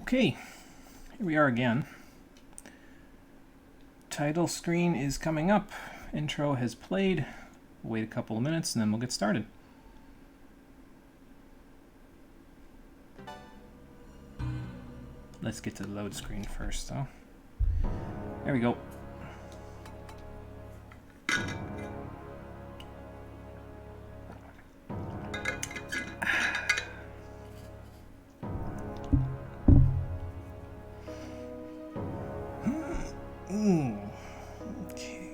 Okay, here we are again. Title screen is coming up. Intro has played. We'll wait a couple of minutes and then we'll get started. Let's get to the load screen first, though. There we go. Okay.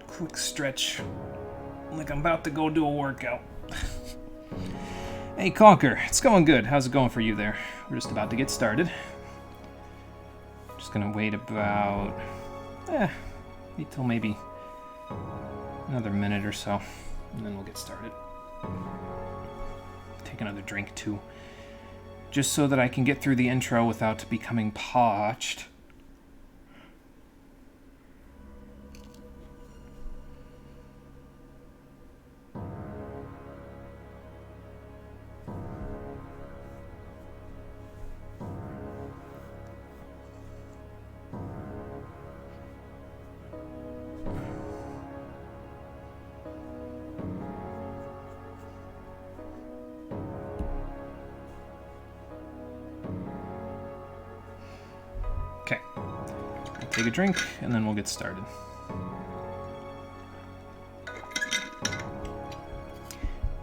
Quick stretch. Like I'm about to go do a workout. Hey Conker, it's going good. How's it going for you there? We're just about to get started. Just gonna wait about wait till maybe another minute or so, and then we'll get started. Take another drink too, just so that I can get through the intro without becoming parched. Okay, I'll take a drink and then we'll get started.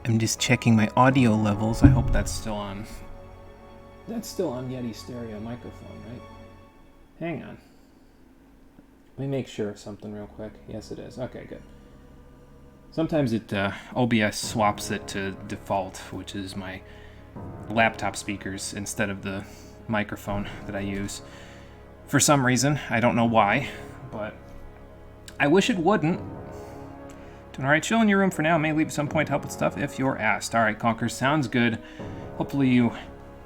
I'm just checking my audio levels. I hope that's still on. That's still on Yeti stereo microphone, right? Hang on. Let me make sure of something real quick. Yes, it is. Okay, good. Sometimes it OBS swaps it to default, which is my laptop speakers instead of the microphone that I use. For some reason, I don't know why, but I wish it wouldn't. Doing alright, chill in your room for now. May leave at some point to help with stuff if you're asked. Alright, Conker, sounds good. Hopefully you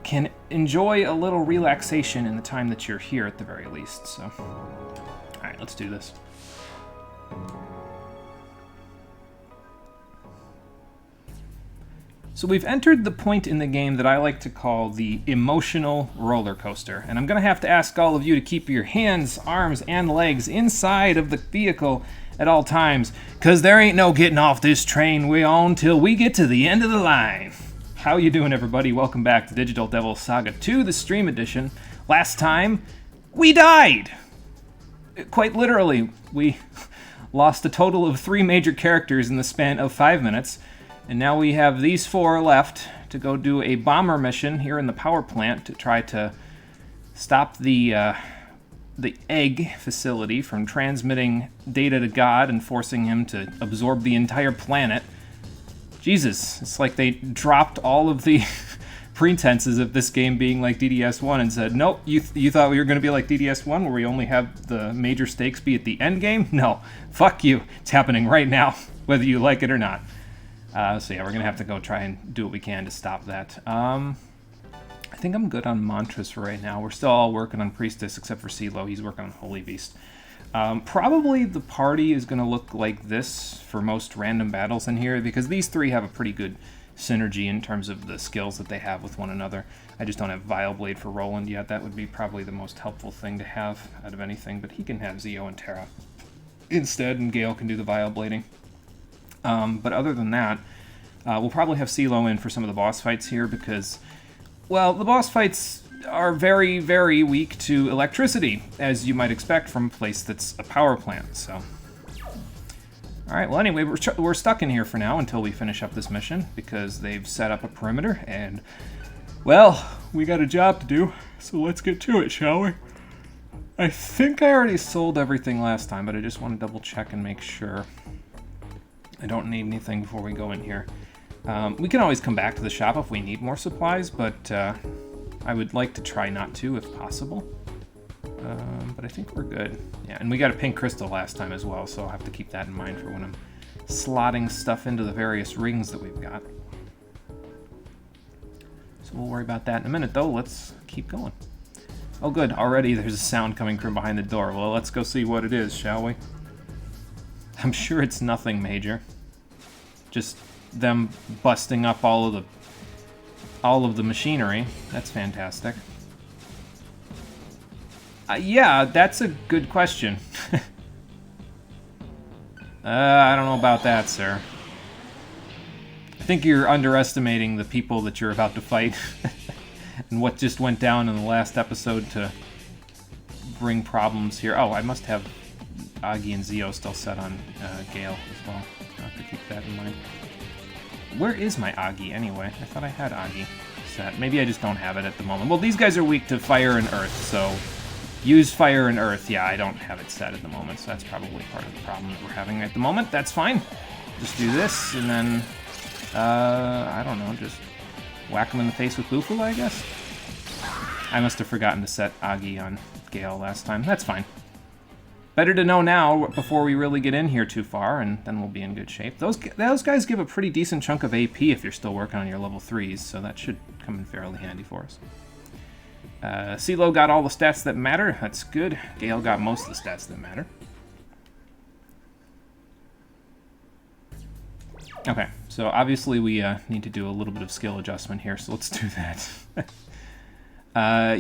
can enjoy a little relaxation in the time that you're here at the very least. So, alright, let's do this. So we've entered the point in the game that I like to call the emotional roller coaster. And I'm going to have to ask all of you to keep your hands, arms, and legs inside of the vehicle at all times, because there ain't no getting off this train we on till we get to the end of the line. How you doing, everybody? Welcome back to Digital Devil Saga 2, the Stream Edition. Last time, we died! Quite literally, we lost a total of 3 major characters in the span of 5 minutes. And now we have these 4 left to go do a bomber mission here in the power plant to try to stop the egg facility from transmitting data to God and forcing him to absorb the entire planet. Jesus, it's like they dropped all of the pretenses of this game being like DDS1 and said, nope, you thought we were going to be like DDS1 where we only have the major stakes be at the end game? No, fuck you. It's happening right now, whether you like it or not. So yeah, we're going to have to go try and do what we can to stop that. I think I'm good on mantras for right now. We're still all working on Priestess except for CeeLo. He's working on Holy Beast. Probably the party is going to look like this for most random battles in here because these 3 have a pretty good synergy in terms of the skills that they have with one another. I just don't have Vileblade for Roland yet. That would be probably the most helpful thing to have out of anything, but he can have Zio and Terra instead, and Gale can do the Vileblading. But other than that, we'll probably have CeeLo in for some of the boss fights here because, well, the boss fights are very, very weak to electricity, as you might expect from a place that's a power plant, so. Alright, well anyway, we're stuck in here for now until we finish up this mission because they've set up a perimeter and, well, we got a job to do, so let's get to it, shall we? I think I already sold everything last time, but I just want to double check and make sure. I don't need anything before we go in here. We can always come back to the shop if we need more supplies, but I would like to try not to if possible. But I think we're good. Yeah, and we got a pink crystal last time as well, so I'll have to keep that in mind for when I'm slotting stuff into the various rings that we've got. So we'll worry about that in a minute, though. Let's keep going. Oh, good. Already there's a sound coming from behind the door. Well, let's go see what it is, shall we? I'm sure it's nothing major. Just them busting up all of the all of the machinery. That's fantastic. Yeah, that's a good question. I don't know about that, sir. I think you're underestimating the people that you're about to fight and what just went down in the last episode to bring problems here. Oh, I must have Agi and Zio still set on Gale as well. I'll have to keep that in mind. Where is my Agi anyway? I thought I had Agi set. Maybe I just don't have it at the moment. Well, these guys are weak to fire and earth, so use fire and earth. Yeah, I don't have it set at the moment, so that's probably part of the problem that we're having at the moment. That's fine. Just do this, and then, I don't know, just whack him in the face with Lufu, I guess? I must have forgotten to set Agi on Gale last time. That's fine. Better to know now before we really get in here too far, and then we'll be in good shape. Those guys give a pretty decent chunk of AP if you're still working on your level 3s, so that should come in fairly handy for us. CeeLo got all the stats that matter. That's good. Gale got most of the stats that matter. Okay, so obviously we need to do a little bit of skill adjustment here, so let's do that.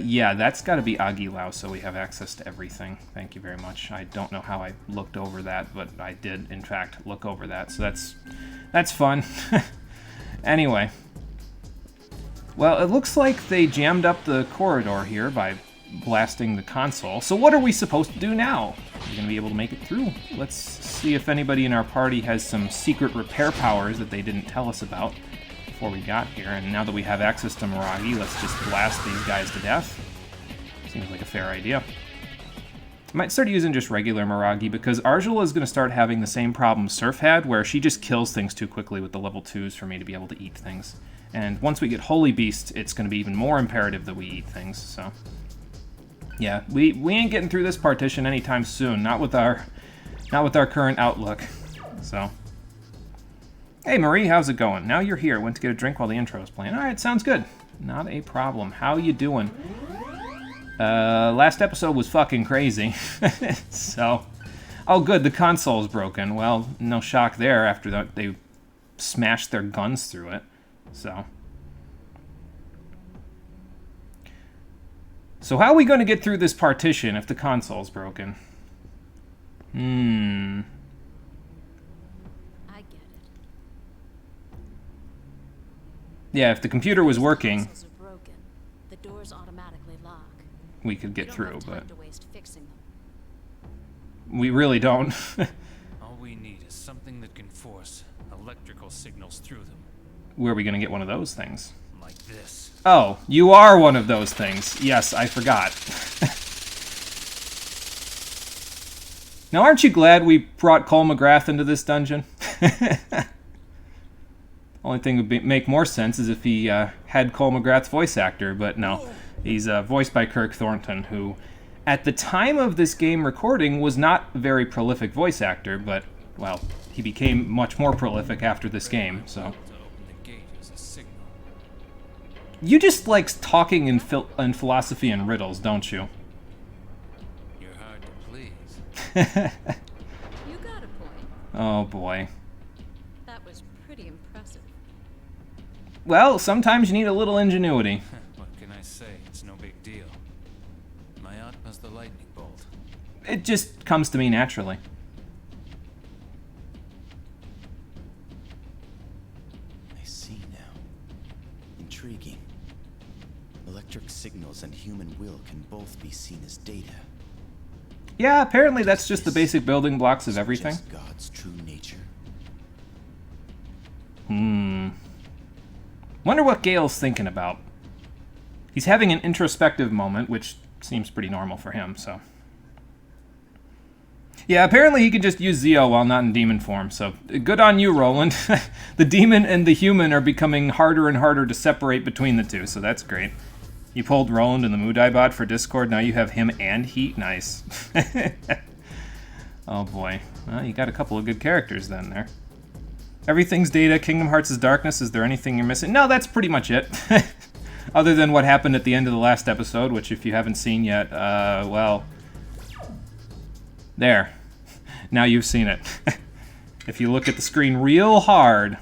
Yeah, that's got to be Agi Lao, so we have access to everything. Thank you very much. I don't know how I looked over that, but I did, in fact, look over that, so that's fun. Anyway. Well, it looks like they jammed up the corridor here by blasting the console. So what are we supposed to do now? Are we going to be able to make it through? Let's see if anybody in our party has some secret repair powers that they didn't tell us about before we got here. And now that we have access to Miragi, let's just blast these guys to death. Seems like a fair idea. I might start using just regular Miragi because Arjula is going to start having the same problem Surf had, where she just kills things too quickly with the level 2s for me to be able to eat things. And once we get Holy Beast, it's going to be even more imperative that we eat things, so... Yeah, we ain't getting through this partition anytime soon, not with our current outlook, so... Hey Marie, how's it going? Now you're here. Went to get a drink while the intro was playing. Alright, sounds good. Not a problem. How you doing? Last episode was fucking crazy, so... Oh good, the console's broken. Well, no shock there after that they smashed their guns through it. So how are we going to get through this partition if the console's broken? I get it. Yeah, if the computer was working, Consoles are broken. The doors automatically lock. we could get We don't through, have time but to waste fixing them. we really don't. All we need is something that can force electrical signals through them. Where are we going to get one of those things? Like this. Oh, you are one of those things. Yes, I forgot. Now, aren't you glad we brought Cole McGrath into this dungeon? Only thing would make more sense is if he had Cole McGrath's voice actor, but no. He's voiced by Kirk Thornton, who, at the time of this game recording, was not a very prolific voice actor, but, well, he became much more prolific after this game, so... You just like talking in philosophy and riddles, don't you? You're hard to please. You got a point. Oh boy. That was pretty impressive. Well, sometimes you need a little ingenuity. What can I say? It's no big deal. My Atma's the lightning bolt. It just comes to me naturally. I see now. Intriguing. Electric signals and human will can both be seen as data. Yeah, apparently that's just the basic building blocks of everything. Just God's true nature. Wonder what Gale's thinking about. He's having an introspective moment, which seems pretty normal for him, so... Yeah, apparently he can just use Zio while not in demon form, so good on you, Roland. The demon and the human are becoming harder and harder to separate between the two, so that's great. You pulled Roland and the Moodai bot for Discord, now you have him and Heat? Nice. Oh boy. Well, you got a couple of good characters then there. Everything's data, Kingdom Hearts is darkness, is there anything you're missing? No, that's pretty much it. Other than what happened at the end of the last episode, which if you haven't seen yet, well... There. Now you've seen it. If you look at the screen real hard,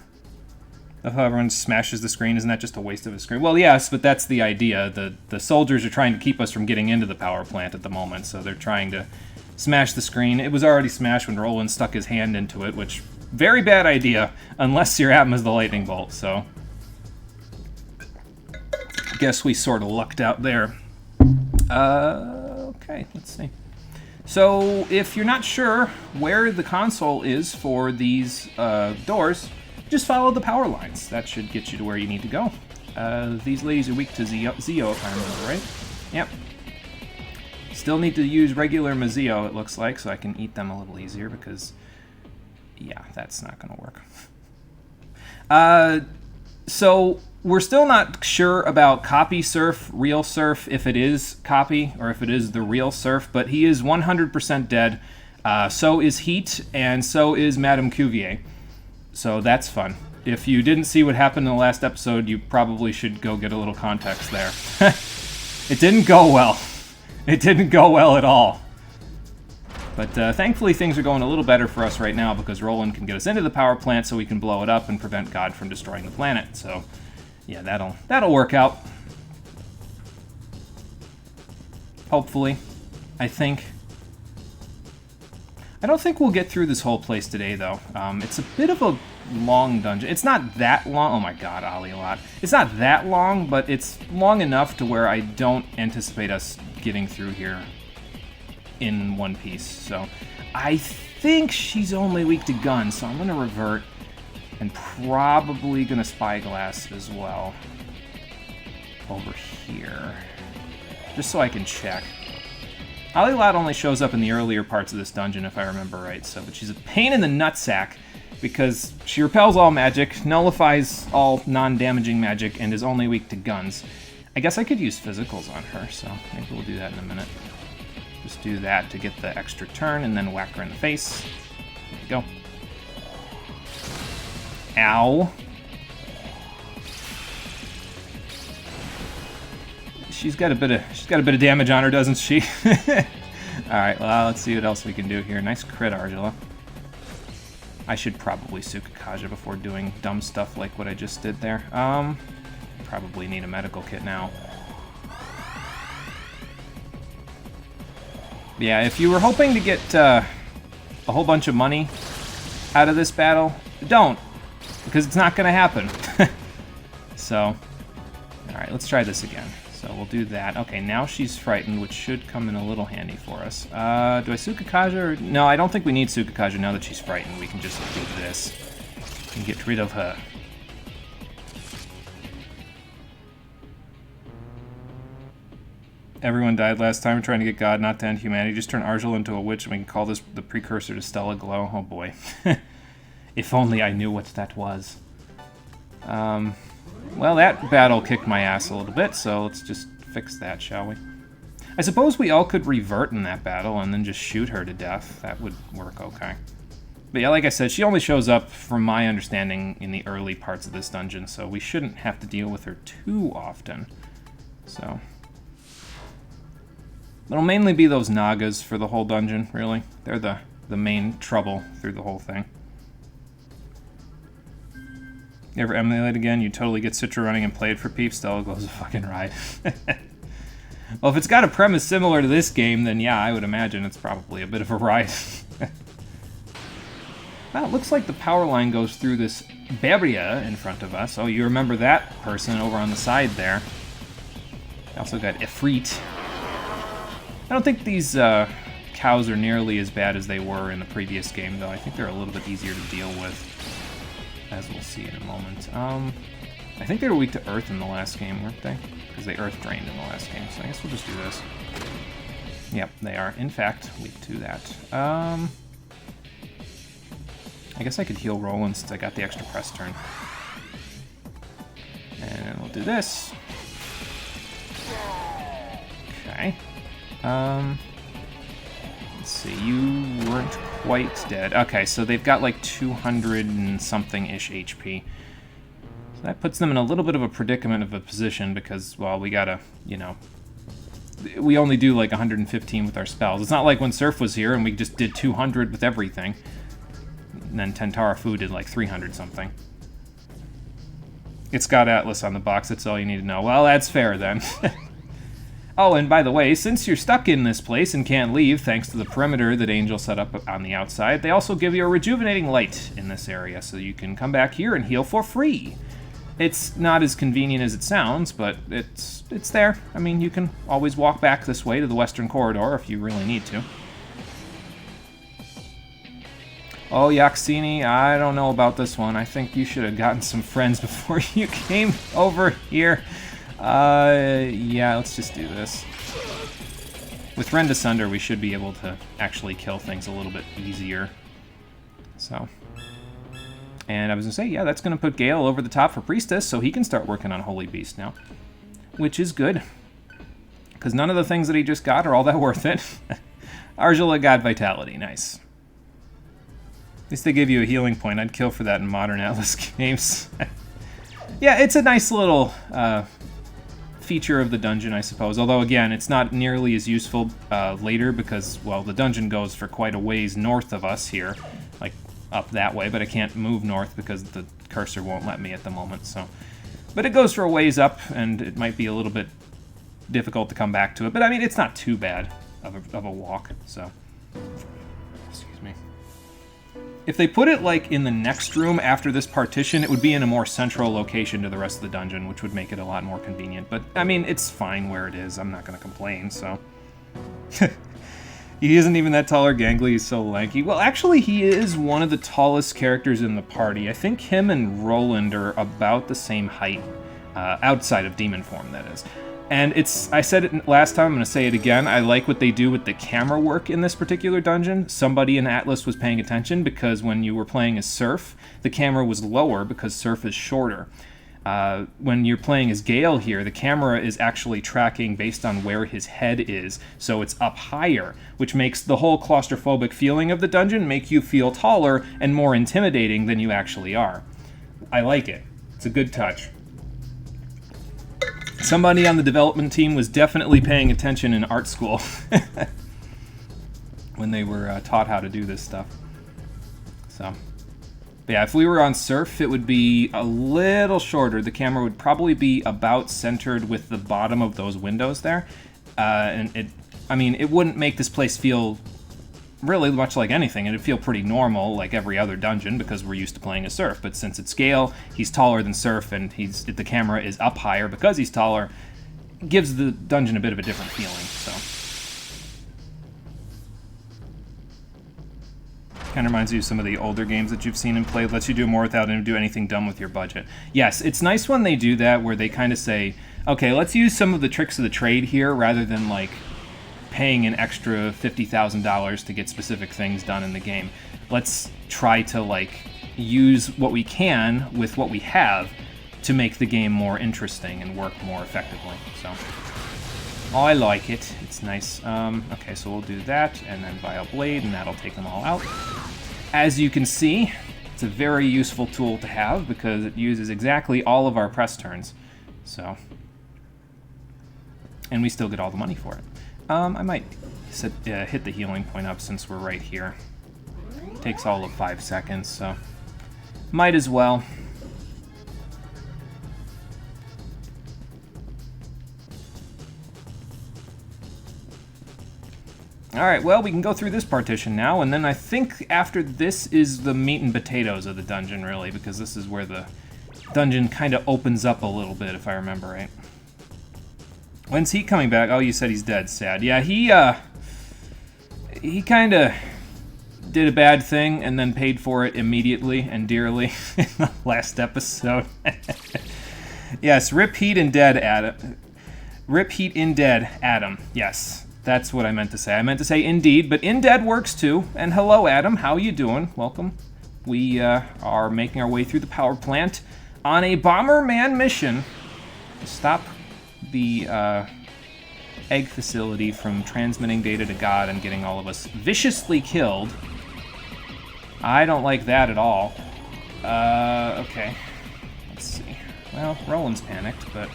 If everyone smashes the screen, isn't that just a waste of a screen? Well, yes, but that's the idea. The soldiers are trying to keep us from getting into the power plant at the moment, so they're trying to smash the screen. It was already smashed when Roland stuck his hand into it, which, very bad idea, unless your atom is the lightning bolt, so... I guess we sort of lucked out there. Okay, let's see. So, if you're not sure where the console is for these doors, just follow the power lines. That should get you to where you need to go. These ladies are weak to Zeo, if I remember right. Yep. Still need to use regular Mazeo, it looks like, so I can eat them a little easier, because, yeah, that's not going to work. So, we're still not sure about Copy Surf, Real Surf, if it is Copy, or if it is the real Surf, but he is 100% dead. So is Heat, and so is Madame Cuvier. So that's fun. If you didn't see what happened in the last episode, you probably should go get a little context there. It didn't go well. It didn't go well at all. But thankfully things are going a little better for us right now because Roland can get us into the power plant so we can blow it up and prevent God from destroying the planet. So yeah, that'll work out. Hopefully. I think. I don't think we'll get through this whole place today, though. It's a bit of a long dungeon. It's not that long. Oh my god, Ali a lot. It's not that long, but it's long enough to where I don't anticipate us getting through here in one piece. So I think she's only weak to guns, so I'm going to revert and probably going to spyglass as well over here, just so I can check. Alilat only shows up in the earlier parts of this dungeon, if I remember right, so, but she's a pain in the nutsack because she repels all magic, nullifies all non-damaging magic, and is only weak to guns. I guess I could use physicals on her, so maybe we'll do that in a minute. Just do that to get the extra turn, and then whack her in the face. There we go. Ow. She's got a bit of damage on her, doesn't she? Alright, well, let's see what else we can do here. Nice crit, Argila. I should probably Sukakaja before doing dumb stuff like what I just did there. Probably need a medical kit now. Yeah, if you were hoping to get a whole bunch of money out of this battle, don't, because it's not going to happen. So, alright, let's try this again. So we'll do that. Okay, now she's frightened, which should come in a little handy for us. Do I Sukakaja or... No, I don't think we need Sukakaja now that she's frightened. We can just do this and get rid of her. Everyone died last time trying to get God not to end humanity. Just turn Argel into a witch and we can call this the precursor to Stella Glow. Oh boy. If only I knew what that was. Well, that battle kicked my ass a little bit, so let's just fix that, shall we? I suppose we all could revert in that battle and then just shoot her to death. That would work okay. But yeah, like I said, she only shows up, from my understanding, in the early parts of this dungeon, so we shouldn't have to deal with her too often. So... it'll mainly be those Nagas for the whole dungeon, really. They're the main trouble through the whole thing. You ever emulate again? You totally get Citra running and play it for peeps. Stella Glow's a fucking ride. Well, if it's got a premise similar to this game, then yeah, I would imagine it's probably a bit of a ride. Well, it looks like the power line goes through this barrier in front of us. Oh, you remember that person over on the side there. Also got Ifrit. I don't think these cows are nearly as bad as they were in the previous game, though. I think they're a little bit easier to deal with, as we'll see in a moment. I think they were weak to Earth in the last game, weren't they? Because they Earth drained in the last game, so I guess we'll just do this. Yep, they are, in fact, weak to that. I guess I could heal Roland since I got the extra press turn. And we'll do this. Okay. Let's see, you weren't quite dead. Okay, so they've got like 200 and something-ish HP. So that puts them in a little bit of a predicament of a position because, well, we gotta, you know, we only do like 115 with our spells. It's not like when Surf was here and we just did 200 with everything. And then Tentara Fu did like 300 something. It's got Atlas on the box, that's all you need to know. Well, that's fair then. Oh, and by the way, since you're stuck in this place and can't leave thanks to the perimeter that Angel set up on the outside, they also give you a rejuvenating light in this area, so you can come back here and heal for free. It's not as convenient as it sounds, but it's there. I mean, you can always walk back this way to the Western Corridor if you really need to. Oh, Yaxini, I don't know about this one. I think you should have gotten some friends before you came over here. Yeah, let's just do this. With Rend Asunder, we should be able to actually kill things a little bit easier. So. And I was going to say, yeah, that's going to put Gale over the top for Priestess, so he can start working on Holy Beast now. Which is good. Because none of the things that he just got are all that worth it. Argila got Vitality, nice. At least they give you a healing point. I'd kill for that in modern Atlas games. Yeah, it's a nice little feature of the dungeon, I suppose. Although, again, it's not nearly as useful later because, well, the dungeon goes for quite a ways north of us here. Like, up that way, but I can't move north because the cursor won't let me at the moment, so. But it goes for a ways up, and it might be a little bit difficult to come back to it. But, I mean, it's not too bad of a walk, so. Excuse me. If they put it, like, in the next room after this partition, it would be in a more central location to the rest of the dungeon, which would make it a lot more convenient. But, I mean, it's fine where it is. I'm not going to complain, so. He isn't even that tall or gangly, he's so lanky. Well, actually, he is one of the tallest characters in the party. I think him and Roland are about the same height, outside of demon form, that is. And I said it last time, I'm going to say it again, I like what they do with the camera work in this particular dungeon. Somebody in Atlas was paying attention because when you were playing as Surf, the camera was lower because Surf is shorter. When you're playing as Gale here, the camera is actually tracking based on where his head is, so it's up higher, which makes the whole claustrophobic feeling of the dungeon make you feel taller and more intimidating than you actually are. I like it. It's a good touch. Somebody on the development team was definitely paying attention in art school when they were taught how to do this stuff. So. Yeah, if we were on Surf, it would be a little shorter. The camera would probably be about centered with the bottom of those windows there. And it wouldn't make this place feel really much like anything. It'd feel pretty normal, like every other dungeon, because we're used to playing as Surf. But since it's Gale, he's taller than Surf, and the camera is up higher because he's taller, gives the dungeon a bit of a different feeling, so. Kind of reminds you of some of the older games that you've seen and played. Lets you do more without having to do anything dumb with your budget. Yes, it's nice when they do that, where they kind of say, okay, let's use some of the tricks of the trade here, rather than, like, paying an extra $50,000 to get specific things done in the game. Let's try to, like, use what we can with what we have to make the game more interesting and work more effectively, so. Oh, I like it. It's nice. Okay, so we'll do that, and then Vile Blade, and that'll take them all out. As you can see, it's a very useful tool to have, because it uses exactly all of our press turns. So. And we still get all the money for it. I might hit the healing point up since we're right here. It takes all of 5 seconds, so. Might as well. Alright, well, we can go through this partition now, and then I think after this is the meat and potatoes of the dungeon, really, because this is where the dungeon kind of opens up a little bit, if I remember right. When's he coming back? Oh, you said he's dead. Sad. Yeah, he kind of did a bad thing and then paid for it immediately and dearly in the last episode. Yes, rip Heat and Dead Adam. Rip Heat in Dead Adam. Yes. That's what I meant to say. I meant to say indeed, but in dead works too. And hello, Adam. How you doing? Welcome. We are making our way through the power plant on a Bomberman mission to stop the egg facility from transmitting data to God and getting all of us viciously killed. I don't like that at all. Okay. Let's see. Well, Roland's panicked, but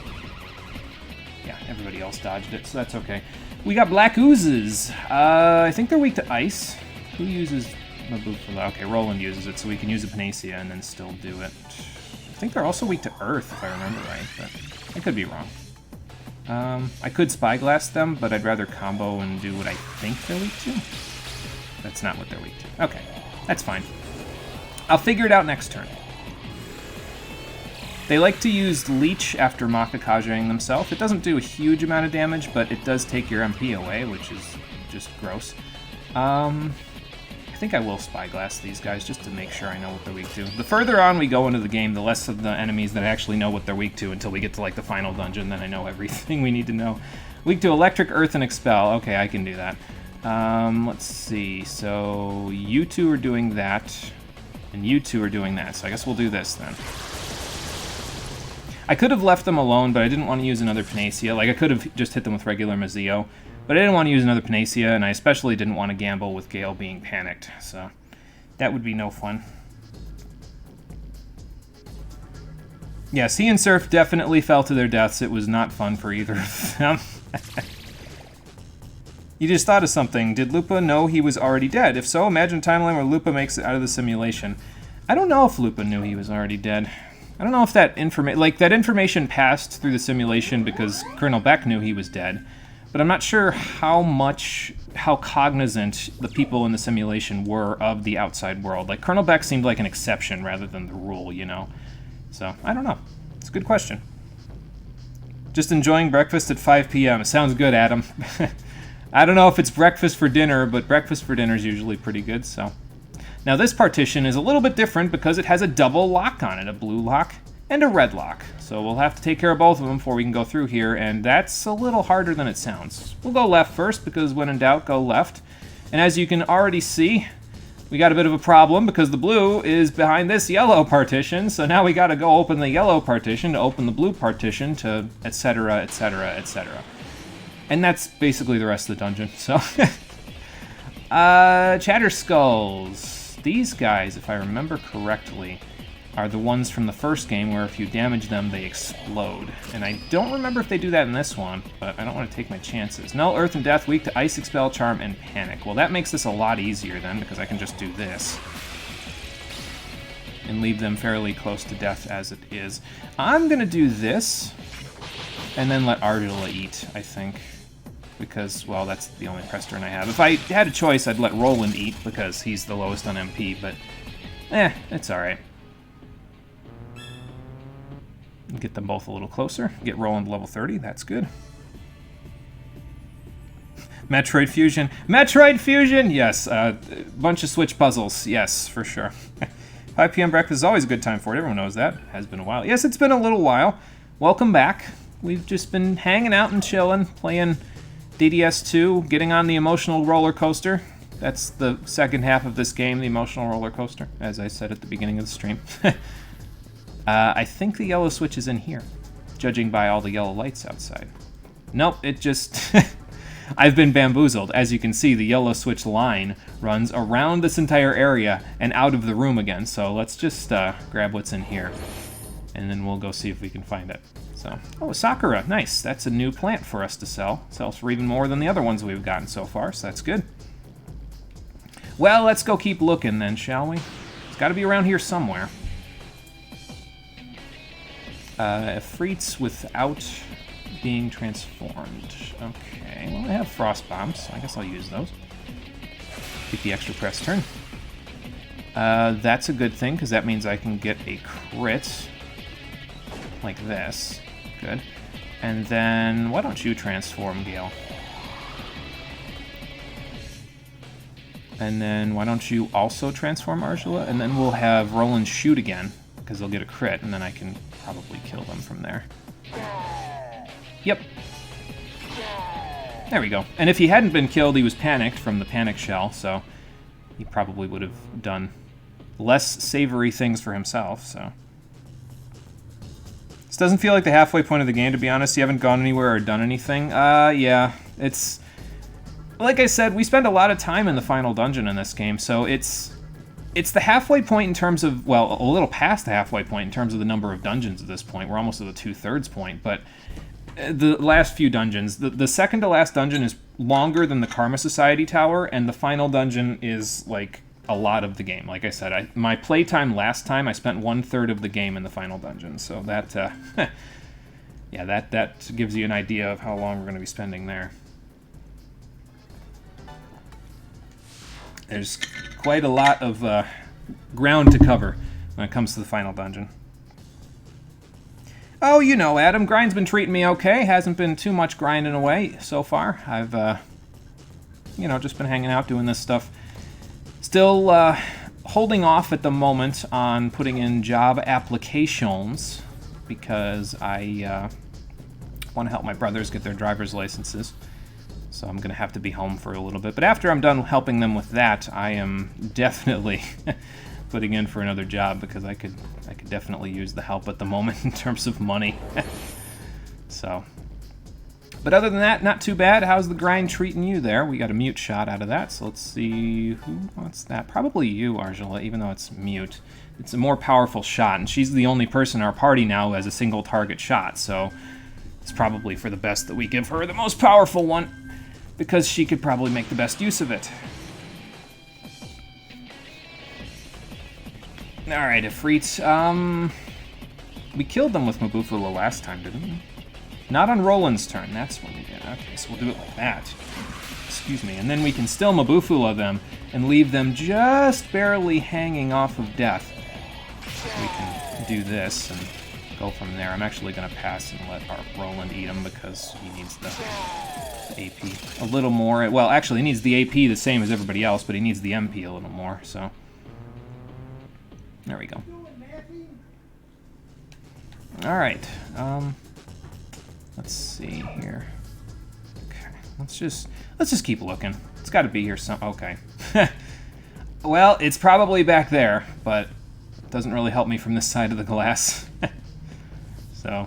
yeah, everybody else dodged it, so that's okay. We got black oozes. I think they're weak to ice. Who uses Mabu for that? Okay, Roland uses it, so we can use a Panacea and then still do it. think they're also weak to Earth, if I remember right, but I could be wrong. I could Spyglass them, but I'd rather combo and do what I think they're weak to. That's not what they're weak to. Okay, that's fine. I'll figure it out next turn. They like to use Leech after Makakageing themselves. It doesn't do a huge amount of damage, but it does take your MP away, which is just gross. I think I will Spyglass these guys just to make sure I know what they're weak to. The further on we go into the game, the less of the enemies that actually know what they're weak to until we get to like the final dungeon. Then I know everything we need to know. Weak to Electric, Earth, and Expel. Okay, I can do that. Let's see. So you two are doing that, and you two are doing that. So I guess we'll do this then. I could have left them alone, but I didn't want to use another Panacea. Like, I could have just hit them with regular Mazeo, but I didn't want to use another Panacea, and I especially didn't want to gamble with Gale being panicked, so that would be no fun. Yes, he and Surf definitely fell to their deaths. It was not fun for either of them. You just thought of something. Did Lupa know he was already dead? If so, imagine a timeline where Lupa makes it out of the simulation. I don't know if Lupa knew he was already dead. I don't know if that information passed through the simulation because Colonel Beck knew he was dead, but I'm not sure how cognizant the people in the simulation were of the outside world. Like, Colonel Beck seemed like an exception rather than the rule, you know? So, I don't know. It's a good question. Just enjoying breakfast at 5 p.m. Sounds good, Adam. I don't know if it's breakfast for dinner, but breakfast for dinner is usually pretty good, so... Now this partition is a little bit different because it has a double lock on it, a blue lock and a red lock. So we'll have to take care of both of them before we can go through here, and that's a little harder than it sounds. We'll go left first because when in doubt, go left. And as you can already see, we got a bit of a problem because the blue is behind this yellow partition, so now we gotta go open the yellow partition to open the blue partition to etc, etc, etc. And that's basically the rest of the dungeon, so... Chatter Skulls. These guys, if I remember correctly, are the ones from the first game where if you damage them, they explode. And I don't remember if they do that in this one, but I don't want to take my chances. Null, Earth, and Death, weak to Ice, Expel, Charm, and Panic. Well, that makes this a lot easier then, because I can just do this. And leave them fairly close to death as it is. I'm going to do this, and then let Argilla eat, I think. Because, well, that's the only press turn I have. If I had a choice, I'd let Roland eat, because he's the lowest on MP, but... it's alright. Get them both a little closer. Get Roland level 30, that's good. Metroid Fusion. Metroid Fusion! Yes, bunch of Switch puzzles. Yes, for sure. 5 p.m. breakfast is always a good time for it. Everyone knows that. Has been a while. Yes, it's been a little while. Welcome back. We've just been hanging out and chilling, playing... DDS2, getting on the emotional roller coaster. That's the second half of this game, the emotional roller coaster, as I said at the beginning of the stream. I think the yellow switch is in here, judging by all the yellow lights outside. Nope, it just... I've been bamboozled. As you can see, the yellow switch line runs around this entire area and out of the room again. So let's just grab what's in here, and then we'll go see if we can find it. So, oh, Sakura, nice. That's a new plant for us to sell. Sells for even more than the other ones we've gotten so far, so that's good. Well, let's go keep looking then, shall we? It's got to be around here somewhere. Efreets without being transformed. Okay, well, I have frost bombs, so I guess I'll use those. Get the extra press turn. That's a good thing, because that means I can get a crit like this. Good. And then, why don't you transform, Gale? And then, why don't you also transform Argilla? And then we'll have Roland shoot again, because they'll get a crit, and then I can probably kill them from there. Yep. There we go. And if he hadn't been killed, he was panicked from the panic shell, so he probably would have done less savory things for himself, so... This doesn't feel like the halfway point of the game, to be honest. You haven't gone anywhere or done anything. Yeah. It's... Like I said, we spend a lot of time in the final dungeon in this game, so it's the halfway point in terms of... Well, a little past the halfway point in terms of the number of dungeons at this point. We're almost at the 2/3 point, but... The last few dungeons. The second to last dungeon is longer than the Karma Society Tower, and the final dungeon is, like, a lot of the game. Like I said, my playtime last time, I spent 1/3 of the game in the final dungeon. So that, yeah, that gives you an idea of how long we're going to be spending there. There's quite a lot of ground to cover when it comes to the final dungeon. Oh, you know, Adam, grind's been treating me okay. Hasn't been too much grinding away so far. I've, you know, just been hanging out doing this stuff. Still holding off at the moment on putting in job applications because I want to help my brothers get their driver's licenses. So I'm going to have to be home for a little bit. But after I'm done helping them with that, I am definitely putting in for another job because I could definitely use the help at the moment in terms of money. So, but other than that, not too bad. How's the grind treating you there? We got a mute shot out of that, so let's see who wants that. Probably you, Arjula, even though it's mute. It's a more powerful shot, and she's the only person in our party now who has a single target shot, so it's probably for the best that we give her the most powerful one, because she could probably make the best use of it. Alright, Ifrit. We killed them with Mabufula last time, didn't we? Not on Roland's turn, that's what we did. Okay, so we'll do it like that. Excuse me. And then we can still Mabufula them and leave them just barely hanging off of death. We can do this and go from there. I'm actually going to pass and let our Roland eat him because he needs the AP a little more. Well, actually, he needs the AP the same as everybody else, but he needs the MP a little more, so... There we go. Alright, let's see here. Okay, let's just keep looking. It's got to be here some... Okay. Well, it's probably back there, but it doesn't really help me from this side of the glass. So...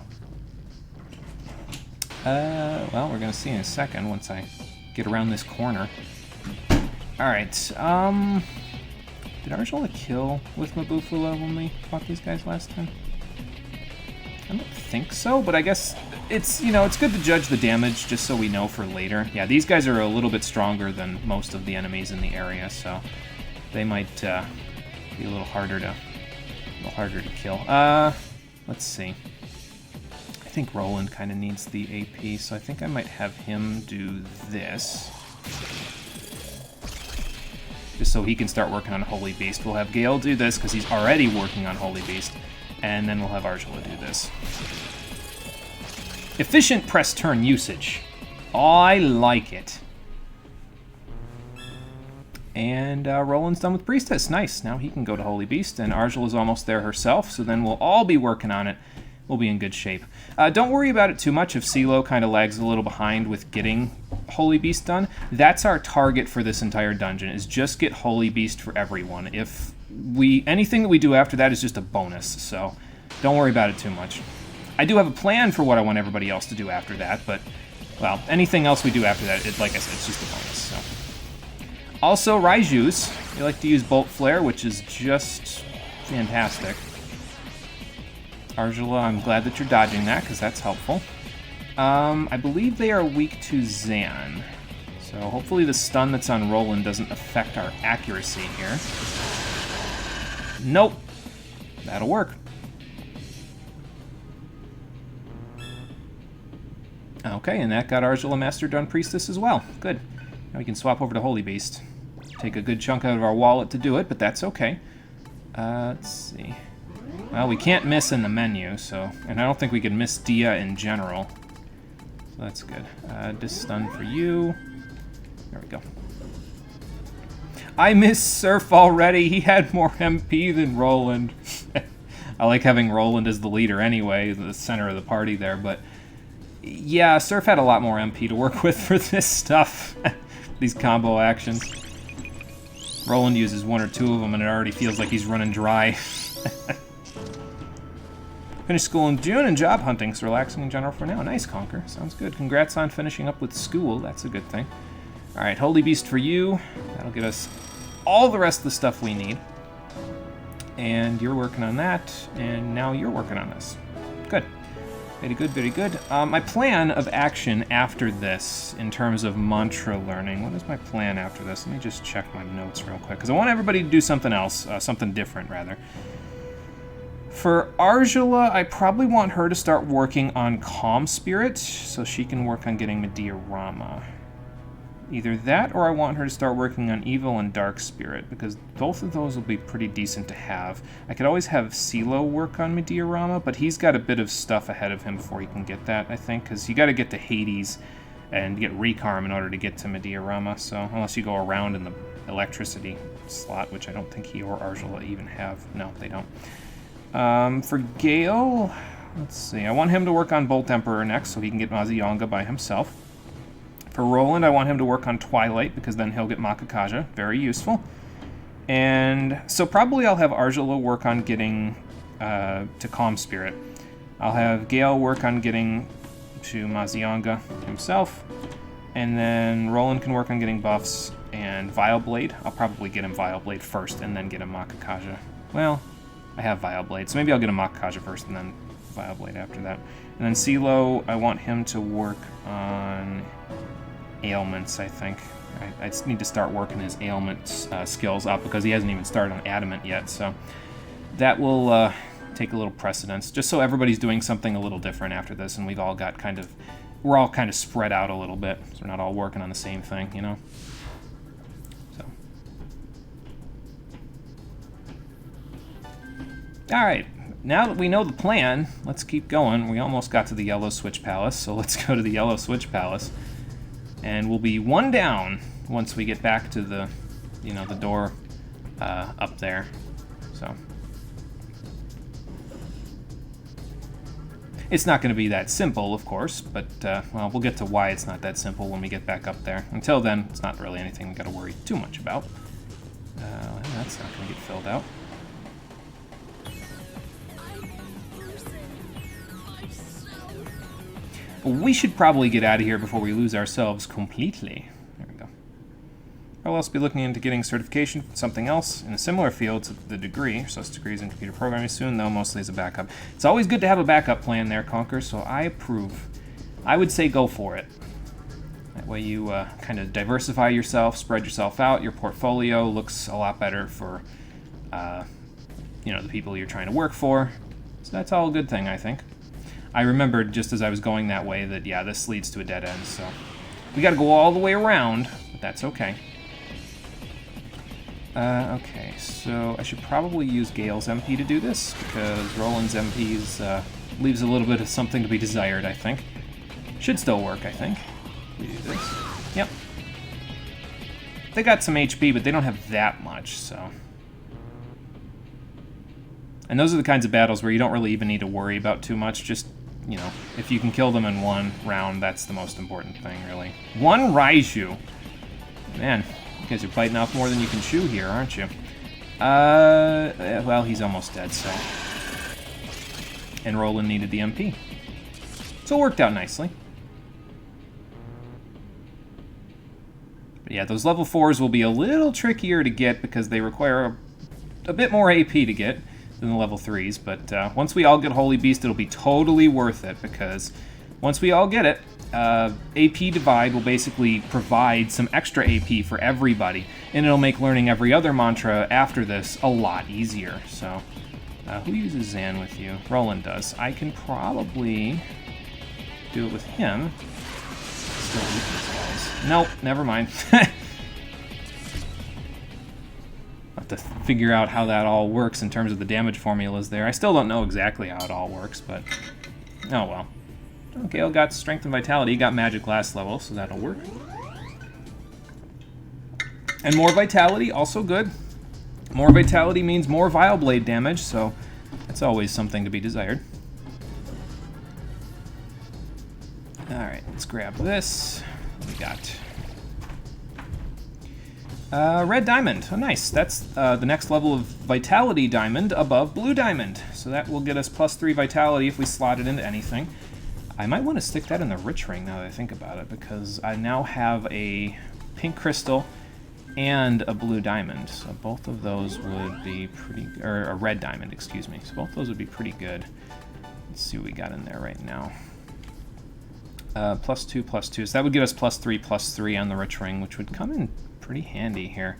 well, we're gonna see in a second once I get around this corner. Alright, did Arjula kill with Mabufula when we fought these guys last time? I don't think so, but I guess it's, you know, it's good to judge the damage just so we know for later. Yeah, these guys are a little bit stronger than most of the enemies in the area, so they might be a little harder to kill. Let's see. I think Roland kind of needs the AP, so I think I might have him do this. Just so he can start working on Holy Beast. We'll have Gale do this, because he's already working on Holy Beast. And then we'll have Arjula do this. Efficient press turn usage. I like it. And Roland's done with Priestess. Nice. Now he can go to Holy Beast, and Arjula's almost there herself, so then we'll all be working on it. We'll be in good shape. Don't worry about it too much if CeeLo kind of lags a little behind with getting Holy Beast done. That's our target for this entire dungeon, is just get Holy Beast for everyone. If anything that we do after that is just a bonus, so don't worry about it too much. I do have a plan for what I want everybody else to do after that, but, well, anything else we do after that, like I said, it's just a bonus, so. Also, Raiju's, they like to use Bolt Flare, which is just fantastic. Arjula, I'm glad that you're dodging that, because that's helpful. I believe they are weak to Zan. So hopefully the stun that's on Roland doesn't affect our accuracy here. Nope. That'll work. Okay, and that got Arjula Master done Priestess as well. Good. Now we can swap over to Holy Beast. Take a good chunk out of our wallet to do it, but that's okay. Let's see. Well, we can't miss in the menu, so... And I don't think we can miss Dia in general. So that's good. Disstun for you. There we go. I miss Surf already. He had more MP than Roland. I like having Roland as the leader anyway, the center of the party there, but... Yeah, Surf had a lot more MP to work with for this stuff. These combo actions. Roland uses one or two of them and it already feels like he's running dry. Finished school in June and job hunting, so relaxing in general for now. Nice, Conquer. Sounds good. Congrats on finishing up with school. That's a good thing. Alright, Holy Beast for you. That'll get us all the rest of the stuff we need. And you're working on that, and now you're working on this. Good. Very good, very good. My plan of action after this, in terms of mantra learning, what is my plan after this? Let me just check my notes real quick, because I want everybody to do something else, something different, rather. For Arjula, I probably want her to start working on Calm Spirit, so she can work on getting Mediarama. Either that, or I want her to start working on Evil and Dark Spirit, because both of those will be pretty decent to have. I could always have CeeLo work on Mediarama, but he's got a bit of stuff ahead of him before he can get that, I think, because you got to get to Hades and get Recarm in order to get to Mediarama, so unless you go around in the electricity slot, which I don't think he or Arjula even have. No, they don't. For Gale, let's see, I want him to work on Bolt Emperor next, so he can get Mazionga by himself. For Roland, I want him to work on Twilight, because then he'll get Makakaja. Very useful. And so probably I'll have Arjula work on getting to Calm Spirit. I'll have Gale work on getting to Mazionga himself. And then Roland can work on getting buffs. And Vileblade, I'll probably get him Vileblade first and then get him Makakaja. Well, I have Vileblade, so maybe I'll get him Makakaja first and then Vileblade after that. And then CeeLo, I want him to work on ailments, I think. I just need to start working his ailment skills up because he hasn't even started on Adamant yet, so that will take a little precedence, just so everybody's doing something a little different after this, and we're all kind of spread out a little bit, so we're not all working on the same thing, you know? So. Alright, now that we know the plan, let's keep going. We almost got to the Yellow Switch Palace, so let's go to the Yellow Switch Palace. And we'll be one down once we get back to the, the door up there. So it's not going to be that simple, of course, but well, we'll get to why it's not that simple when we get back up there. Until then, it's not really anything we've got to worry too much about. That's not going to get filled out. We should probably get out of here before we lose ourselves completely. There we go. I'll also be looking into getting certification for something else in a similar field to the degree, Associate Degrees in Computer Programming soon, though mostly as a backup. It's always good to have a backup plan there, Conker, so I approve. I would say go for it. That way you kind of diversify yourself, spread yourself out, your portfolio looks a lot better for, the people you're trying to work for. So that's all a good thing, I think. I remembered just as I was going that way that, yeah, this leads to a dead end, so we gotta go all the way around, but that's okay. Okay, so I should probably use Gale's MP to do this, because Roland's MP leaves a little bit of something to be desired, I think. Should still work, I think. We do this. Yep. They got some HP, but they don't have that much, so... And those are the kinds of battles where you don't really even need to worry about too much, just... if you can kill them in one round, that's the most important thing, really. One Raiju. Man, you guys are biting off more than you can chew here, aren't you? Well, he's almost dead, so... And Roland needed the MP. So it worked out nicely. But yeah, those level 4s will be a little trickier to get because they require a bit more AP to get than the level 3s, but once we all get Holy Beast, it'll be totally worth it, because once we all get it, AP Divide will basically provide some extra AP for everybody, and it'll make learning every other mantra after this a lot easier. So, who uses Zan with you? Roland does. I can probably do it with him. Still weakness guys. Nope, never mind. To figure out how that all works in terms of the damage formulas there. I still don't know exactly how it all works, but oh well. Gale got Strength and Vitality, he got Magic last level, so that'll work. And more Vitality, also good. More Vitality means more Vileblade damage, so that's always something to be desired. Alright, let's grab this. What we got? Red Diamond. Oh, nice. That's the next level of Vitality Diamond above Blue Diamond. So that will get us +3 Vitality if we slot it into anything. I might want to stick that in the Rich Ring now that I think about it, because I now have a Pink Crystal and a Blue Diamond. So both of those would be pretty... or a Red Diamond, excuse me. So both those would be pretty good. Let's see what we got in there right now. +2, +2. So that would get us +3, +3 on the rich ring, which would come in pretty handy here.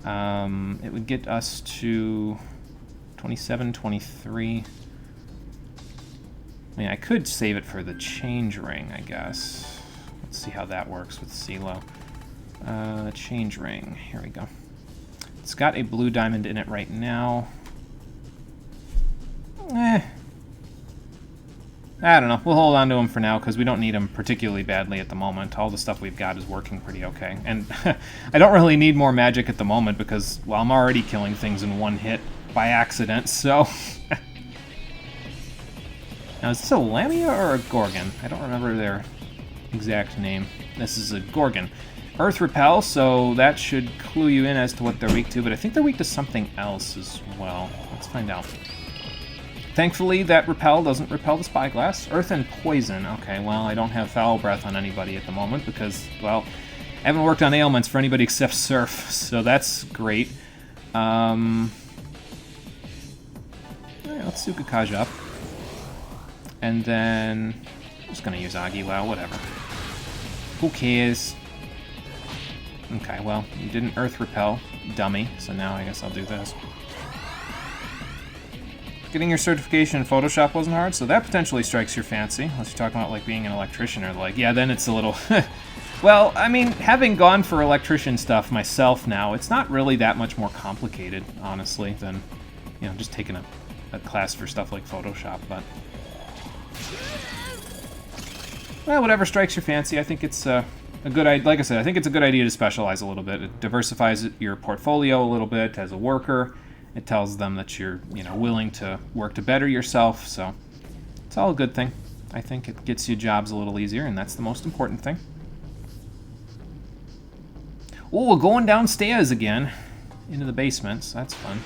It would get us to 27, 23. I mean, I could save it for the change ring, I guess. Let's see how that works with CeeLo. Change ring. Here we go. It's got a blue diamond in it right now. I don't know. We'll hold on to them for now because we don't need them particularly badly at the moment. All the stuff we've got is working pretty okay. And I don't really need more magic at the moment because, well, I'm already killing things in one hit by accident, so... Now, is this a Lamia or a Gorgon? I don't remember their exact name. This is a Gorgon. Earth Repel, so that should clue you in as to what they're weak to, but I think they're weak to something else as well. Let's find out. Thankfully, that Repel doesn't repel the Spyglass. Earth and Poison. Okay, well, I don't have Foul Breath on anybody at the moment because, well, I haven't worked on ailments for anybody except Surf, so that's great. Alright, let's Sukakaja up. And then, I'm just going to use Agilao, whatever. Who cares? Okay, well, you didn't Earth Repel, dummy, so now I guess I'll do this. Getting your certification in Photoshop wasn't hard, so that potentially strikes your fancy, unless you're talking about, like, being an electrician or, like, yeah, then it's a little... Well, I mean, having gone for electrician stuff myself now, it's not really that much more complicated, honestly, than, you know, just taking a class for stuff like Photoshop, but... Well, whatever strikes your fancy. I think it's a good idea. Like I said, I think it's a good idea to specialize a little bit. It diversifies your portfolio a little bit as a worker. It tells them that you're, you know, willing to work to better yourself. So it's all a good thing. I think it gets you jobs a little easier, and that's the most important thing. Oh, we're going downstairs again into the basements. That's fun.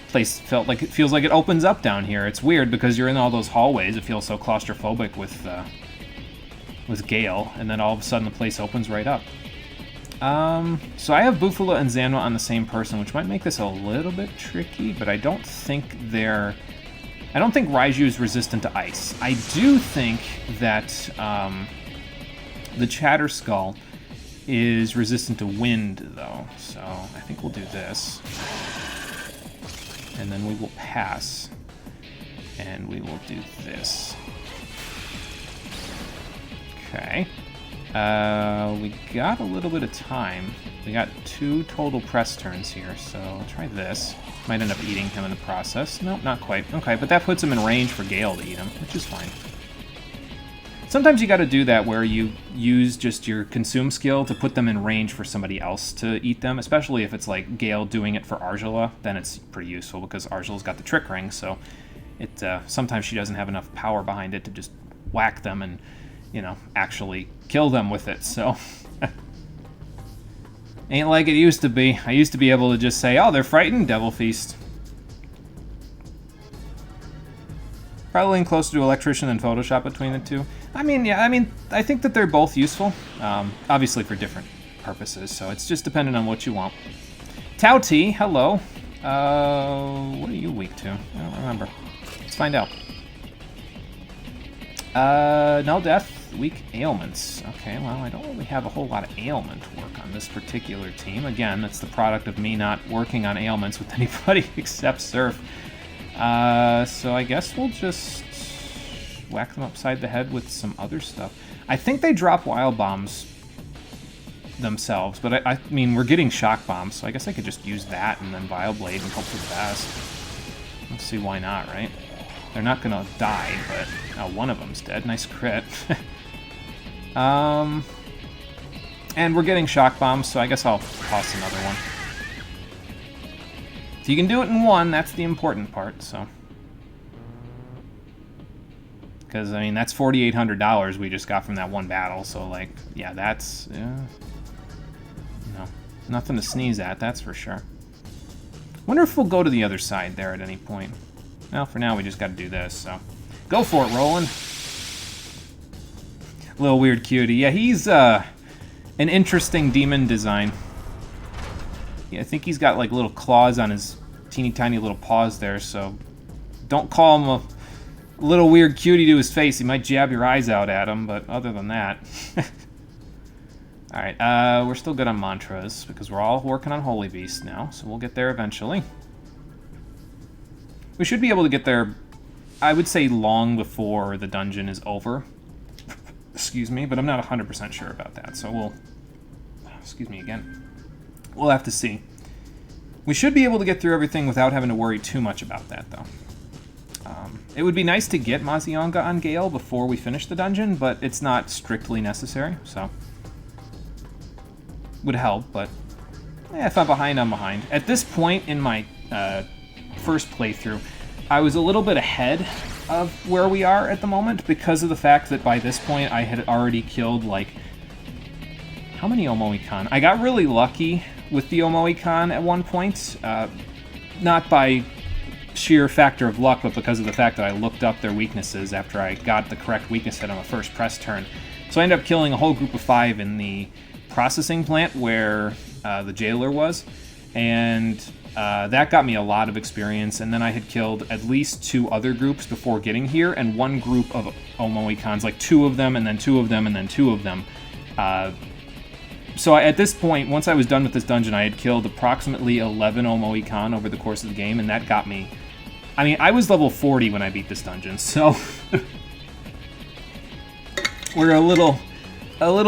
Place feels like it opens up down here. It's weird because you're in all those hallways. It feels so claustrophobic with Gale, and then all of a sudden the place opens right up. So I have Bufula and Zanma on the same person, which might make this a little bit tricky, but I don't think Raiju is resistant to ice. I do think that the Chatter Skull is resistant to wind, though. So I think we'll do this. And then we will pass. And we will do this. Okay. We got a little bit of time. We got 2 total press turns here, so I'll try this. Might end up eating him in the process. Nope, not quite. Okay, but that puts him in range for Gale to eat him, which is fine. Sometimes you gotta do that where you use just your consume skill to put them in range for somebody else to eat them, especially if it's like Gale doing it for Argela, then it's pretty useful because Argela's got the trick ring, so it sometimes she doesn't have enough power behind it to just whack them and, you know, actually kill them with it, so... Ain't like it used to be. I used to be able to just say, oh, they're frightened, Devil Feast. Probably lean closer to Electrician than Photoshop between the two. I mean, yeah, I think that they're both useful, obviously for different purposes, so it's just dependent on what you want. Tao T, hello. What are you weak to? I don't remember. Let's find out. Null Death, weak ailments. Okay, well, I don't really have a whole lot of ailment work on this particular team. Again, that's the product of me not working on ailments with anybody except Surf. So I guess we'll just whack them upside the head with some other stuff. I think they drop Wild Bombs themselves, but I mean, we're getting Shock Bombs, so I guess I could just use that and then Vile Blade and hope for the best. Let's see why not, right? They're not gonna die, but one of them's dead. Nice crit. And we're getting Shock Bombs, so I guess I'll toss another one. If you can do it in one, that's the important part, so. Because, I mean, that's $4,800 we just got from that one battle, so, like, yeah, that's, no, nothing to sneeze at, that's for sure. Wonder if we'll go to the other side there at any point. Well, for now, we just gotta do this, so. Go for it, Roland. Little weird cutie. Yeah, he's, an interesting demon design. Yeah, I think he's got, like, little claws on his teeny tiny little paws there, so Don't call him a little weird cutie to his face. He might jab your eyes out at him, but other than that... Alright, we're still good on mantras, because we're all working on Holy Beast now, so we'll get there eventually. We should be able to get there, I would say, long before the dungeon is over. Excuse me, but I'm not 100% sure about that, so we'll... Excuse me again. We'll have to see. We should be able to get through everything without having to worry too much about that, though. It would be nice to get Mazionga on Gale before we finish the dungeon, but it's not strictly necessary, so... Would help, but... if I'm behind, I'm behind. At this point in my first playthrough, I was a little bit ahead of where we are at the moment because of the fact that by this point I had already killed, like... How many Omoicon? I got really lucky with the Omoicon at one point. Not by sheer factor of luck, but because of the fact that I looked up their weaknesses after I got the correct weakness hit on the first press turn. So I ended up killing a whole group of 5 in the processing plant where the jailer was, and that got me a lot of experience. And then I had killed at least 2 other groups before getting here, and one group of Omoicons, like 2 of them, and then 2 of them, and then 2 of them. So at this point, once I was done with this dungeon, I had killed approximately 11 Omoicon over the course of the game, and that got me... I mean, I was level 40 when I beat this dungeon, so... We're a little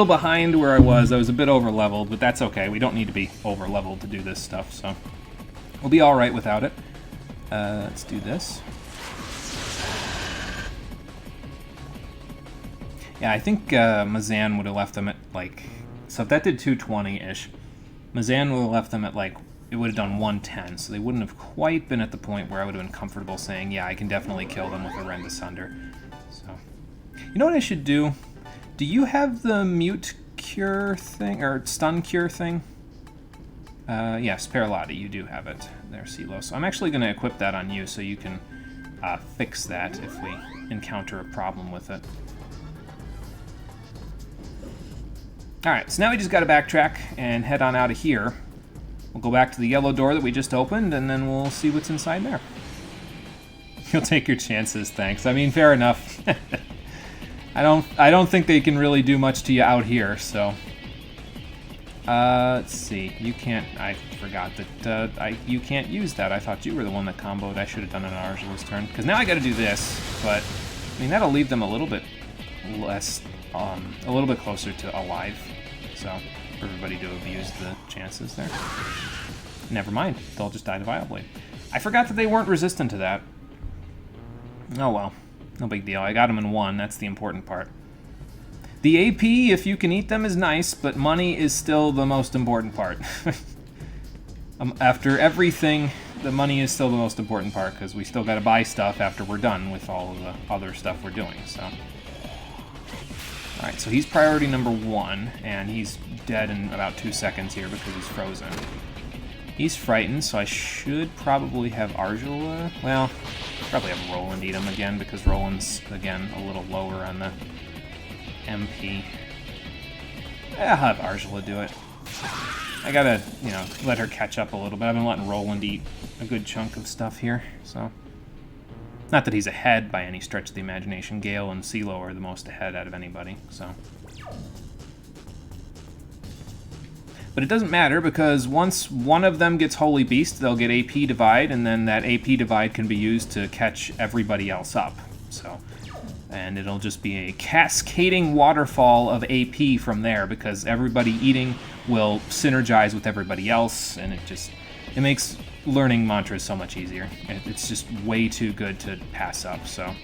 behind where I was. I was a bit over-leveled, but that's okay. We don't need to be over-leveled to do this stuff, so... We'll be alright without it. Let's do this. Yeah, I think Mazan would have left them at, like... So if that did 220-ish, Mazan would have left them at, like, it would have done 110, so they wouldn't have quite been at the point where I would have been comfortable saying, yeah, I can definitely kill them with a Rend Asunder. So, you know what I should do? Do you have the mute cure thing, or stun cure thing? Yes, Paralotti, you do have it. There, Silo. So I'm actually going to equip that on you so you can fix that if we encounter a problem with it. Alright, so now we just gotta backtrack and head on out of here. We'll go back to the yellow door that we just opened, and then we'll see what's inside there. You'll take your chances, thanks. I mean, fair enough. I don't think they can really do much to you out here, so... let's see. You can't... I forgot that you can't use that. I thought you were the one that comboed. I should have done it on Arjula's turn. Because now I gotta do this, but... I mean, that'll leave them a little bit less... a little bit closer to alive, so for everybody to have used the chances there. Never mind, they'll just die to Vileblade. I forgot that they weren't resistant to that. Oh well, no big deal. I got them in 1, that's the important part. The AP, if you can eat them, is nice, but money is still the most important part. After everything, the money is still the most important part, because we still gotta buy stuff after we're done with all of the other stuff we're doing, so... Alright, so he's priority number 1, and he's dead in about 2 seconds here because he's frozen. He's frightened, so I should probably have Arjula. Well, probably have Roland eat him again because Roland's, again, a little lower on the MP. I'll have Arjula do it. I gotta, you know, let her catch up a little bit. I've been letting Roland eat a good chunk of stuff here, so... Not that he's ahead by any stretch of the imagination. Gale and Silo are the most ahead out of anybody, so... But it doesn't matter, because once one of them gets Holy Beast, they'll get AP Divide, and then that AP Divide can be used to catch everybody else up, so... And it'll just be a cascading waterfall of AP from there, because everybody eating will synergize with everybody else, and it makes learning mantras so much easier. It's just way too good to pass up, so...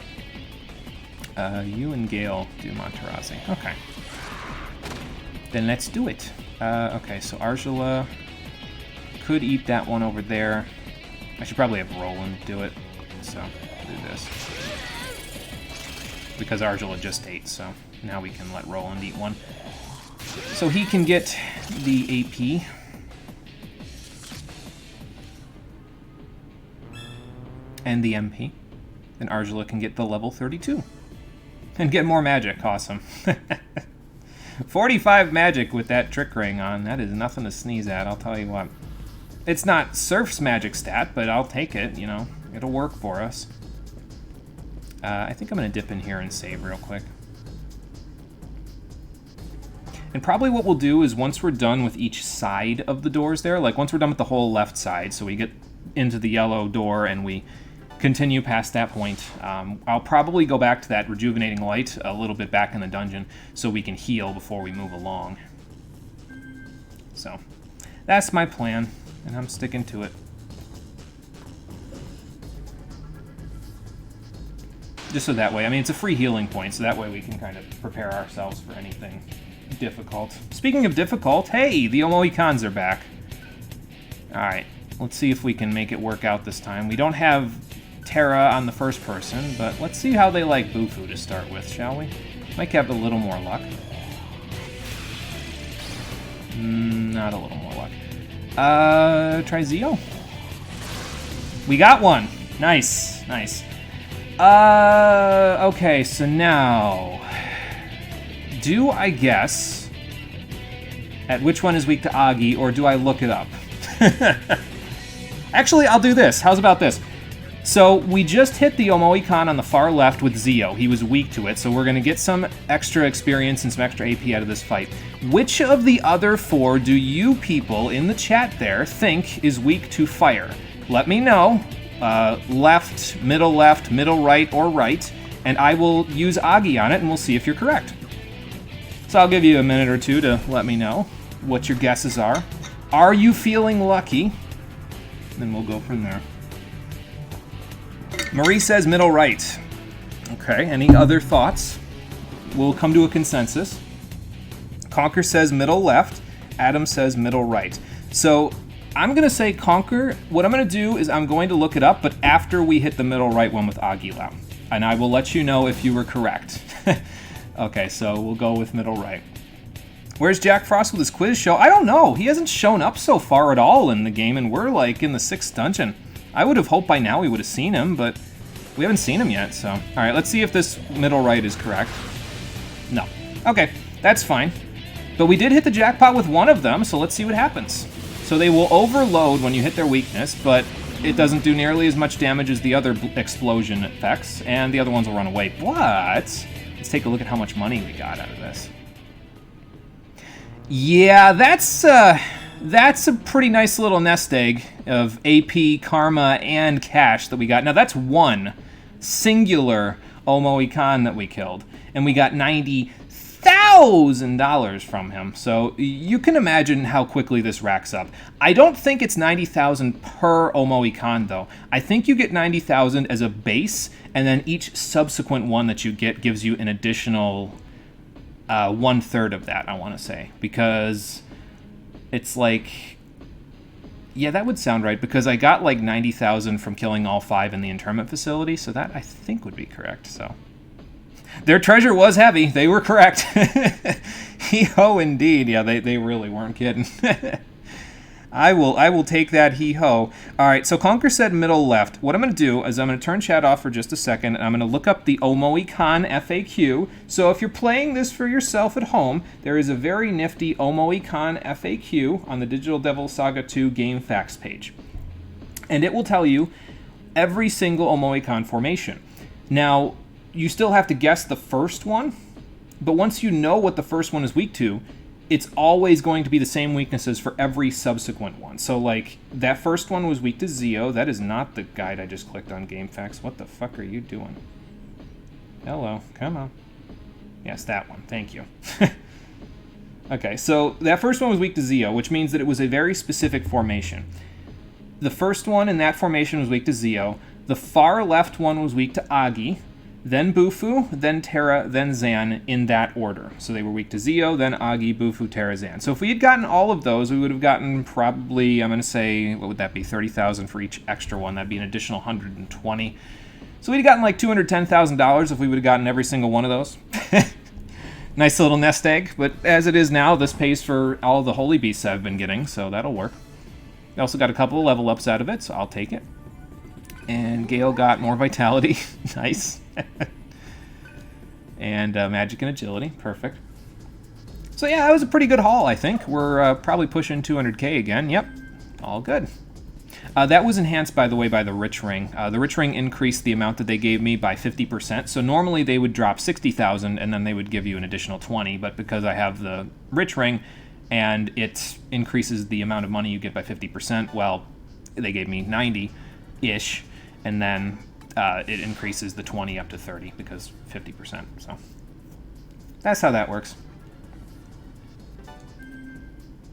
you and Gale do Monterrazzi. Okay. Then let's do it. Okay, so Arjula could eat that one over there. I should probably have Roland do it, so do this. Because Arjula just ate, so now we can let Roland eat one. So he can get the AP. And the MP. Then Arjula can get the level 32. And get more magic. Awesome. 45 magic with that trick ring on. That is nothing to sneeze at, I'll tell you what. It's not Surf's magic stat, but I'll take it, you know. It'll work for us. I think I'm going to dip in here and save real quick. And probably what we'll do is once we're done with each side of the doors there, like once we're done with the whole left side, so we get into the yellow door and we continue past that point, I'll probably go back to that rejuvenating light a little bit back in the dungeon so we can heal before we move along. So that's my plan, and I'm sticking to it. Just so that way, I mean, it's a free healing point, so that way we can kind of prepare ourselves for anything difficult. Speaking of difficult, hey, the Omoicons are back. Alright, let's see if we can make it work out this time. We don't have Terra on the first person, but let's see how they like Bufu to start with, shall we? Might have a little more luck. Not a little more luck. Try Zio. We got one. Nice, nice. Okay, so now... Do I guess at which one is weak to Agi, or do I look it up? Actually, I'll do this. How's about this? So we just hit the Omoicon on the far left with Zio. He was weak to it, so we're going to get some extra experience and some extra AP out of this fight. Which of the other 4 do you people in the chat there think is weak to fire? Let me know. Left, middle right, or right, and I will use Agi on it, and we'll see if you're correct. So I'll give you a minute or two to let me know what your guesses are. Are you feeling lucky? Then we'll go from there. Marie says middle right. Okay, any other thoughts? We'll come to a consensus. Conquer says middle left. Adam says middle right. So I'm going to say Conquer. What I'm going to do is I'm going to look it up, but after we hit the middle right one with Aguila. And I will let you know if you were correct. Okay, so we'll go with middle right. Where's Jack Frost with his quiz show? I don't know. He hasn't shown up so far at all in the game, and we're like in the 6th dungeon. I would have hoped by now we would have seen him, but we haven't seen him yet, so... Alright, let's see if this middle right is correct. No. Okay, that's fine. But we did hit the jackpot with one of them, so let's see what happens. So they will overload when you hit their weakness, but it doesn't do nearly as much damage as the other explosion effects, and the other ones will run away. But... let's take a look at how much money we got out of this. Yeah, that's a pretty nice little nest egg of AP, Karma, and cash that we got. Now, that's one singular Omoicon that we killed, and we got $90,000 from him. So you can imagine how quickly this racks up. I don't think it's $90,000 per Omoicon, though. I think you get $90,000 as a base, and then each subsequent one that you get gives you an additional 1/3 of that, I want to say. Because it's like... yeah, that would sound right, because I got like 90,000 from killing all 5 in the internment facility, so that I think would be correct, so... their treasure was heavy. They were correct. Hee-ho indeed. Yeah, they really weren't kidding. I will take that hee-ho. All right, so Conquer said middle left. What I'm going to do is I'm going to turn chat off for just a second, and I'm going to look up the Omoicon FAQ. So if you're playing this for yourself at home, there is a very nifty Omoicon FAQ on the Digital Devil Saga 2 game facts page. And it will tell you every single Omoicon formation. Now, you still have to guess the first one, but once you know what the first one is weak to, it's always going to be the same weaknesses for every subsequent one. So, like, that first one was weak to Zio. That is not the guide I just clicked on GameFAQs. What the fuck are you doing? Hello, come on. Yes, that one. Thank you. Okay, so that first one was weak to Zio, which means that it was a very specific formation. The first one in that formation was weak to Zio. The far left one was weak to Agi, then Bufu, then Terra, then Zan, in that order. So they were weak to Zio, then Agi, Bufu, Terra, Zan. So if we had gotten all of those, we would have gotten probably, I'm going to say, what would that be, 30,000 for each extra one. That'd be an additional 120. So we'd have gotten like $210,000 if we would have gotten every single one of those. Nice little nest egg, but as it is now, this pays for all the holy beasts I've been getting, so that'll work. I also got a couple of level ups out of it, so I'll take it. And Gale got more vitality. Nice. And magic and agility. Perfect. So yeah, that was a pretty good haul, I think. We're probably pushing 200k again. Yep. All good. That was enhanced, by the way, by the Rich Ring. The Rich Ring increased the amount that they gave me by 50%. So normally they would drop 60,000 and then they would give you an additional 20. But because I have the Rich Ring and it increases the amount of money you get by 50%, well, they gave me 90-ish. And then it increases the 20 up to 30 because 50%. So that's how that works.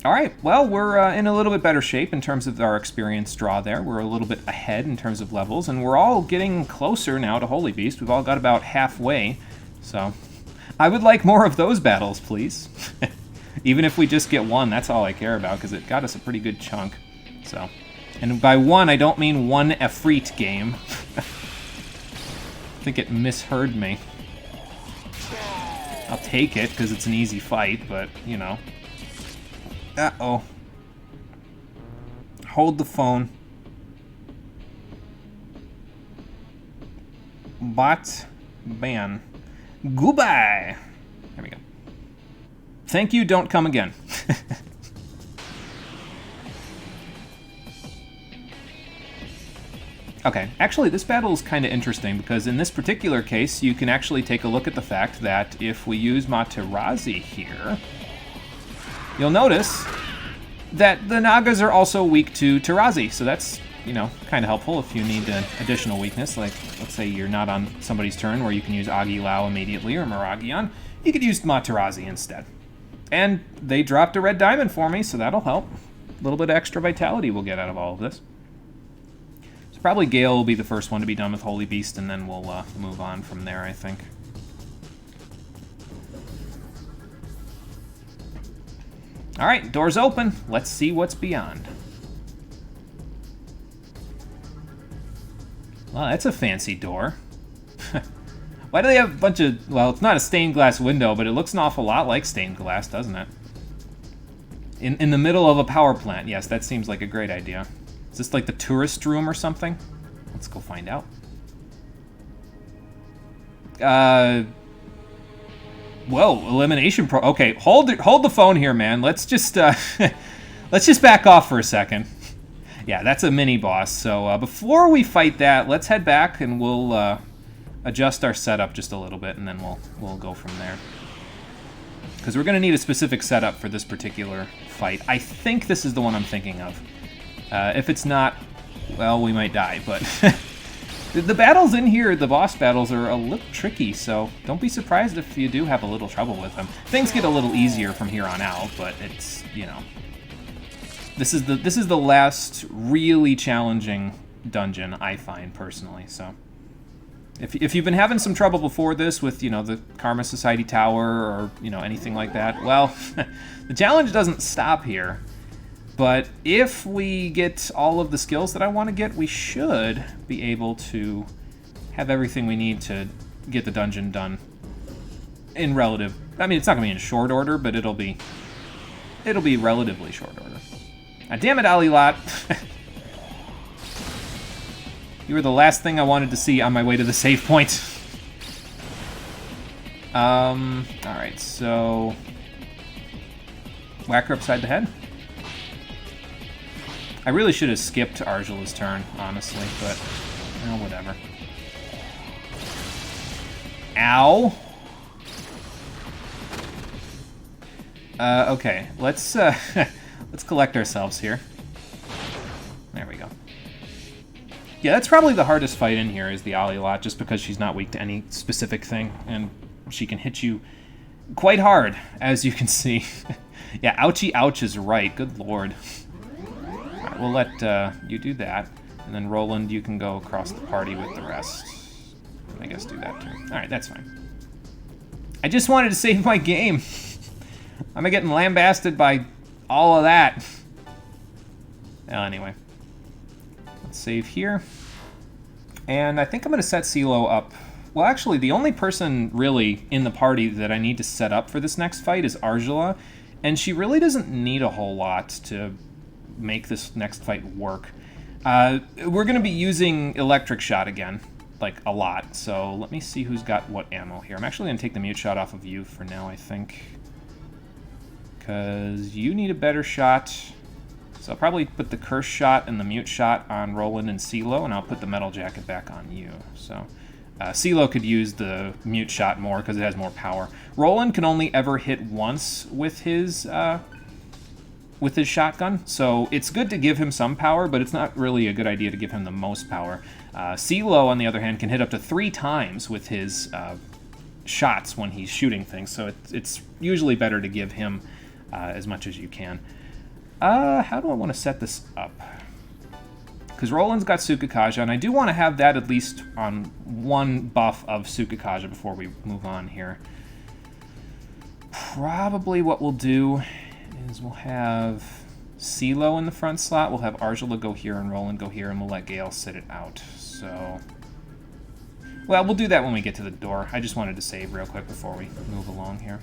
All right, well, we're in a little bit better shape in terms of our experience draw there. We're a little bit ahead in terms of levels, and we're all getting closer now to Holy Beast. We've all got about halfway, so I would like more of those battles, please. Even if we just get one, that's all I care about, because it got us a pretty good chunk. So, and by one, I don't mean one Efreet game. I think it misheard me. I'll take it, because it's an easy fight, but, you know. Uh-oh. Hold the phone. Bot ban. Goodbye. There we go. Thank you, don't come again. Okay, actually this battle is kind of interesting because in this particular case you can actually take a look at the fact that if we use Materazzi here, you'll notice that the Nagas are also weak to Tarazi, so that's, you know, kind of helpful if you need an additional weakness, like, let's say you're not on somebody's turn where you can use Agilao immediately or Maragion, you could use Materazzi instead. And they dropped a red diamond for me, so that'll help. A little bit of extra vitality we'll get out of all of this. So probably Gale will be the first one to be done with Holy Beast, and then we'll move on from there, I think. All right, doors open. Let's see what's beyond. Well, that's a fancy door. Why do they have a bunch of... Well, it's not a stained glass window, but it looks an awful lot like stained glass, doesn't it? In the middle of a power plant. Yes, that seems like a great idea. Is this like the tourist room or something? Let's go find out. Whoa, elimination pro... Okay, hold the phone here, man. Let's just let's just back off for a second. Yeah, that's a mini-boss. So before we fight that, let's head back and we'll adjust our setup just a little bit, and then we'll go from there. Because we're going to need a specific setup for this particular fight. I think this is the one I'm thinking of. If it's not, well, we might die, but... The battles in here, the boss battles, are a little tricky, so don't be surprised if you do have a little trouble with them. Things get a little easier from here on out, but it's, you know... This is the last really challenging dungeon, I find, personally, so... If you've been having some trouble before this with, you know, the Karma Society Tower or, you know, anything like that, well, the challenge doesn't stop here. But if we get all of the skills that I want to get, we should be able to have everything we need to get the dungeon done in relative... I mean, it's not going to be in short order, but it'll be relatively short order. Ah, damn it, Alilot! You were the last thing I wanted to see on my way to the save point. Alright, so... Whack her upside the head. I really should have skipped Arjula's turn, honestly, but, you know, whatever. Ow! Okay, let's collect ourselves here. There we go. Yeah, that's probably the hardest fight in here, is the Alilot, just because she's not weak to any specific thing, and she can hit you quite hard, as you can see. Yeah, ouchie ouch is right, good lord. Alright, we'll let you do that, and then Roland, you can go across the party with the rest. I guess do that too. Alright, that's fine. I just wanted to save my game. Am I getting lambasted by all of that? Well, anyway. Let's save here. And I think I'm going to set CeeLo up. Well, actually, the only person really in the party that I need to set up for this next fight is Arjula. And she really doesn't need a whole lot to make this next fight work. We're going to be using Electric Shot again, like a lot. So let me see who's got what ammo here. I'm actually going to take the mute shot off of you for now, I think. Because you need a better shot. So I'll probably put the curse shot and the mute shot on Roland and CeeLo, and I'll put the metal jacket back on you. So CeeLo could use the mute shot more because it has more power. Roland can only ever hit once with his shotgun, so it's good to give him some power, but it's not really a good idea to give him the most power. CeeLo, on the other hand, can hit up to 3 times with his shots when he's shooting things, so it's usually better to give him as much as you can. How do I want to set this up? Because Roland's got Tsukakaja, and I do want to have that at least on one buff of Tsukakaja before we move on here. Probably what we'll do is we'll have CeeLo in the front slot, we'll have Arjula go here and Roland go here, and we'll let Gale sit it out. So, well, we'll do that when we get to the door. I just wanted to save real quick before we move along here.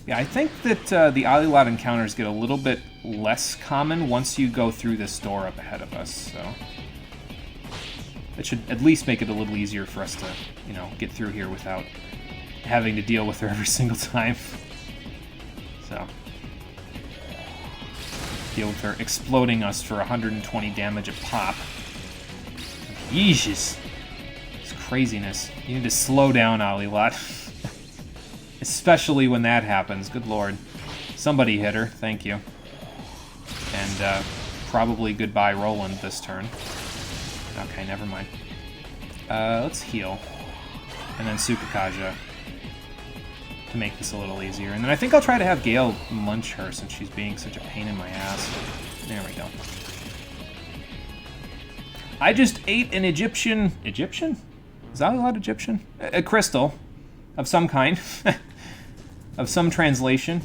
Yeah, I think that the Alilat encounters get a little bit less common once you go through this door up ahead of us, so it should at least make it a little easier for us to, you know, get through here without having to deal with her every single time. So, deal with her exploding us for 120 damage a pop. Yeesh, it's craziness. You need to slow down, Alilat. Especially when that happens. Good lord. Somebody hit her. Thank you. And probably goodbye Roland this turn. Okay, never mind. Let's heal. And then Tsukakaja to make this a little easier. And then I think I'll try to have Gale munch her since she's being such a pain in my ass. There we go. I just ate an Egyptian... Egyptian? Is that a lot Egyptian? A crystal of some kind. Of some translation.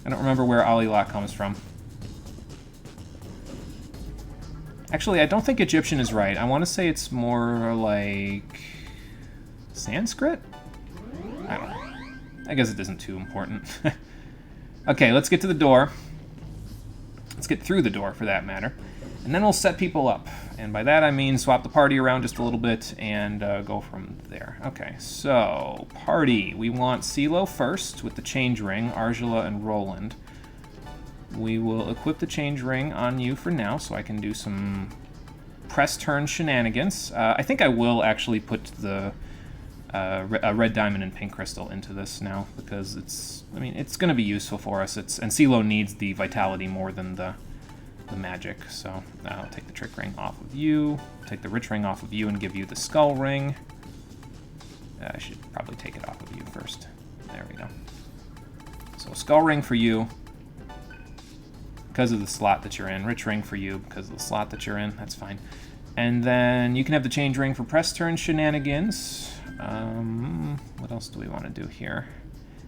I don't remember where Alilat comes from. Actually, I don't think Egyptian is right. I want to say it's more like Sanskrit? I don't know. I guess it isn't too important. Okay, let's get to the door. Let's get through the door, for that matter. And then we'll set people up. And by that I mean swap the party around just a little bit and go from there. Okay, so party. We want CeeLo first with the change ring, Arjula and Roland. We will equip the change ring on you for now so I can do some press turn shenanigans. I think I will actually put the a red diamond and pink crystal into this now because it's going to be useful for us. And CeeLo needs the vitality more than the magic, so I'll take the trick ring off of you, take the rich ring off of you, and give you the skull ring. I should probably take it off of you first. There we go. So skull ring for you because of the slot that you're in. Rich ring for you because of the slot that you're in. That's fine. And then you can have the change ring for press turn shenanigans. What else do we want to do here?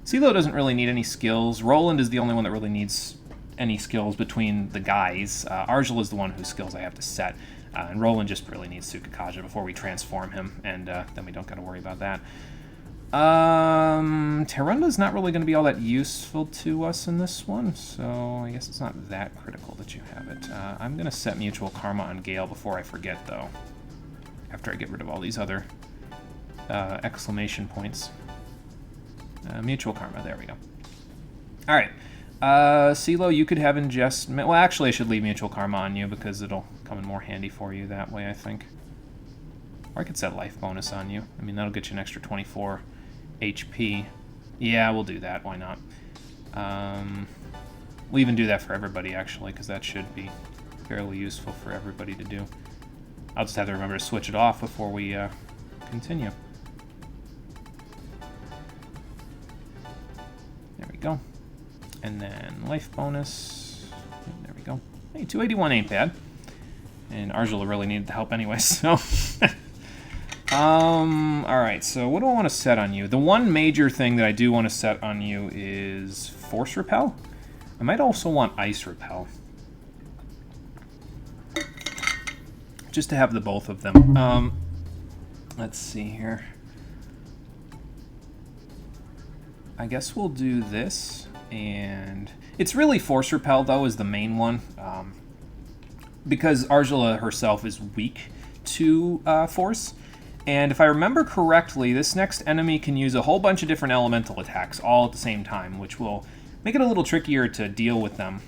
CeeLo doesn't really need any skills. Roland is the only one that really needs any skills between the guys. Arjula is the one whose skills I have to set. And Roland just really needs Tsukakaja before we transform him, and then we don't got to worry about that. Terunda's not really going to be all that useful to us in this one, so I guess it's not that critical that you have it. I'm going to set Mutual Karma on Gale before I forget, though, after I get rid of all these other exclamation points. Mutual Karma, there we go. Alright, CeeLo, you could have ingest... Well, actually, I should leave Mutual Karma on you because it'll come in more handy for you that way, I think. Or I could set life bonus on you. I mean, that'll get you an extra 24 HP. Yeah, we'll do that. Why not? We'll even do that for everybody, actually, because that should be fairly useful for everybody to do. I'll just have to remember to switch it off before we continue. There we go. And then life bonus. There we go. Hey, 281 ain't bad. And Arjula really needed the help anyway, so... Alright, so what do I want to set on you? The one major thing that I do want to set on you is Force Repel. I might also want Ice Repel. Just to have the both of them. Let's see here. I guess we'll do this, and... It's really Force Repel, though, is the main one. Because Arjula herself is weak to Force. And if I remember correctly, this next enemy can use a whole bunch of different elemental attacks all at the same time, which will make it a little trickier to deal with them.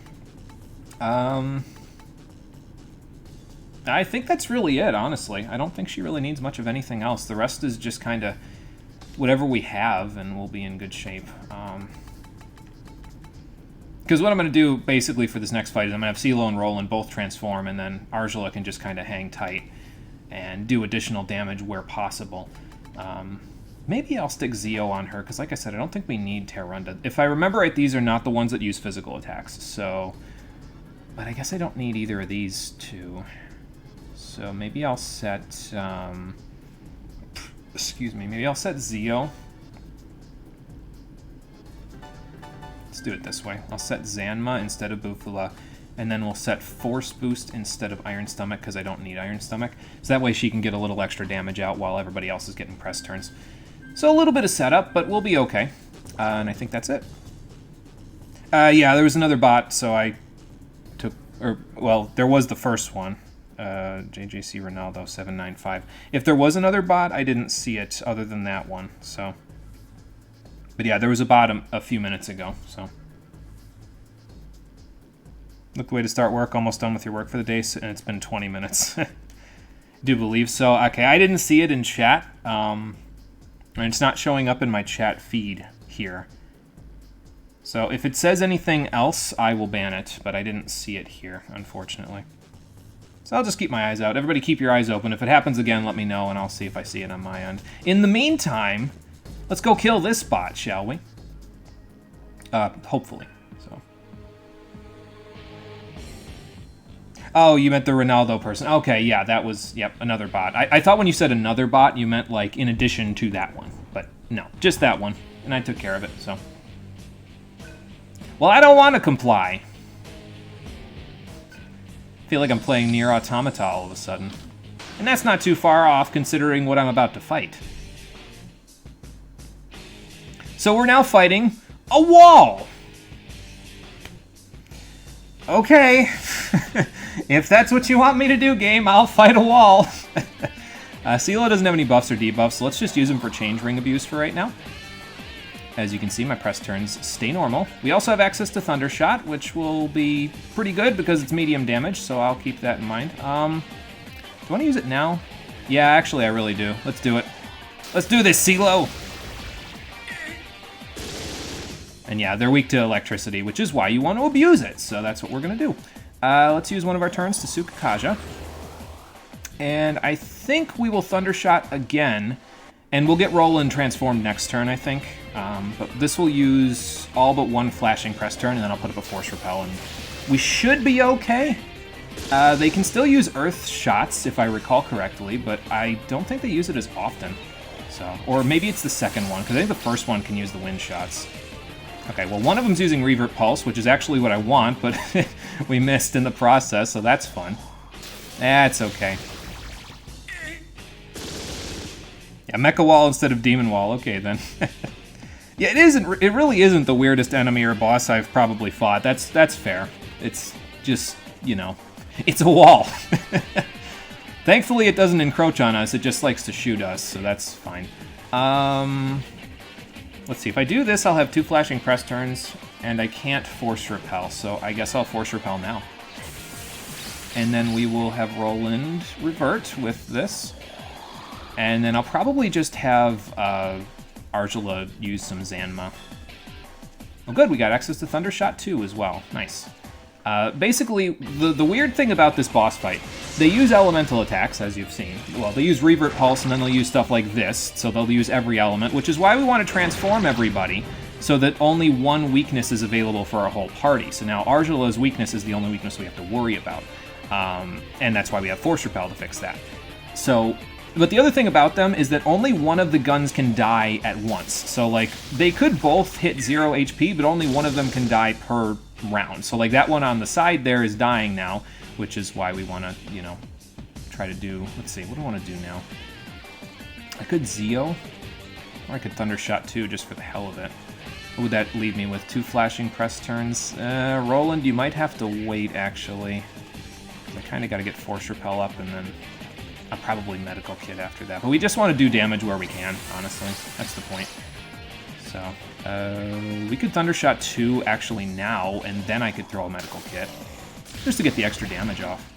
I think that's really it, honestly. I don't think she really needs much of anything else. The rest is just kind of whatever we have, and we'll be in good shape. Because what I'm going to do, basically, for this next fight is I'm going to have CeeLo and Roland both transform, and then Argela can just kind of hang tight and do additional damage where possible. Maybe I'll stick Zio on her, because like I said, I don't think we need Terrunda. If I remember right, these are not the ones that use physical attacks, so... But I guess I don't need either of these two. So maybe I'll set... excuse me, maybe I'll set Zio. Let's do it this way. I'll set Zanma instead of Bufula, and then we'll set Force Boost instead of Iron Stomach, because I don't need Iron Stomach. So that way she can get a little extra damage out while everybody else is getting press turns. So a little bit of setup, but we'll be okay. And I think that's it. Yeah, there was another bot, so I took... well, there was the first one. JJC Ronaldo 795. If there was another bot, I didn't see it other than that one, so... But yeah, there was a bot a few minutes ago, so... Look, way to start work. Almost done with your work for the day, and it's been 20 minutes. Do believe so. Okay, I didn't see it in chat. And it's not showing up in my chat feed here. So if it says anything else, I will ban it, but I didn't see it here, unfortunately. So I'll just keep my eyes out. Everybody keep your eyes open. If it happens again, let me know, and I'll see if I see it on my end. In the meantime, let's go kill this bot, shall we? Hopefully. So. Oh, you meant the Ronaldo person. Okay, yeah, that was, yep, another bot. I thought when you said another bot, you meant, like, in addition to that one. But no, just that one. And I took care of it, so. Well, I don't want to comply. I feel like I'm playing Nier Automata all of a sudden. And that's not too far off, considering what I'm about to fight. So we're now fighting a wall! Okay. If that's what you want me to do, game, I'll fight a wall. CeeLo doesn't have any buffs or debuffs, so let's just use him for change ring abuse for right now. As you can see, my press turns stay normal. We also have access to Thundershot, which will be pretty good because it's medium damage, so I'll keep that in mind. Do I want to use it now? Yeah, actually, I really do. Let's do it. Let's do this, CeeLo! And yeah, they're weak to electricity, which is why you want to abuse it, so that's what we're going to do. Let's use one of our turns to Sukakaja. And I think we will Thundershot again, and we'll get Roland transformed next turn, I think. But this will use all but one flashing press turn, and then I'll put up a Force Repel, and we should be okay. They can still use Earth shots, if I recall correctly, but I don't think they use it as often. So, or maybe it's the second one, because I think the first one can use the wind shots. Okay, well, one of them's using Revert Pulse, which is actually what I want, but we missed in the process, so that's fun. That's okay. Yeah, Mecha Wall instead of Demon Wall. Okay, then. Yeah, it really isn't the weirdest enemy or boss I've probably fought. That's fair. It's just, you know, it's a wall. Thankfully, it doesn't encroach on us. It just likes to shoot us, so that's fine. Let's see. If I do this, I'll have 2 flashing press turns, and I can't Force Repel, so I guess I'll Force Repel now. And then we will have Roland revert with this. And then I'll probably just have Argela use some Zanma. Well, good. We got access to Thundershot too as well. Nice. Basically, the weird thing about this boss fight, they use elemental attacks, as you've seen. Well, they use Revert Pulse, and then they'll use stuff like this, so they'll use every element, which is why we want to transform everybody, so that only one weakness is available for our whole party. So now Argela's weakness is the only weakness we have to worry about. And that's why we have Force Repel to fix that. So, but the other thing about them is that only one of the guns can die at once. So, like, they could both hit 0 HP, but only one of them can die per round. So, like, that one on the side there is dying now, which is why we want to, you know, try to do... Let's see, what do I want to do now? I could Zio, or I could Thundershot too, just for the hell of it. What would that leave me with? 2 flashing press turns? Roland, you might have to wait, actually. I kind of got to get Force Repel up, and then I'll probably Medical Kit after that. But we just want to do damage where we can, honestly. That's the point. So, we could Thundershot 2 actually now, and then I could throw a medical kit. Just to get the extra damage off.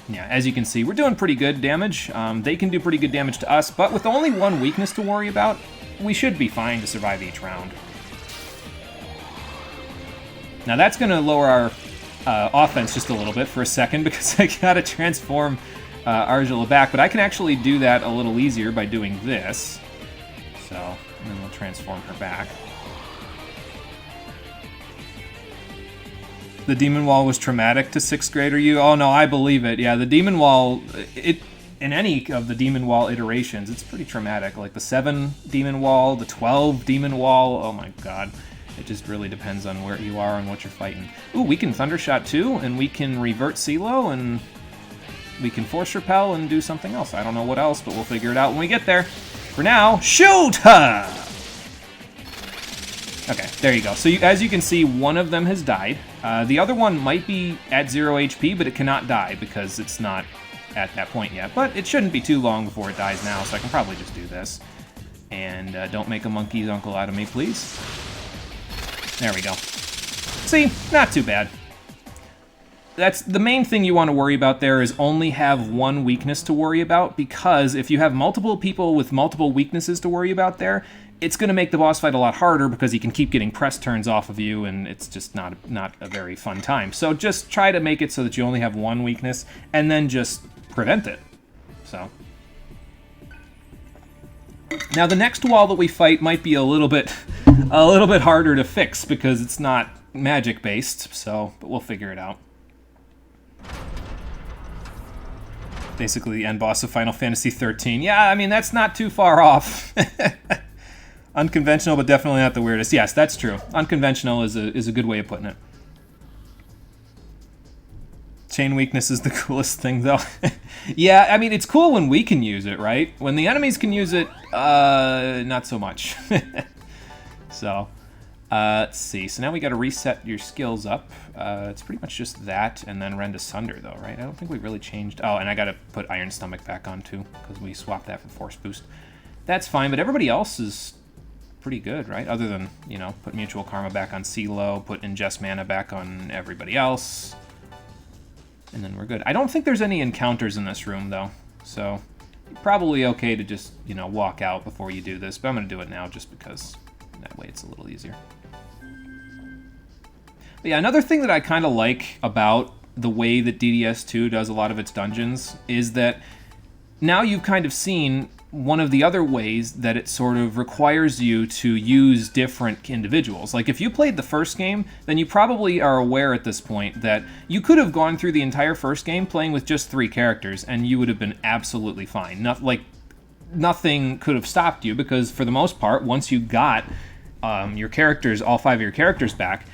Yeah, as you can see, we're doing pretty good damage. They can do pretty good damage to us, but with only one weakness to worry about, we should be fine to survive each round. Now that's going to lower our offense just a little bit for a second because I got to transform Argela back, but I can actually do that a little easier by doing this. So, and then we'll transform her back. The Demon Wall was traumatic to 6th grader you? Oh no, I believe it. Yeah, the Demon Wall, in any of the Demon Wall iterations, it's pretty traumatic. Like the 7 Demon Wall, the 12 Demon Wall, oh my god. It just really depends on where you are and what you're fighting. Ooh, we can Thundershot too, and we can revert CeeLo, and we can Force Repel and do something else. I don't know what else, but we'll figure it out when we get there. For now, shoot her! Okay, there you go. So as you can see, one of them has died. The other one might be at 0 HP, but it cannot die because it's not at that point yet. But it shouldn't be too long before it dies now, so I can probably just do this. And don't make a monkey's uncle out of me, please. There we go. See, not too bad. That's the main thing you want to worry about there is only have one weakness to worry about, because if you have multiple people with multiple weaknesses to worry about there, it's going to make the boss fight a lot harder because he can keep getting press turns off of you, and it's just not a very fun time. So just try to make it so that you only have one weakness, and then just prevent it. So now the next wall that we fight might be a little bit harder to fix because it's not magic based. So, but we'll figure it out. Basically, the end boss of Final Fantasy 13. Yeah, I mean that's not too far off. Unconventional, but definitely not the weirdest. Yes, that's true. Unconventional is a good way of putting it. Chain weakness is the coolest thing, though. Yeah, I mean, it's cool when we can use it, right? When the enemies can use it, not so much. So, let's see. So now we got to reset your skills up. It's pretty much just that, and then Rend Asunder, though, right? I don't think we really changed... Oh, and I got to put Iron Stomach back on, too, because we swapped that for Force Boost. That's fine, but everybody else is pretty good, right? Other than, you know, put Mutual Karma back on CeeLo, put Ingest Mana back on everybody else. And then we're good. I don't think there's any encounters in this room, though. So, probably okay to just, you know, walk out before you do this. But I'm going to do it now just because that way it's a little easier. But yeah, another thing that I kind of like about the way that DDS2 does a lot of its dungeons is that now you've kind of seen one of the other ways that it sort of requires you to use different individuals. Like, if you played the first game, then you probably are aware at this point that you could have gone through the entire first game playing with just 3 characters, and you would have been absolutely fine. Nothing could have stopped you, because for the most part, once you got your characters, all 5 of your characters back,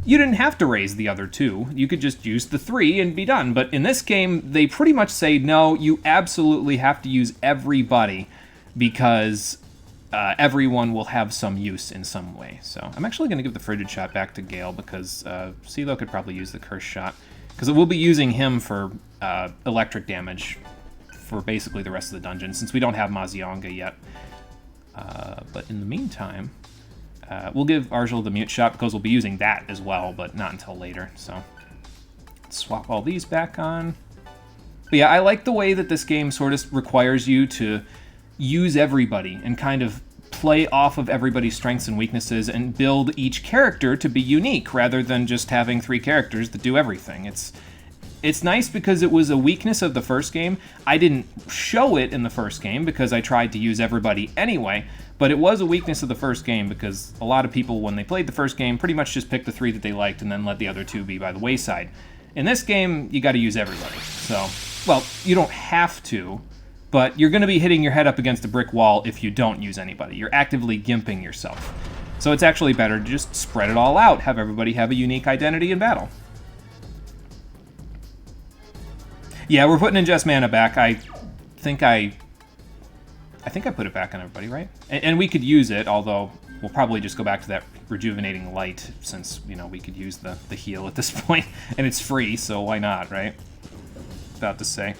you didn't have to raise the other 2. You could just use the 3 and be done. But in this game, they pretty much say, no, you absolutely have to use everybody because everyone will have some use in some way. So I'm actually going to give the Frigid Shot back to Gale because CeeLo could probably use the Curse Shot, because we'll be using him for electric damage for basically the rest of the dungeon, since we don't have Mazionga yet. But in the meantime... we'll give Argel the Mute Shot because we'll be using that as well, but not until later. So let's swap all these back on. But yeah, I like the way that this game sort of requires you to use everybody and kind of play off of everybody's strengths and weaknesses and build each character to be unique rather than just having 3 characters that do everything. It's nice because it was a weakness of the first game. I didn't show it in the first game because I tried to use everybody anyway, but it was a weakness of the first game because a lot of people, when they played the first game, pretty much just picked the 3 that they liked and then let the other 2 be by the wayside. In this game, you got to use everybody. So, well, you don't have to, but you're going to be hitting your head up against a brick wall if you don't use anybody. You're actively gimping yourself. So it's actually better to just spread it all out, have everybody have a unique identity in battle. Yeah, we're putting Ingest Mana back. I think I put it back on everybody, right? And we could use it, although we'll probably just go back to that Rejuvenating Light, since, you know, we could use the heal at this point, and it's free, so why not, right? About to say.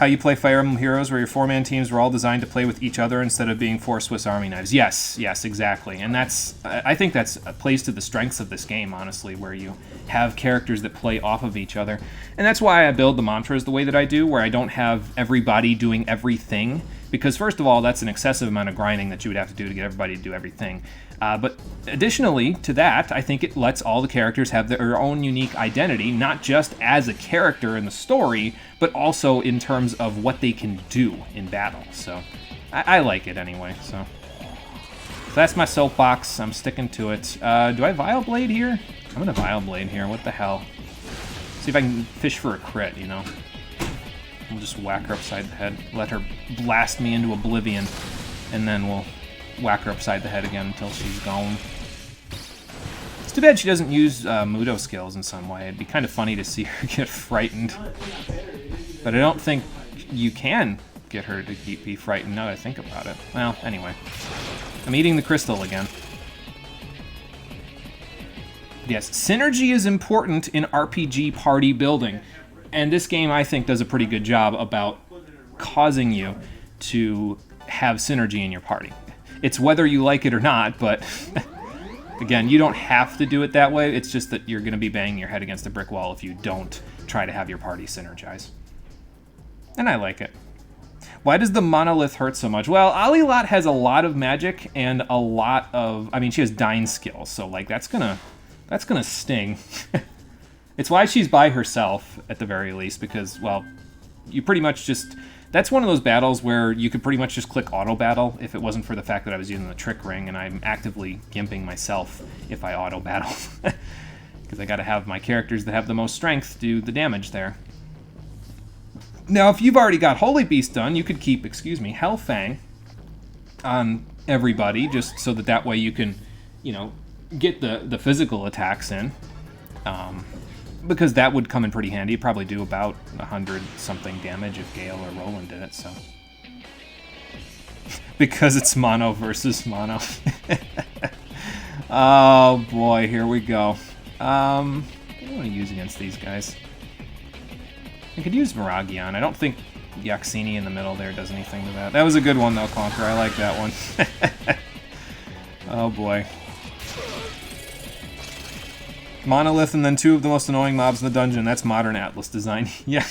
How you play Fire Emblem Heroes, where your 4-man teams were all designed to play with each other instead of being 4 Swiss Army knives. Yes, exactly. And I think that's plays to the strengths of this game, honestly, where you have characters that play off of each other. And that's why I build the mantras the way that I do, where I don't have everybody doing everything. Because first of all, that's an excessive amount of grinding that you would have to do to get everybody to do everything. But additionally to that, I think it lets all the characters have their own unique identity, not just as a character in the story, but also in terms of what they can do in battle. So I like it anyway. So that's my soapbox. I'm sticking to it. Do I Vile Blade here? I'm gonna Vile Blade here. What the hell? See if I can fish for a crit, you know? We'll just whack her upside the head, let her blast me into oblivion, and then we'll whack her upside the head again until she's gone. It's too bad she doesn't use Mudo skills in some way. It'd be kind of funny to see her get frightened. But I don't think you can get her to be frightened now that I think about it. Well, anyway. I'm eating the crystal again. Yes, synergy is important in RPG party building. And this game, I think, does a pretty good job about causing you to have synergy in your party. It's whether you like it or not, but again, you don't have to do it that way. It's just that you're going to be banging your head against a brick wall if you don't try to have your party synergize. And I like it. Why does the monolith hurt so much? Well, Alilat has a lot of magic and a lot of... I mean, she has dying skills, so, like, that's gonna sting. It's why she's by herself, at the very least, because, well, you pretty much just... That's one of those battles where you could pretty much just click auto battle if it wasn't for the fact that I was using the trick ring, and I'm actively gimping myself if I auto battle. Because I gotta have my characters that have the most strength do the damage there. Now, if you've already got Holy Beast done, you could keep, Hellfang on everybody, just so that way you can, you know, get the physical attacks in. Because that would come in pretty handy. It'd probably do about 100-something damage if Gale or Roland did it, so. Because it's mono versus mono. Oh boy, here we go. What do I want to use against these guys? I could use Miragion. I don't think Yaxini in the middle there does anything to that. That was a good one though, Conquer. I like that one. Oh boy. Monolith and then 2 of the most annoying mobs in the dungeon. That's modern Atlas design. Yeah.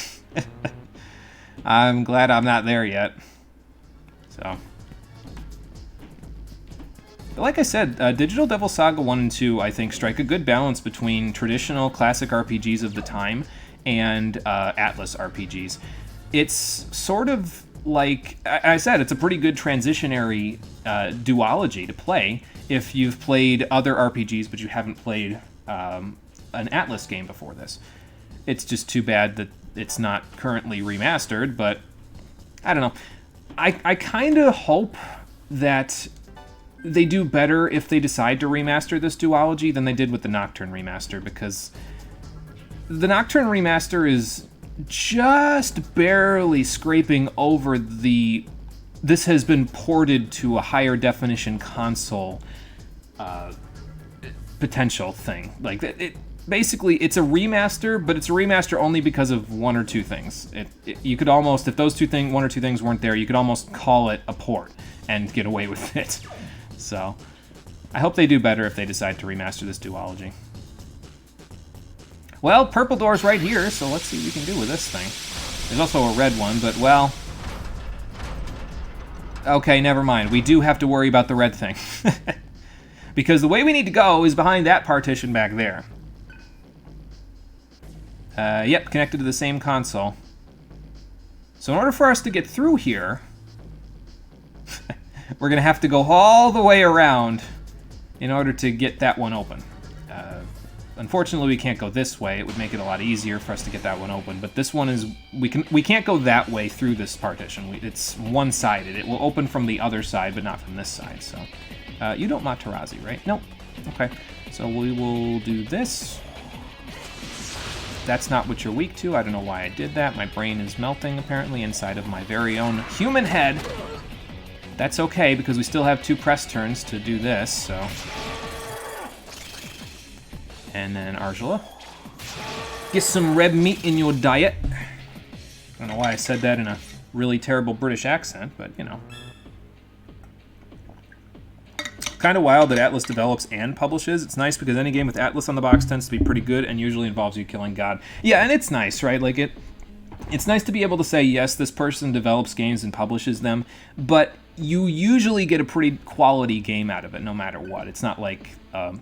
I'm glad I'm not there yet. So. But like I said, Digital Devil Saga 1 and 2, I think, strike a good balance between traditional classic RPGs of the time and Atlas RPGs. It's sort of like, I said, it's a pretty good transitionary duology to play if you've played other RPGs but you haven't played an Atlas game before this. It's just too bad that it's not currently remastered, but I don't know. I kind of hope that they do better if they decide to remaster this duology than they did with the Nocturne remaster, because the Nocturne remaster is just barely scraping over the this has been ported to a higher definition console potential thing. Like, basically, it's a remaster, but it's a remaster only because of 1 or 2 things. You could almost, if those 1 or 2 things weren't there, you could almost call it a port and get away with it. So, I hope they do better if they decide to remaster this duology. Well, purple door's right here, so let's see what we can do with this thing. There's also a red one, but, well... Okay, never mind. We do have to worry about the red thing. Because the way we need to go is behind that partition back there. Yep, connected to the same console. So in order for us to get through here, we're going to have to go all the way around in order to get that one open. Unfortunately, we can't go this way. It would make it a lot easier for us to get that one open. But this one is... We can't go that way through this partition. It's one-sided. It will open from the other side, but not from this side, so... you don't Materazzi, right? Nope. Okay. So we will do this. That's not what you're weak to. I don't know why I did that. My brain is melting, apparently, inside of my very own human head. That's okay, because we still have 2 press turns to do this, so... And then Argela. Get some red meat in your diet. don't know why I said that in a really terrible British accent, but, you know. Kind of wild that Atlas develops and publishes. It's nice because any game with Atlas on the box tends to be pretty good and usually involves you killing God. Yeah, and it's nice, right? Like, it's nice to be able to say, yes, this person develops games and publishes them, but you usually get a pretty quality game out of it, no matter what. It's not like,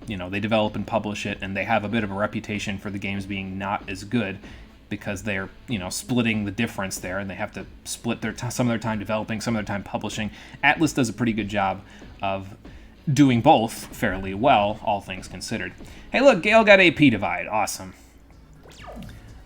you know, they develop and publish it, and they have a bit of a reputation for the games being not as good because they're, you know, splitting the difference there, and they have to split some of their time developing, some of their time publishing. Atlas does a pretty good job of doing both fairly well, all things considered. Hey, look, Gale got AP Divide. Awesome.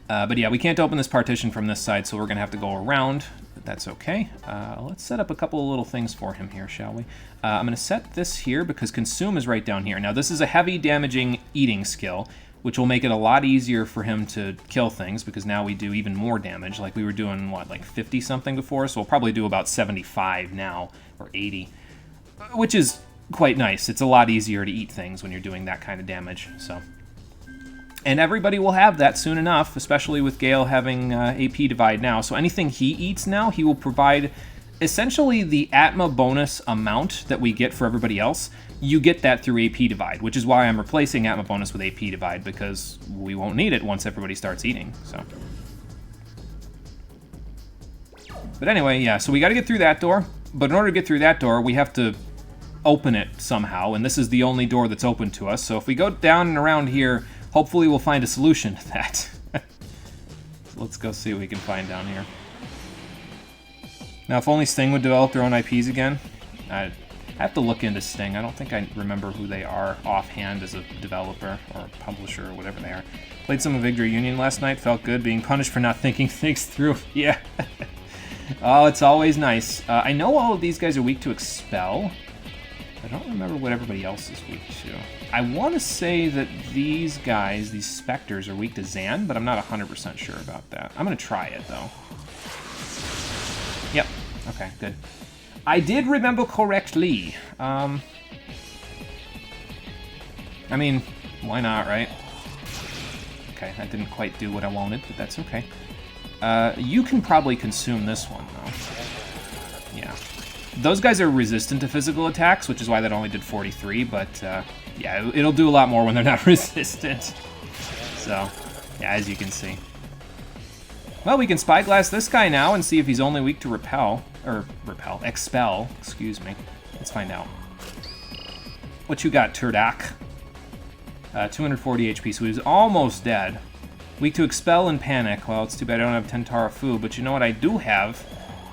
But yeah, we can't open this partition from this side, so we're going to have to go around. But that's okay. Let's set up a couple of little things for him here, shall we? I'm going to set this here because Consume is right down here. Now, this is a heavy damaging eating skill, which will make it a lot easier for him to kill things because now we do even more damage. Like we were doing, what, like 50-something before? So we'll probably do about 75 now, or 80, which is quite nice. It's a lot easier to eat things when you're doing that kind of damage, so... And everybody will have that soon enough, especially with Gale having AP Divide now. So anything he eats now, he will provide essentially the Atma bonus amount that we get for everybody else. You get that through AP Divide, which is why I'm replacing Atma bonus with AP Divide, because we won't need it once everybody starts eating. So, but anyway, yeah, so we got to get through that door. But in order to get through that door, we have to open it somehow, and this is the only door that's open to us. So if we go down and around here, hopefully we'll find a solution to that. So let's go see what we can find down here. Now, if only Sting would develop their own IPs again. I have to look into Sting. I don't think I remember who they are offhand as a developer or publisher or whatever they are. Played some of Victory Union last night. Felt good being punished for not thinking things through. Yeah. Oh, it's always nice. I know all of these guys are weak to Expel. I don't remember what everybody else is weak to. I want to say that these guys, these Spectres, are weak to Zan, but I'm not 100% sure about that. I'm going to try it, though. Yep. Okay, good. I did remember correctly. I mean, why not, right? Okay, that didn't quite do what I wanted, but that's okay. You can probably consume this one, though. Yeah. Those guys are resistant to physical attacks, which is why that only did 43, but yeah, it'll do a lot more when they're not resistant. So, yeah, as you can see. Well, we can Spyglass this guy now and see if he's only weak to Expel, excuse me. Let's find out. What you got, Turdak? 240 HP, so he's almost dead. Weak to Expel and Panic. Well, it's too bad I don't have Tentara Fu, but you know what I do have?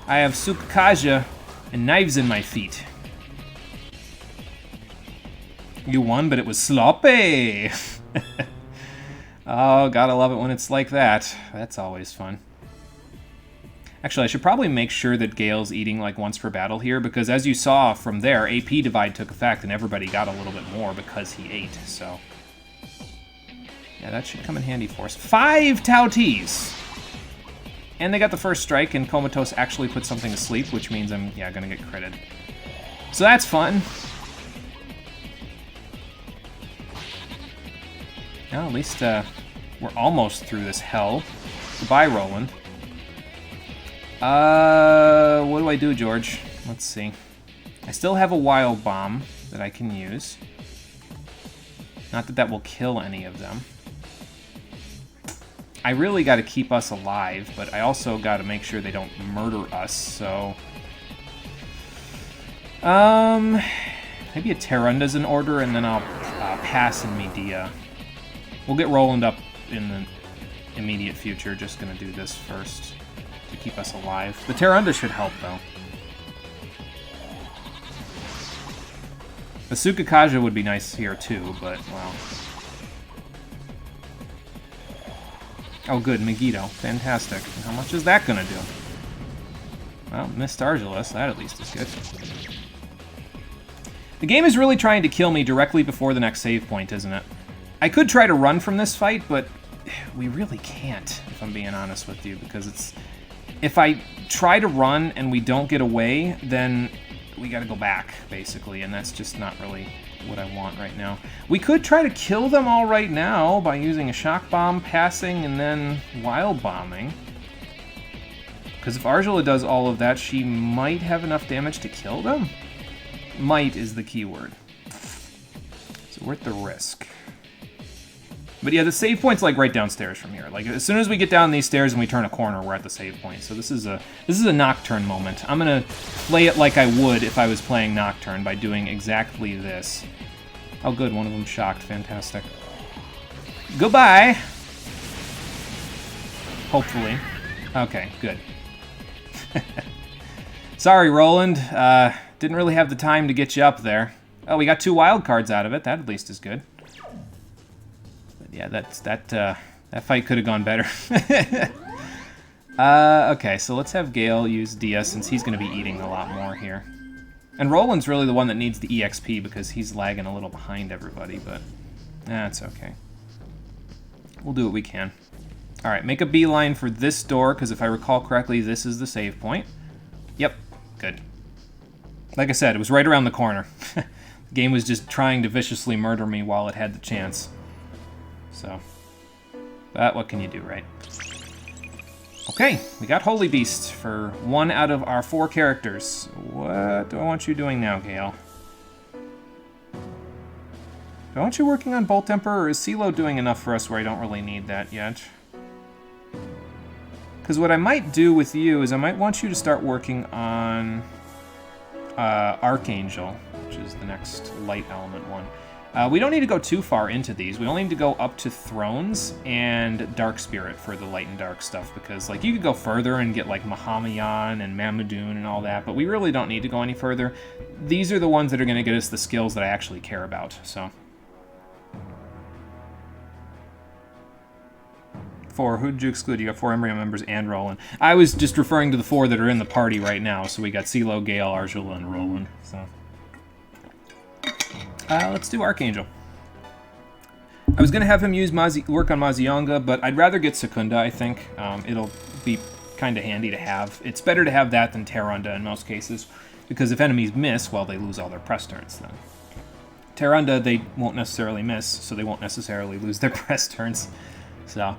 I have Sukakaja and knives in my feet. You won, but it was sloppy! Oh, gotta love it when it's like that. That's always fun. Actually, I should probably make sure that Gale's eating like once per battle here, because as you saw from there, AP Divide took effect and everybody got a little bit more because he ate, so... Yeah, that should come in handy for us. 5 Tautis! And they got the first strike, and Comatose actually put something to sleep, which means I'm, yeah, gonna get critted. So that's fun. Well, at least we're almost through this hell. Goodbye, Roland. What do I do, George? Let's see. I still have a Wild Bomb that I can use. Not that that will kill any of them. I really got to keep us alive, but I also got to make sure they don't murder us, so... maybe a Terunda's in order, and then I'll pass in Medea. We'll get Roland up in the immediate future, just gonna do this first to keep us alive. The Terunda should help, though. The Sukakaja would be nice here, too, but, well... Oh, good, Megiddo. Fantastic. How much is that gonna do? Well, missed Argilus. That at least is good. The game is really trying to kill me directly before the next save point, isn't it? I could try to run from this fight, but we really can't, if I'm being honest with you, because it's... If I try to run and we don't get away, then we gotta go back, basically, and that's just not really what I want right now. We could try to kill them all right now by using a shock bomb, passing, and then wild bombing. Because if Arjula does all of that, she might have enough damage to kill them? Might is the key word. So worth the risk. But yeah, the save point's like right downstairs from here. Like as soon as we get down these stairs and we turn a corner, we're at the save point. So this is a Nocturne moment. I'm gonna play it like I would if I was playing Nocturne by doing exactly this. Oh good, one of them shocked. Fantastic. Goodbye! Hopefully. Okay, good. Sorry, Roland. Didn't really have the time to get you up there. Oh, we got 2 wild cards out of it. That at least is good. But yeah, that fight could have gone better. Okay, so let's have Gale use Dia since he's going to be eating a lot more here. And Roland's really the one that needs the EXP because he's lagging a little behind everybody, but that's okay. We'll do what we can. All right, make a beeline for this door, because if I recall correctly, this is the save point. Yep, good. Like I said, it was right around the corner. The game was just trying to viciously murder me while it had the chance. So, but what can you do, right? Okay, we got Holy Beast for 1 out of our 4 characters. What do I want you doing now, Gale? Do I want you working on Bolt Temper, or is CeeLo doing enough for us where I don't really need that yet? Because what I might do with you is I might want you to start working on Archangel, which is the next light element one. We don't need to go too far into these. We only need to go up to Thrones and Dark Spirit for the light and dark stuff, because like you could go further and get like Mahamayan and Mamadun and all that, but we really don't need to go any further. These are the ones that are going to get us the skills that I actually care about, so. Who did you exclude? You got 4 Embryo members and Roland. I was just referring to the 4 that are in the party right now. So we got CeeLo, Gale, Arjula, and Roland. So let's do Archangel. I was going to have him use work on Mazionga, but I'd rather get Secunda, I think. It'll be kind of handy to have. It's better to have that than Terrunda in most cases, because if enemies miss, well, they lose all their press turns then. Terrunda, they won't necessarily miss, so they won't necessarily lose their press turns. So...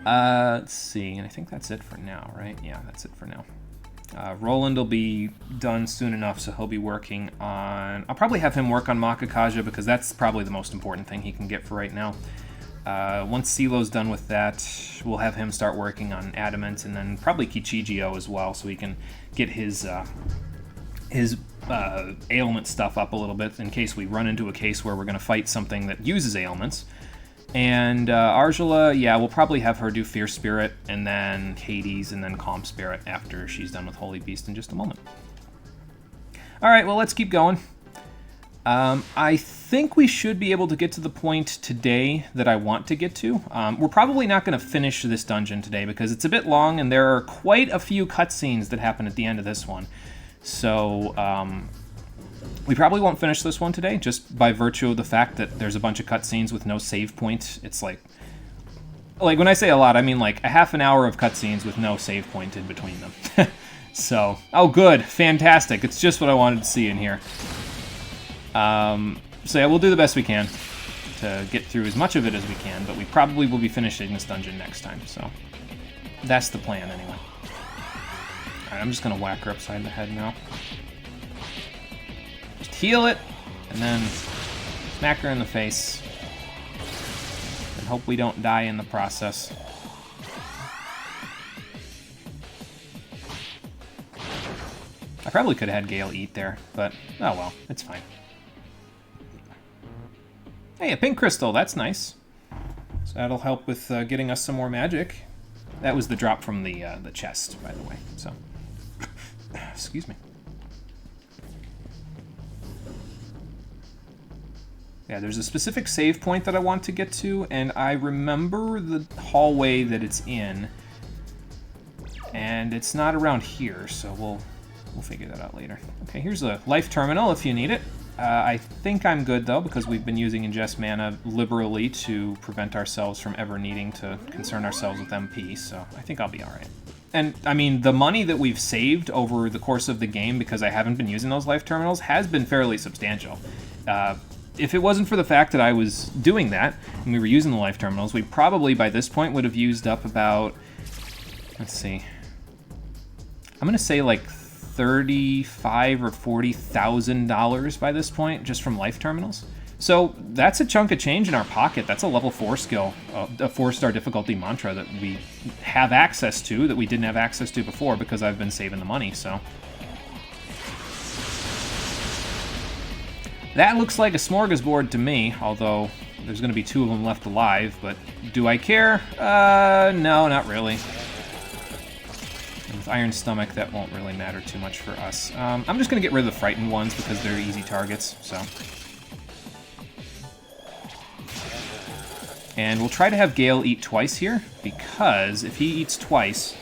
let's see, and I think that's it for now, right? Yeah, that's it for now. Roland will be done soon enough, so he'll be working on... I'll probably have him work on Makakaja, because that's probably the most important thing he can get for right now. Once CeeLo's done with that, we'll have him start working on Adamant, and then probably Kichijio as well, so he can get his ailment stuff up a little bit, in case we run into a case where we're going to fight something that uses ailments. And Arjula, yeah, we'll probably have her do Fierce Spirit, and then Hades, and then Calm Spirit after she's done with Holy Beast in just a moment. Alright, well, let's keep going. I think we should be able to get to the point today that I want to get to. We're probably not going to finish this dungeon today, because it's a bit long, and there are quite a few cutscenes that happen at the end of this one. So, we probably won't finish this one today, just by virtue of the fact that there's a bunch of cutscenes with no save point. It's like when I say a lot, I mean like a half an hour of cutscenes with no save point in between them. So, oh good, fantastic. It's just what I wanted to see in here. So yeah, we'll do the best we can to get through as much of it as we can, but we probably will be finishing this dungeon next time, so that's the plan anyway. Alright, I'm just gonna whack her upside the head now. Heal it, and then smack her in the face, and hope we don't die in the process. I probably could have had Gale eat there, but oh well, it's fine. Hey, a pink crystal, that's nice. So that'll help with getting us some more magic. That was the drop from the chest, by the way, so. Excuse me. Yeah, there's a specific save point that I want to get to, and I remember the hallway that it's in, and it's not around here, so we'll figure that out later. Okay, here's a life terminal if you need it. I think I'm good, though, because we've been using ingest mana liberally to prevent ourselves from ever needing to concern ourselves with MP, so I think I'll be alright. And, I mean, the money that we've saved over the course of the game, because I haven't been using those life terminals, has been fairly substantial. If it wasn't for the fact that I was doing that, and we were using the life terminals, we probably, by this point, would have used up about, let's see, I'm gonna say like $35,000 or $40,000 by this point, just from life terminals. So that's a chunk of change in our pocket. That's a level 4 skill, a 4-star difficulty mantra that we have access to, that we didn't have access to before because I've been saving the money, so. That looks like a smorgasbord to me, although there's going to be 2 of them left alive, but do I care? No, not really. With Iron Stomach, that won't really matter too much for us. I'm just going to get rid of the frightened ones because they're easy targets, so. And we'll try to have Gale eat twice here, because if he eats twice,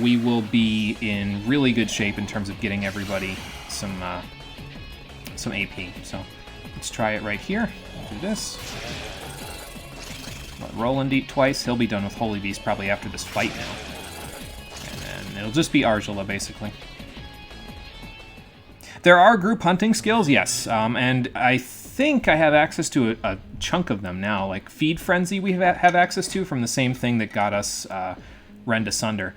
we will be in really good shape in terms of getting everybody some AP. So let's try it right here. We'll do this. Let Roland eat twice. He'll be done with Holy Beast probably after this fight now. And then it'll just be Argela, basically. There are group hunting skills, yes, and I think I have access to a chunk of them now. Like Feed Frenzy we have access to from the same thing that got us Rend Asunder,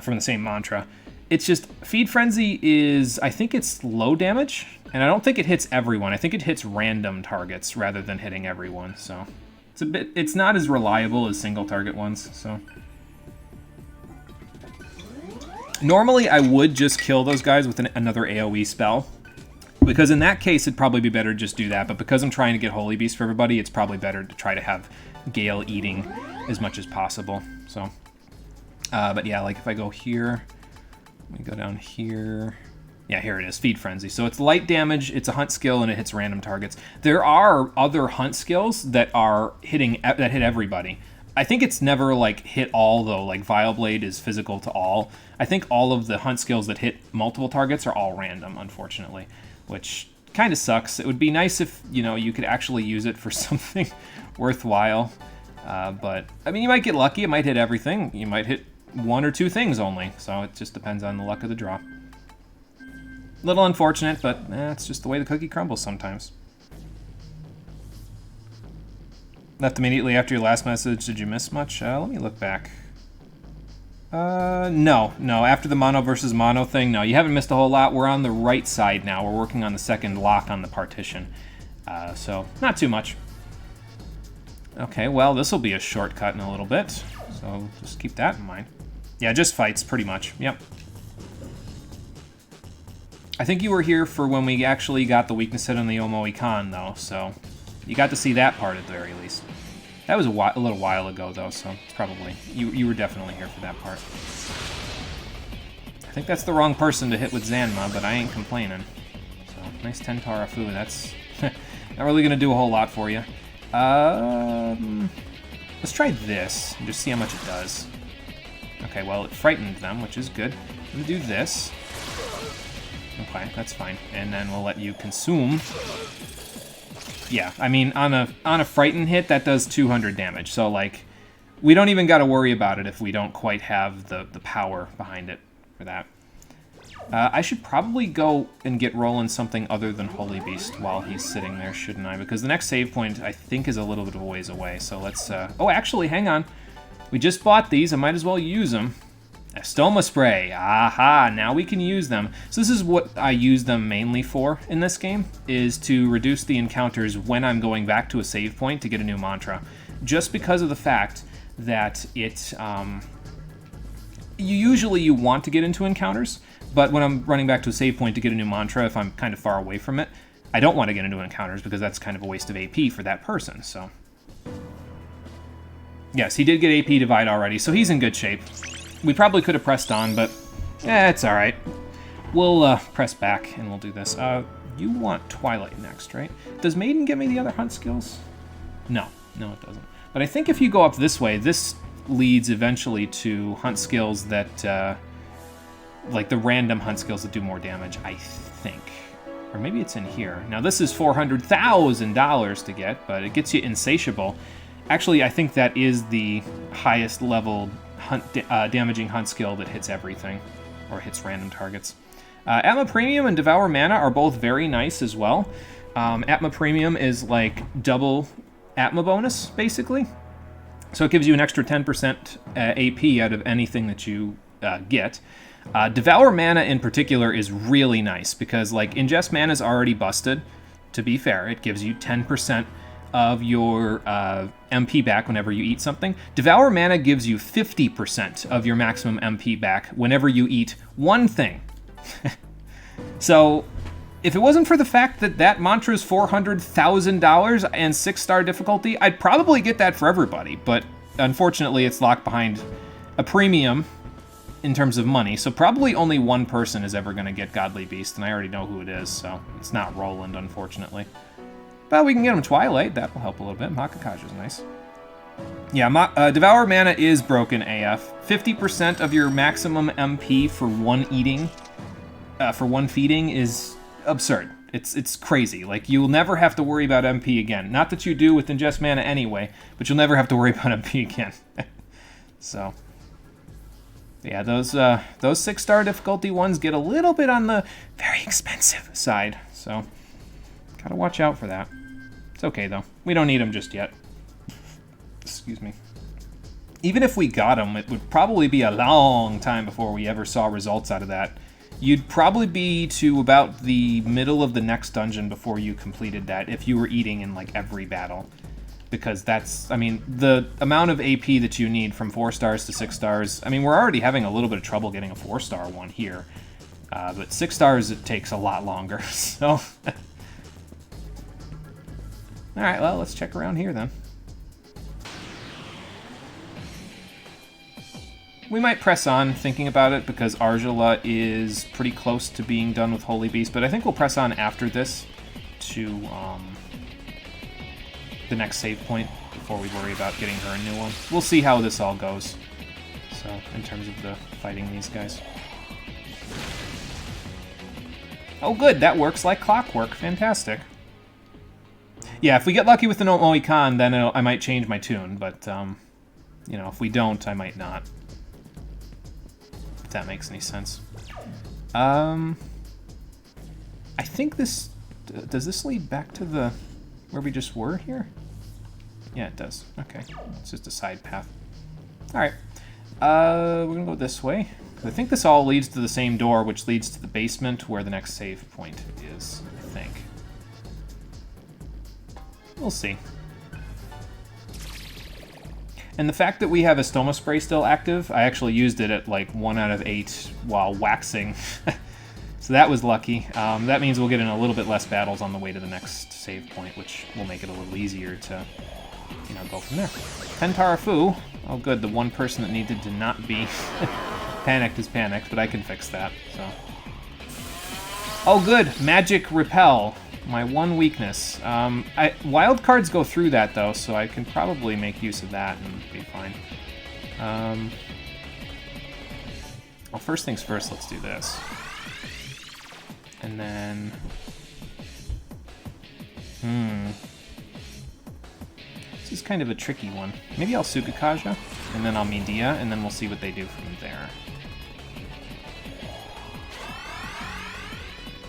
from the same mantra. It's just, Feed Frenzy is, I think it's low damage, and I don't think it hits everyone. I think it hits random targets rather than hitting everyone, so. It's not as reliable as single target ones, so. Normally I would just kill those guys with another AoE spell, because in that case it'd probably be better to just do that, but because I'm trying to get Holy Beast for everybody, it's probably better to try to have Gale eating as much as possible, so. But yeah, like if I go here, let me go down here. Yeah, here it is, Feed Frenzy. So it's light damage, it's a hunt skill, and it hits random targets. There are other hunt skills that are that hit everybody. I think it's never like hit all though, like Vileblade is physical to all. I think all of the hunt skills that hit multiple targets are all random, unfortunately, which kind of sucks. It would be nice if, you know, you could actually use it for something worthwhile. But, I mean, you might get lucky, it might hit everything. You might hit 1 or 2 things only, so it just depends on the luck of the draw. Little unfortunate, but it's just the way the cookie crumbles sometimes. Left immediately after your last message. Did you miss much? Let me look back. No. After the mono versus mono thing, no. You haven't missed a whole lot. We're on the right side now. We're working on the second lock on the partition. So, not too much. Okay, well, this will be a shortcut in a little bit. So, just keep that in mind. Yeah, just fights, pretty much. Yep. I think you were here for when we actually got the weakness hit on the Omoikan, though, so you got to see that part at the very least. That was a little while ago, though, so it's probably... You were definitely here for that part. I think that's the wrong person to hit with Zanma, but I ain't complaining. So, nice Tentara Fu. That's not really going to do a whole lot for you. Let's try this and just see how much it does. Okay, well, it frightened them, which is good. I'm going to do this. Okay, that's fine. And then we'll let you consume. Yeah, I mean, on a frightened hit, that does 200 damage. So, like, we don't even got to worry about it if we don't quite have the power behind it for that. I should probably go and get Roland something other than Holy Beast while he's sitting there, shouldn't I? Because the next save point, I think, is a little bit of a ways away. So let's... Oh, actually, hang on. We just bought these. I might as well use them. Stoma Spray. Aha, now we can use them. So this is what I use them mainly for in this game, is to reduce the encounters when I'm going back to a save point to get a new mantra. Just because of the fact that it... you want to get into encounters, but when I'm running back to a save point to get a new mantra, if I'm kind of far away from it, I don't want to get into encounters because that's kind of a waste of AP for that person, so... Yes, he did get AP Divide already, so he's in good shape. We probably could have pressed on, but it's alright. We'll press back and we'll do this. You want Twilight next, right? Does Maiden give me the other hunt skills? No, it doesn't. But I think if you go up this way, this leads eventually to hunt skills that, like the random hunt skills that do more damage, I think. Or maybe it's in here. Now this is $400,000 to get, but it gets you Insatiable. Actually, I think that is the highest level damaging hunt skill that hits everything, or hits random targets. Atma Premium and Devour Mana are both very nice as well. Atma Premium is like double Atma bonus, basically. So it gives you an extra 10% AP out of anything that you get. Devour Mana in particular is really nice because, like, Ingest Mana is already busted. To be fair, it gives you 10% of your MP back whenever you eat something. Devour Mana gives you 50% of your maximum MP back whenever you eat one thing. So, if it wasn't for the fact that that mantra is $400,000 and 6-star difficulty, I'd probably get that for everybody, but unfortunately it's locked behind a premium in terms of money, so probably only one person is ever going to get Godly Beast, and I already know who it is, so it's not Roland, unfortunately. But we can get him Twilight, that will help a little bit. Makakasha's nice. Yeah, Devour Mana is broken AF. 50% of your maximum MP for one eating, for one feeding is absurd. It's crazy. Like, you'll never have to worry about MP again. Not that you do with Ingest Mana anyway, but you'll never have to worry about MP again. So, yeah, those 6-star difficulty ones get a little bit on the very expensive side. So, gotta watch out for that. It's okay, though. We don't need them just yet. Excuse me. Even if we got them, it would probably be a long time before we ever saw results out of that. You'd probably be to about the middle of the next dungeon before you completed that, if you were eating in, like, every battle. Because that's, I mean, the amount of AP that you need from 4 stars to 6 stars, I mean, we're already having a little bit of trouble getting a 4-star one here. But 6 stars, it takes a lot longer, so... Alright, well, let's check around here, then. We might press on thinking about it because Argila is pretty close to being done with Holy Beast, but I think we'll press on after this to the next save point before we worry about getting her a new one. We'll see how this all goes. So, in terms of the fighting these guys. Oh good, that works like clockwork. Fantastic. Yeah, if we get lucky with the No Mohican, then I might change my tune, but, you know, if we don't, I might not. If that makes any sense. I think this... Does this lead back to the... where we just were here? Yeah, it does. Okay. It's just a side path. Alright. We're gonna go this way. I think this all leads to the same door, which leads to the basement where the next save point is, I think. We'll see. And the fact that we have a Stoma Spray still active, I actually used it at like 1 out of 8 while waxing. So that was lucky. That means we'll get in a little bit less battles on the way to the next save point, which will make it a little easier to, you know, go from there. Pentara Fu. Oh good, the one person that needed to not be panicked is panicked, but I can fix that, so. Oh good, Magic Repel. My one weakness. Wild cards go through that, though, so I can probably make use of that and be fine. Well, first things first, let's do this. And then... This is kind of a tricky one. Maybe I'll Sukakaja, and then I'll Midia, and then we'll see what they do from there.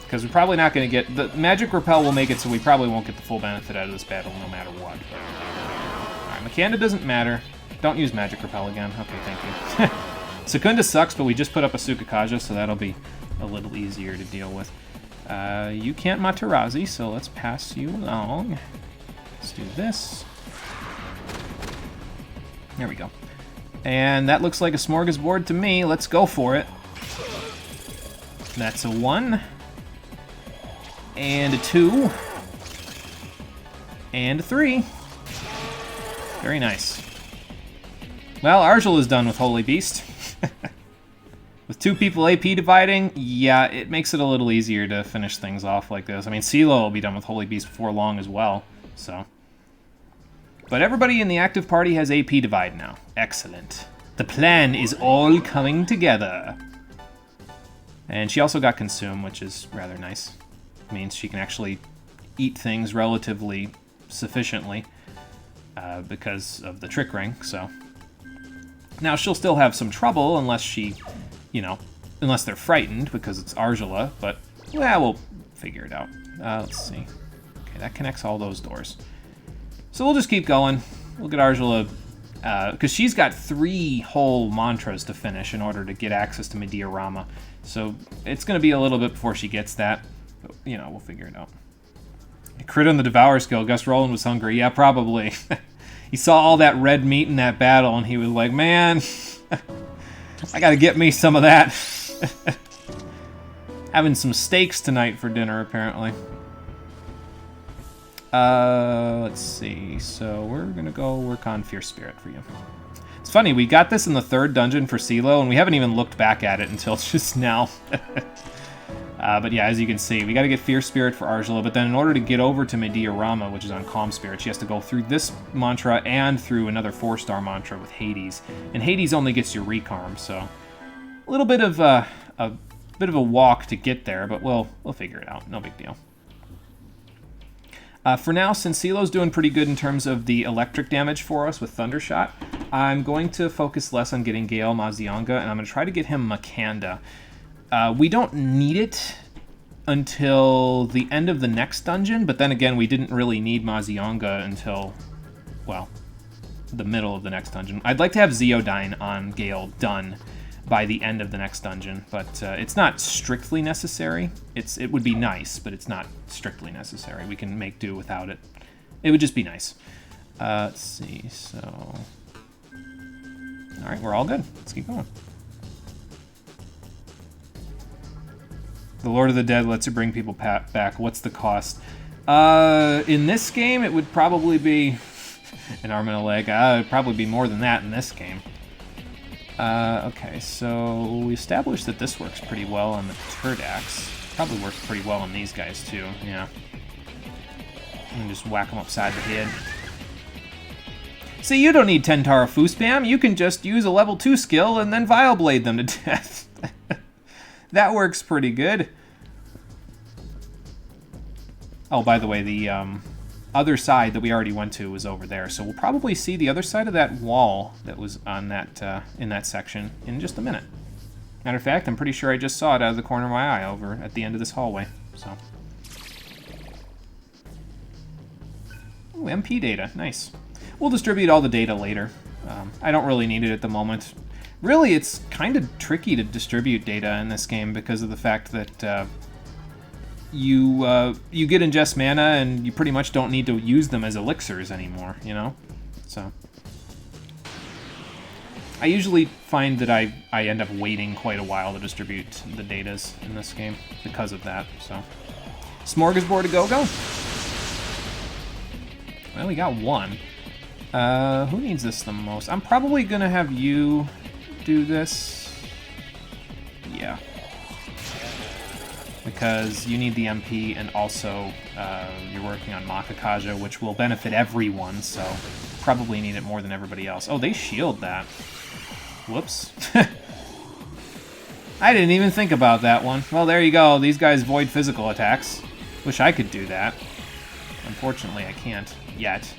Because we're probably not going to get... The Magic Repel will make it so we probably won't get the full benefit out of this battle no matter what. Alright, Makanda doesn't matter. Don't use Magic Repel again. Okay, thank you. Secunda sucks, but we just put up a Sukakaja, so that'll be a little easier to deal with. You can't Materazi, so let's pass you along. Let's do this. There we go. And that looks like a smorgasbord to me. Let's go for it. That's a 1. And a 2. And a 3. Very nice. Well, Argel is done with Holy Beast. With 2 people AP dividing, yeah, it makes it a little easier to finish things off like this. I mean, CeeLo will be done with Holy Beast before long as well, so. But everybody in the active party has AP divide now. Excellent. The plan is all coming together. And she also got Consume, which is rather nice. Means she can actually eat things relatively sufficiently because of the Trick Ring, so. Now, she'll still have some trouble unless she, you know, unless they're frightened because it's Argila, but, well, we'll figure it out. Let's see. Okay, that connects all those doors. So we'll just keep going. We'll get Argila Because she's got 3 whole mantras to finish in order to get access to Mediarama. So it's going to be a little bit before she gets that. But, you know, we'll figure it out. Crit on the Devour skill. Guess Roland was hungry. Yeah, probably. He saw all that red meat in that battle, and he was like, man, I got to get me some of that. Having some steaks tonight for dinner, apparently. Let's see. So we're going to go work on Fierce Spirit for you. It's funny, we got this in the 3rd dungeon for CeeLo, and we haven't even looked back at it until just now. But yeah, as you can see, we got to get Fierce Spirit for Argela, but then in order to get over to Mediarama, which is on Calm Spirit, she has to go through this mantra and through another 4-star mantra with Hades. And Hades only gets you Recarm, so a little bit of a walk to get there, but we'll figure it out. No big deal. For now, since CeeLo's doing pretty good in terms of the electric damage for us with Thundershot, I'm going to focus less on getting Gale Mazionga, and I'm going to try to get him Makanda. We don't need it until the end of the next dungeon, but then again, we didn't really need Mazionga until, well, the middle of the next dungeon. I'd like to have Zeodyne on Gale done by the end of the next dungeon, but it's not strictly necessary. It would be nice, but it's not strictly necessary. We can make do without it. It would just be nice. Let's see, so... Alright, we're all good. Let's keep going. The Lord of the Dead lets you bring people back. What's the cost? In this game, it would probably be an arm and a leg. It'd probably be more than that in this game. Okay, so we established that this works pretty well on the Turdax. Probably works pretty well on these guys too, yeah. And just whack them upside the head. See, you don't need Tentara Fu spam. You can just use a level 2 skill and then Vileblade them to death. That works pretty good. Oh, by the way, the other side that we already went to was over there, so we'll probably see the other side of that wall that was on that in that section in just a minute. Matter of fact, I'm pretty sure I just saw it out of the corner of my eye over at the end of this hallway. So, ooh, MP data, nice. We'll distribute all the data later. I don't really need it at the moment. Really, it's kind of tricky to distribute data in this game because of the fact that you get ingest mana and you pretty much don't need to use them as elixirs anymore, you know? So I usually find that I end up waiting quite a while to distribute the datas in this game because of that, so. Smorgasbord a go-go? Well, we got one. Who needs this the most? I'm probably gonna have you do this. Yeah. Because you need the MP, and also you're working on Makakaja, which will benefit everyone, so probably need it more than everybody else. Oh, they shield that. Whoops. I didn't even think about that one. Well, there you go. These guys void physical attacks. Wish I could do that. Unfortunately, I can't yet.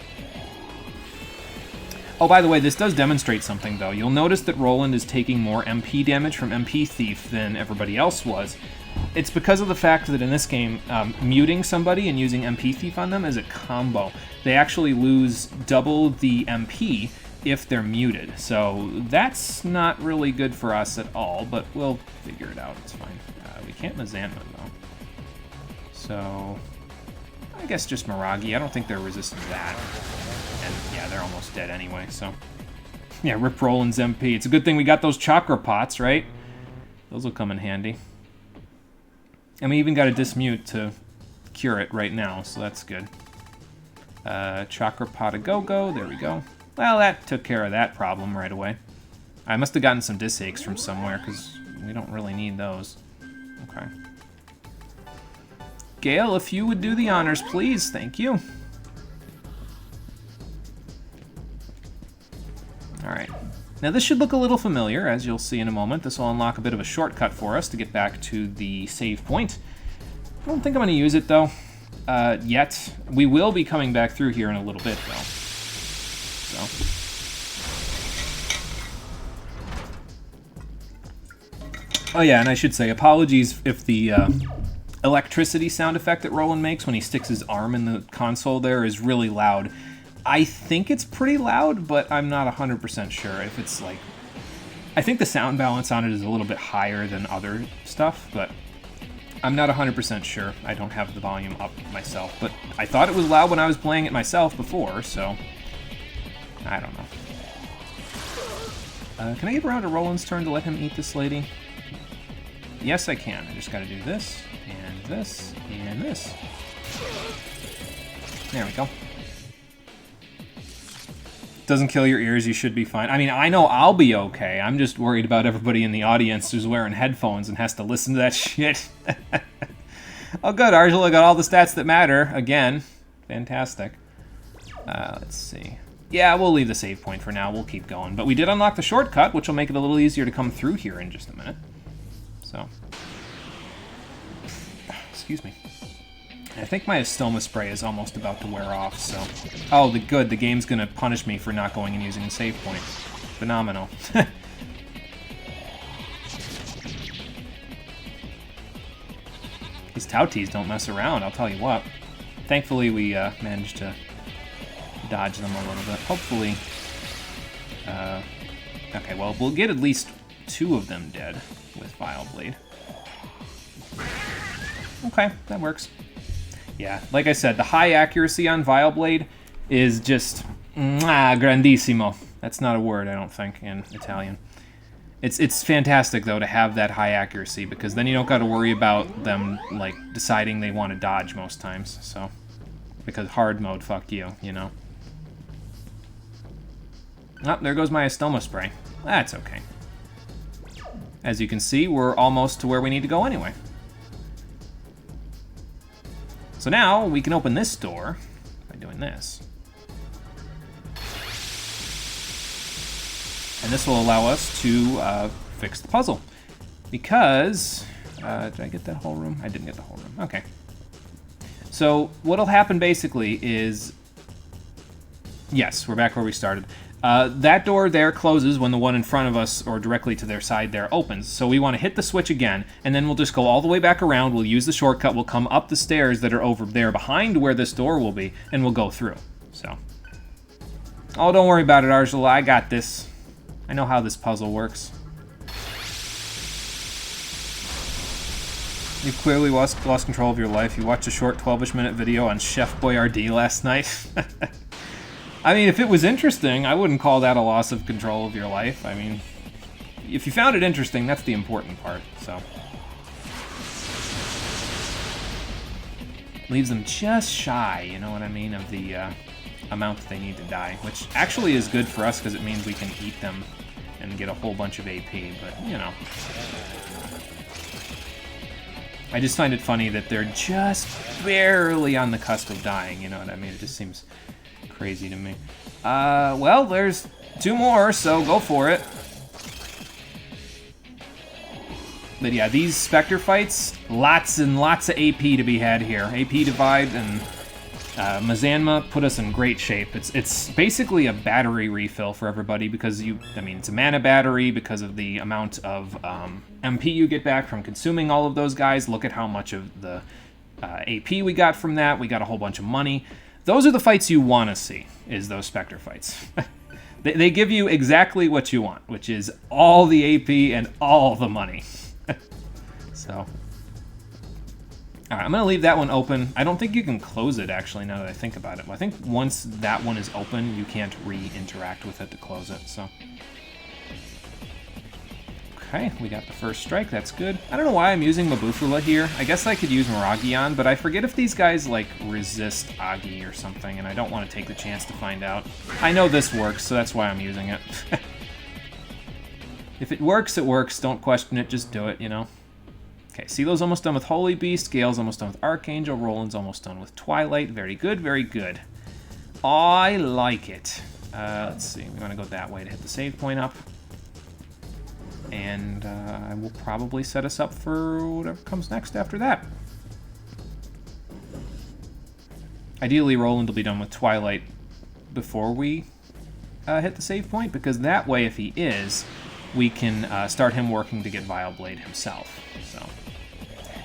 Oh, by the way, this does demonstrate something, though. You'll notice that Roland is taking more MP damage from MP Thief than everybody else was. It's because of the fact that in this game, muting somebody and using MP Thief on them is a combo. They actually lose double the MP if they're muted. So that's not really good for us at all, but we'll figure it out. It's fine. We can't Mazanma, though. So I guess just Miragi. I don't think they're resistant to that. And yeah, they're almost dead anyway, so. Yeah, rip Roland's MP. It's a good thing we got those chakra pots, right? Those will come in handy. And we even got a dismute to cure it right now, so that's good. Chakra pot a go-go, there we go. Well, that took care of that problem right away. I must have gotten some disaches from somewhere, because we don't really need those. Okay. Gale, if you would do the honors, please. Thank you. Alright. Now this should look a little familiar, as you'll see in a moment. This will unlock a bit of a shortcut for us to get back to the save point. I don't think I'm going to use it, though, yet. We will be coming back through here in a little bit, though. So. Oh yeah, and I should say, apologies if the electricity sound effect that Roland makes when he sticks his arm in the console there is really loud. I think it's pretty loud, but I'm not 100% sure if it's like... I think the sound balance on it is a little bit higher than other stuff, but I'm not 100% sure. I don't have the volume up myself, but I thought it was loud when I was playing it myself before, so I don't know. Can I get around to Roland's turn to let him eat this lady? Yes, I can. I just gotta do this, and this, and this. There we go. Doesn't kill your ears, you should be fine. I mean, I know I'll be okay. I'm just worried about everybody in the audience who's wearing headphones and has to listen to that shit. Oh, good. Argela got all the stats that matter. Again. Fantastic. Let's see. Yeah, we'll leave the save point for now. We'll keep going. But we did unlock the shortcut, which will make it a little easier to come through here in just a minute. So. Excuse me. I think my Estoma spray is almost about to wear off, so... Oh, good. The game's gonna punish me for not going and using a save point. Phenomenal. These Tauties don't mess around, I'll tell you what. Thankfully, we managed to dodge them a little bit. Hopefully... okay, well, we'll get at least 2 of them dead with Vile Blade. Okay, that works. Yeah, like I said, the high accuracy on Vile Blade is just grandissimo. That's not a word, I don't think, in Italian. It's fantastic, though, to have that high accuracy, because then you don't got to worry about them, like, deciding they want to dodge most times, so... Because hard mode, fuck you, you know? Oh, there goes my Estoma spray. That's okay. As you can see, we're almost to where we need to go anyway. So now we can open this door by doing this. And this will allow us to fix the puzzle. Because, did I get that whole room? I didn't get the whole room, okay. So what'll happen basically is, yes, we're back where we started. That door there closes when the one in front of us, or directly to their side there, opens. So we want to hit the switch again, and then we'll just go all the way back around, we'll use the shortcut, we'll come up the stairs that are over there behind where this door will be, and we'll go through, so. Oh, don't worry about it, Argela, I got this. I know how this puzzle works. You've clearly lost control of your life. You watched a short 12-ish minute video on Chef Boyardee last night. I mean, if it was interesting, I wouldn't call that a loss of control of your life. I mean, if you found it interesting, that's the important part, so. Leaves them just shy, you know what I mean, of the amount that they need to die, which actually is good for us because it means we can eat them and get a whole bunch of AP, but, you know. I just find it funny that they're just barely on the cusp of dying, you know what I mean? It just seems crazy to me. Well, there's 2 more, so go for it. But yeah, these Spectre fights, lots and lots of AP to be had here. AP Divide and Mazanma put us in great shape. It's basically a battery refill for everybody because it's a mana battery because of the amount of MP you get back from consuming all of those guys. Look at how much of the AP we got from that. We got a whole bunch of money. Those are the fights you want to see, is those Spectre fights. They give you exactly what you want, which is all the AP and all the money. So, alright, I'm going to leave that one open. I don't think you can close it, actually, now that I think about it. I think once that one is open, you can't re-interact with it to close it, so. Okay, we got the first strike, that's good. I don't know why I'm using Mabufula here. I guess I could use Miragion, but I forget if these guys, like, resist Agi or something, and I don't want to take the chance to find out. I know this works, so that's why I'm using it. If it works, it works. Don't question it, just do it, you know? Okay, Silo's almost done with Holy Beast, Gale's almost done with Archangel, Roland's almost done with Twilight. Very good, very good. I like it. Let's see, we want to go that way to hit the save point up. And I will probably set us up for whatever comes next after that. Ideally, Roland will be done with Twilight before we hit the save point, because that way, if he is, we can start him working to get Vile Blade himself. So,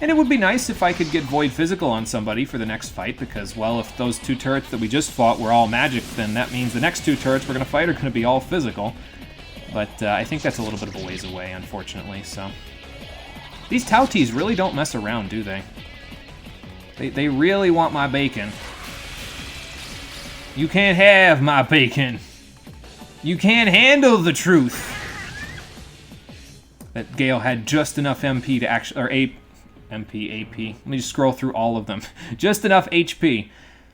And it would be nice if I could get Void Physical on somebody for the next fight, because, well, if those 2 turrets that we just fought were all magic, then that means the next 2 turrets we're going to fight are going to be all physical. But I think that's a little bit of a ways away, unfortunately, so... These Tauties really don't mess around, do they? They really want my bacon. You can't have my bacon. You can't handle the truth. That Gale had just enough MP to actually... Or MP, AP. Let me just scroll through all of them. Just enough HP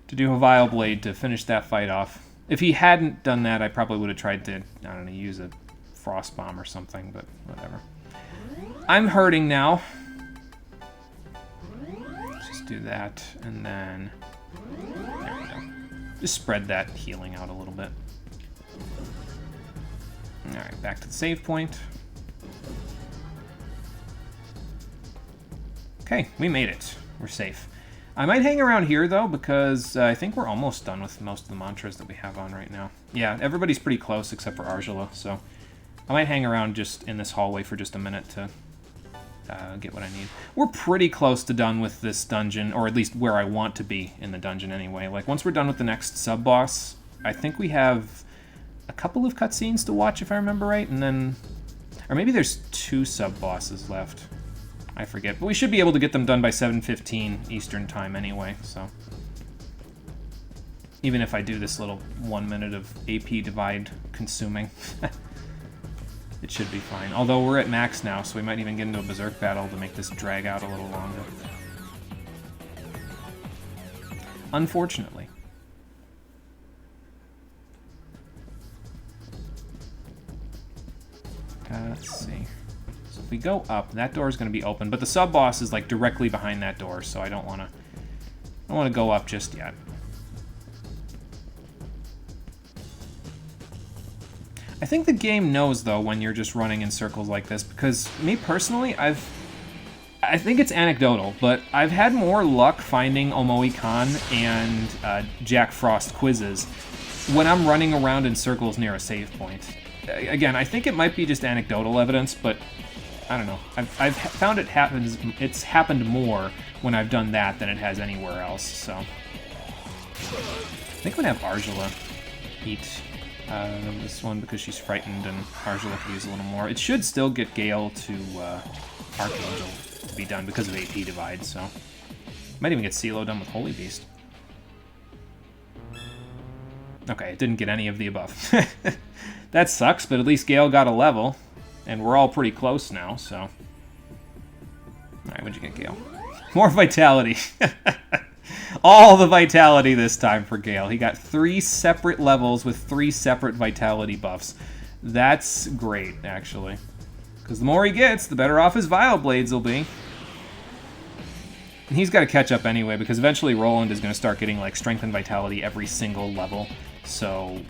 to do a Vile Blade to finish that fight off. If he hadn't done that, I probably would have tried to, I don't know, use a Frost Bomb or something, but whatever. I'm hurting now. Let's just do that, and then... There we go. Just spread that healing out a little bit. Alright, back to the save point. Okay, we made it. We're safe. I might hang around here, though, because I think we're almost done with most of the mantras that we have on right now. Yeah, everybody's pretty close except for Argela, so I might hang around just in this hallway for just a minute to get what I need. We're pretty close to done with this dungeon, or at least where I want to be in the dungeon anyway. Like, once we're done with the next sub-boss, I think we have a couple of cutscenes to watch, if I remember right, and then... Or maybe there's 2 sub-bosses left. I forget, but we should be able to get them done by 7:15 Eastern Time anyway, so... Even if I do this little 1 minute of AP divide consuming, it should be fine. Although we're at max now, so we might even get into a Berserk battle to make this drag out a little longer. Unfortunately. Let's see. So if we go up, that door is going to be open, but the sub-boss is like directly behind that door, so I don't want to go up just yet. I think the game knows, though, when you're just running in circles like this, because me personally, I think it's anecdotal, but I've had more luck finding Omoe-Khan and Jack Frost quizzes when I'm running around in circles near a save point. Again, I think it might be just anecdotal evidence, but I don't know. I've found it's happened more when I've done that than it has anywhere else, so... I think I'm going to have Argela eat this one because she's frightened and Argela could use a little more. It should still get Gale to Archangel to be done because of AP Divide, so... Might even get CeeLo done with Holy Beast. Okay, it didn't get any of the above. That sucks, but at least Gale got a level, and we're all pretty close now, so... Alright, what'd you get, Gale? More Vitality! All the Vitality this time for Gale. He got 3 separate levels with 3 separate Vitality buffs. That's great, actually. Because the more he gets, the better off his Vile Blades will be. And he's got to catch up anyway, because eventually Roland is going to start getting, like, Strength and Vitality every single level. So...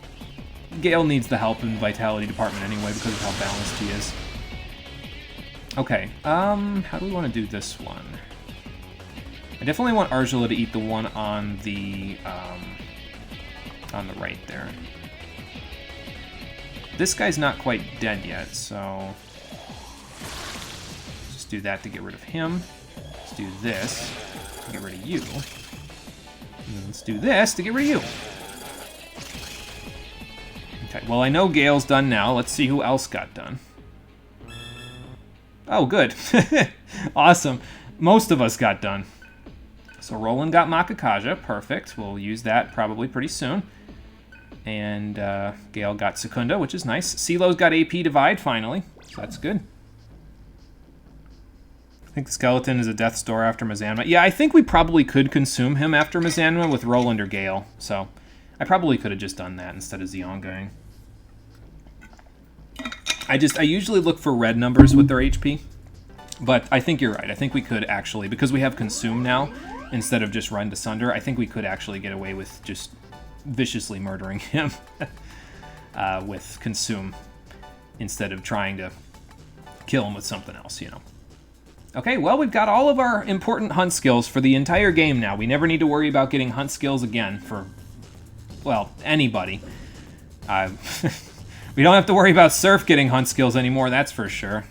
Gale needs the help in the Vitality department anyway because of how balanced he is. Okay, how do we want to do this one? I definitely want Argela to eat the one on the right there. This guy's not quite dead yet, so... Just do that to get rid of him. Let's do this to get rid of you. And then let's do this to get rid of you. Okay, well, I know Gale's done now. Let's see who else got done. Oh, good. Awesome. Most of us got done. So Roland got Makakaja. Perfect. We'll use that probably pretty soon. And Gale got Secunda, which is nice. CeeLo's got AP Divide, finally. So that's good. I think the skeleton is a Death's Door after Mazanma. Yeah, I think we probably could consume him after Mazanma with Roland or Gale. So I probably could have just done that instead of Zeongang. I usually look for red numbers with their HP, but I think you're right. I think we could actually, because we have Consume now, instead of just Run to Sunder, I think we could actually get away with just viciously murdering him with Consume, instead of trying to kill him with something else, you know. Okay, well, we've got all of our important hunt skills for the entire game now. We never need to worry about getting hunt skills again for, well, anybody. We don't have to worry about Surf getting hunt skills anymore, that's for sure.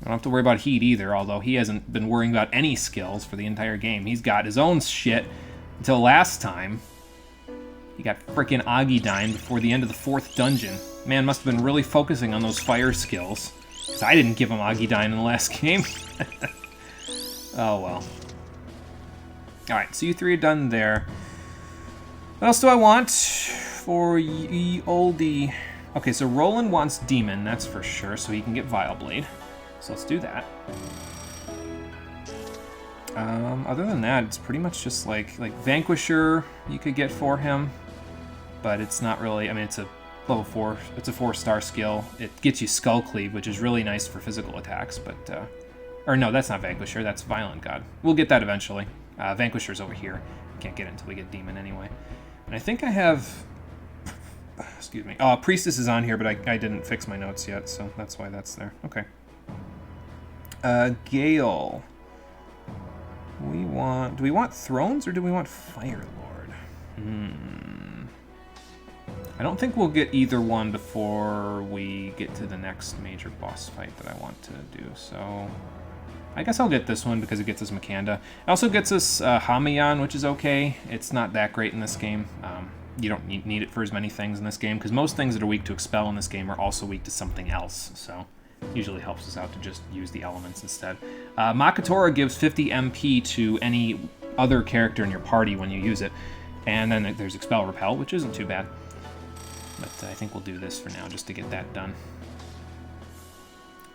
don't have to worry about heat either, although he hasn't been worrying about any skills for the entire game. He's got his own shit until last time. He got frickin' Agidine before the end of the 4th dungeon. Man must have been really focusing on those fire skills, because I didn't give him Agidine in the last game. Oh well. Alright, so you 3 are done there. What else do I want for ye oldie? Okay, so Roland wants Demon, that's for sure, so he can get Vile Blade. So let's do that. Other than that, it's pretty much just like Vanquisher you could get for him, but it's not really, I mean, it's a level 4, it's a 4-star skill. It gets you Skull Cleave, which is really nice for physical attacks, but, or no, that's not Vanquisher, that's Violent God. We'll get that eventually. Vanquisher's over here. Can't get it until we get Demon anyway. And I think I have, excuse me, Priestess is on here, but I didn't fix my notes yet, so that's why that's there. Okay. Gale. Do we want Thrones or do we want Fire Lord? I don't think we'll get either one before we get to the next major boss fight that I want to do, so I guess I'll get this one because it gets us Makanda. It also gets us Hamayan, which is okay. It's not that great in this game. You don't need it for as many things in this game, because most things that are weak to Expel in this game are also weak to something else, so usually helps us out to just use the elements instead. Makatora gives 50 MP to any other character in your party when you use it, and then there's Expel Repel, which isn't too bad. But I think we'll do this for now, just to get that done.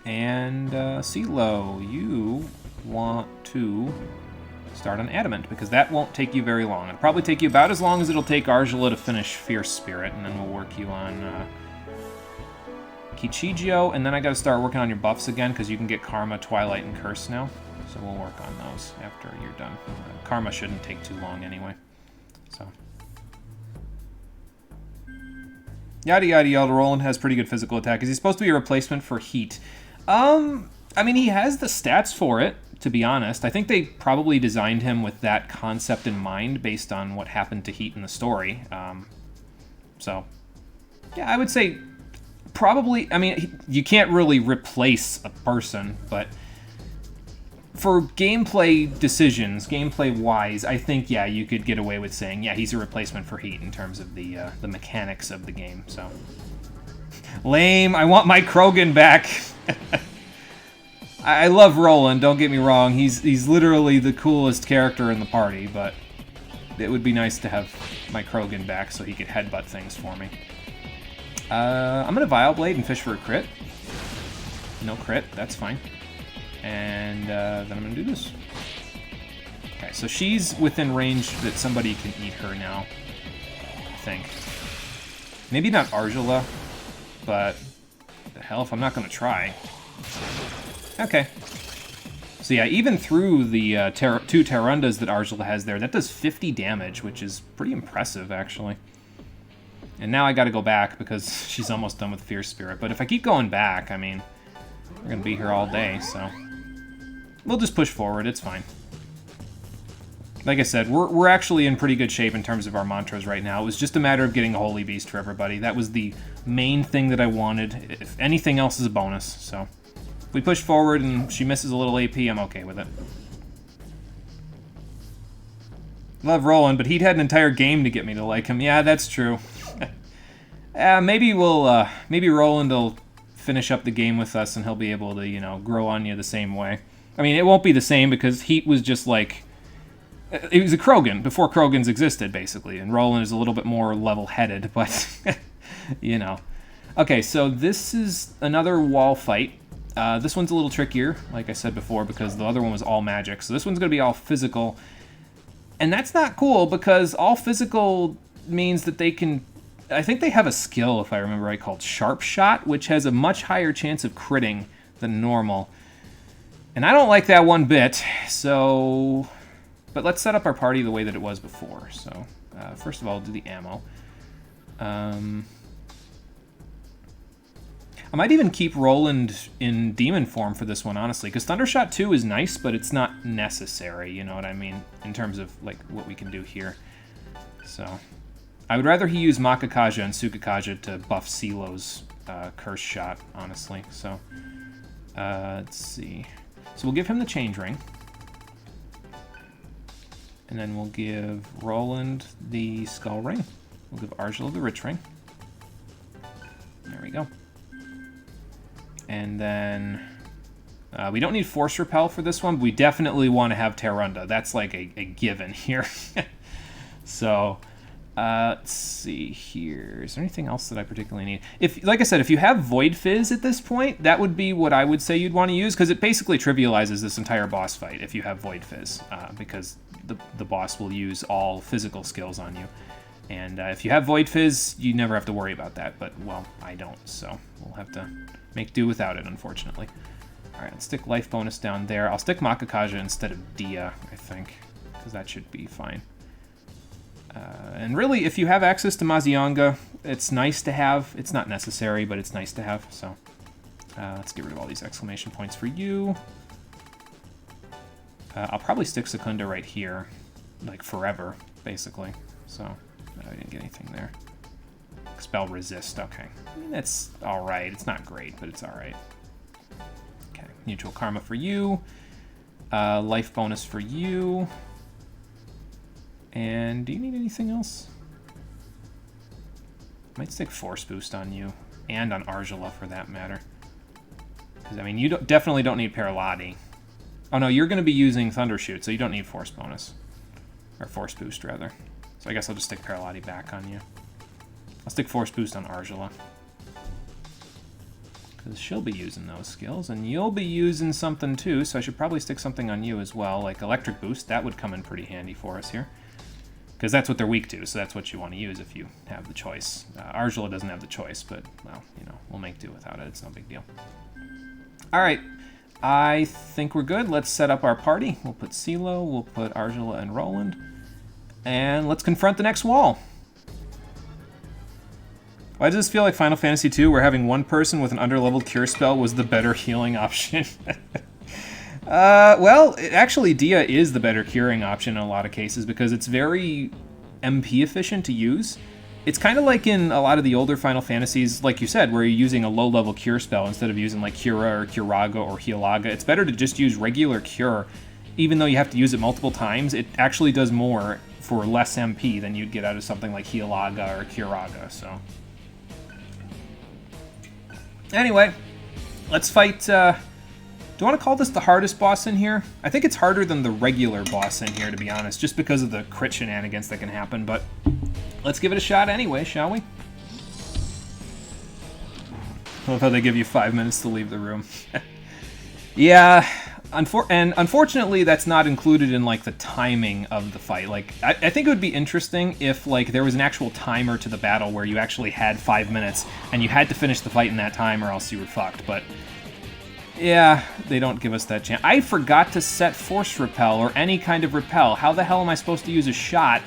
And CeeLo, you want to start on Adamant, because that won't take you very long. It'll probably take you about as long as it'll take Argela to finish Fierce Spirit, and then we'll work you on Kichijio, and then I gotta start working on your buffs again, because you can get Karma, Twilight, and Curse now. So we'll work on those after you're done. Karma shouldn't take too long anyway. So. Yada yada yada, Roland has pretty good physical attack. Is he supposed to be a replacement for Heat? I mean, he has the stats for it, to be honest. I think they probably designed him with that concept in mind based on what happened to Heat in the story. So, yeah, I would say probably, I mean, you can't really replace a person, but for gameplay decisions, gameplay-wise, I think, yeah, you could get away with saying, yeah, he's a replacement for Heat in terms of the mechanics of the game, so. Lame, I want my Krogan back. I love Roland, don't get me wrong, he's literally the coolest character in the party, but it would be nice to have my Krogan back so he could headbutt things for me. I'm gonna Vile Blade and fish for a crit. No crit, that's fine. And then I'm gonna do this. Okay, so she's within range that somebody can eat her now, I think. Maybe not Argela, but the hell if I'm not gonna try. Okay. So yeah, even through the 2 Tarundas that Argela has there, that does 50 damage, which is pretty impressive, actually. And now I gotta go back because she's almost done with Fierce Spirit. But if I keep going back, I mean, we're gonna be here all day, so we'll just push forward, it's fine. Like I said, we're actually in pretty good shape in terms of our mantras right now. It was just a matter of getting a Holy Beast for everybody. That was the main thing that I wanted. If anything else is a bonus, so. If we push forward and she misses a little AP, I'm okay with it. Love Roland, but he'd had an entire game to get me to like him. Yeah, that's true. Maybe Roland will finish up the game with us and he'll be able to, you know, grow on you the same way. I mean, it won't be the same because Heat was just like, it was a Krogan before Krogans existed, basically, and Roland is a little bit more level-headed, but, you know. Okay, so this is another wall fight. This one's a little trickier, like I said before, because the other one was all magic, so this one's going to be all physical. And that's not cool, because all physical means that they can, I think they have a skill, if I remember right, called Sharp Shot, which has a much higher chance of critting than normal. And I don't like that one bit, so. But let's set up our party the way that it was before. So, first of all, do the ammo. I might even keep Roland in demon form for this one, honestly, because Thundershot 2 is nice, but it's not necessary, you know what I mean, in terms of, like, what we can do here. So, I would rather he use Makakaja and Sukakaja to buff CeeLo's Curse Shot, honestly, so. Let's see. So we'll give him the change ring. And then we'll give Roland the skull ring. We'll give Argela the rich ring. There we go. And then we don't need force repel for this one, but we definitely want to have Terrunda. That's like a given here. So let's see here. Is there anything else that I particularly need? If, like I said, if you have Void Fizz at this point, that would be what I would say you'd want to use, because it basically trivializes this entire boss fight if you have Void Fizz, because the boss will use all physical skills on you. And if you have Void Fizz, you never have to worry about that, but, well, I don't, so we'll have to make do without it, unfortunately. Alright, let's stick life bonus down there. I'll stick Makakaja instead of Dia, I think, because that should be fine. And really, if you have access to Mazionga, it's nice to have. It's not necessary, but it's nice to have, so let's get rid of all these exclamation points for you. I'll probably stick Secunda right here, like forever, basically, so... I didn't get anything there. Expel resist, okay. I mean, that's alright. It's not great, but it's alright. Okay, neutral karma for you. Life bonus for you. And do you need anything else? Might stick force boost on you. And on Argela, for that matter. Because, I mean, you definitely don't need Paralati. Oh no, you're going to be using Thundershoot, so you don't need force bonus. Or force boost, rather. So I guess I'll just stick Paralati back on you. I'll stick Force Boost on Argela. Because she'll be using those skills, and you'll be using something too, so I should probably stick something on you as well, like Electric Boost. That would come in pretty handy for us here. Because that's what they're weak to, so that's what you want to use if you have the choice. Argela doesn't have the choice, but, well, you know, we'll make do without it. It's no big deal. Alright, I think we're good. Let's set up our party. We'll put CeeLo, we'll put Argela and Roland. And let's confront the next wall. Why does this feel like Final Fantasy II, where having one person with an underleveled cure spell was the better healing option? Well, actually, Dia is the better curing option in a lot of cases, because it's very MP efficient to use. It's kind of like in a lot of the older Final Fantasies, like you said, where you're using a low-level cure spell instead of using like Cura or Curaga or Healaga. It's better to just use regular cure. Even though you have to use it multiple times, it actually does more for less MP than you'd get out of something like Healaga or Curaga, so... Anyway, let's fight, do you want to call this the hardest boss in here? I think it's harder than the regular boss in here, to be honest, just because of the crit shenanigans that can happen, but let's give it a shot anyway, shall we? I love how they give you 5 minutes to leave the room. Yeah... And unfortunately, that's not included in, like, the timing of the fight. Like, I think it would be interesting if, like, there was an actual timer to the battle where you actually had 5 minutes and you had to finish the fight in that time or else you were fucked. But, yeah, they don't give us that chance. I forgot to set force repel or any kind of repel. How the hell am I supposed to use a shot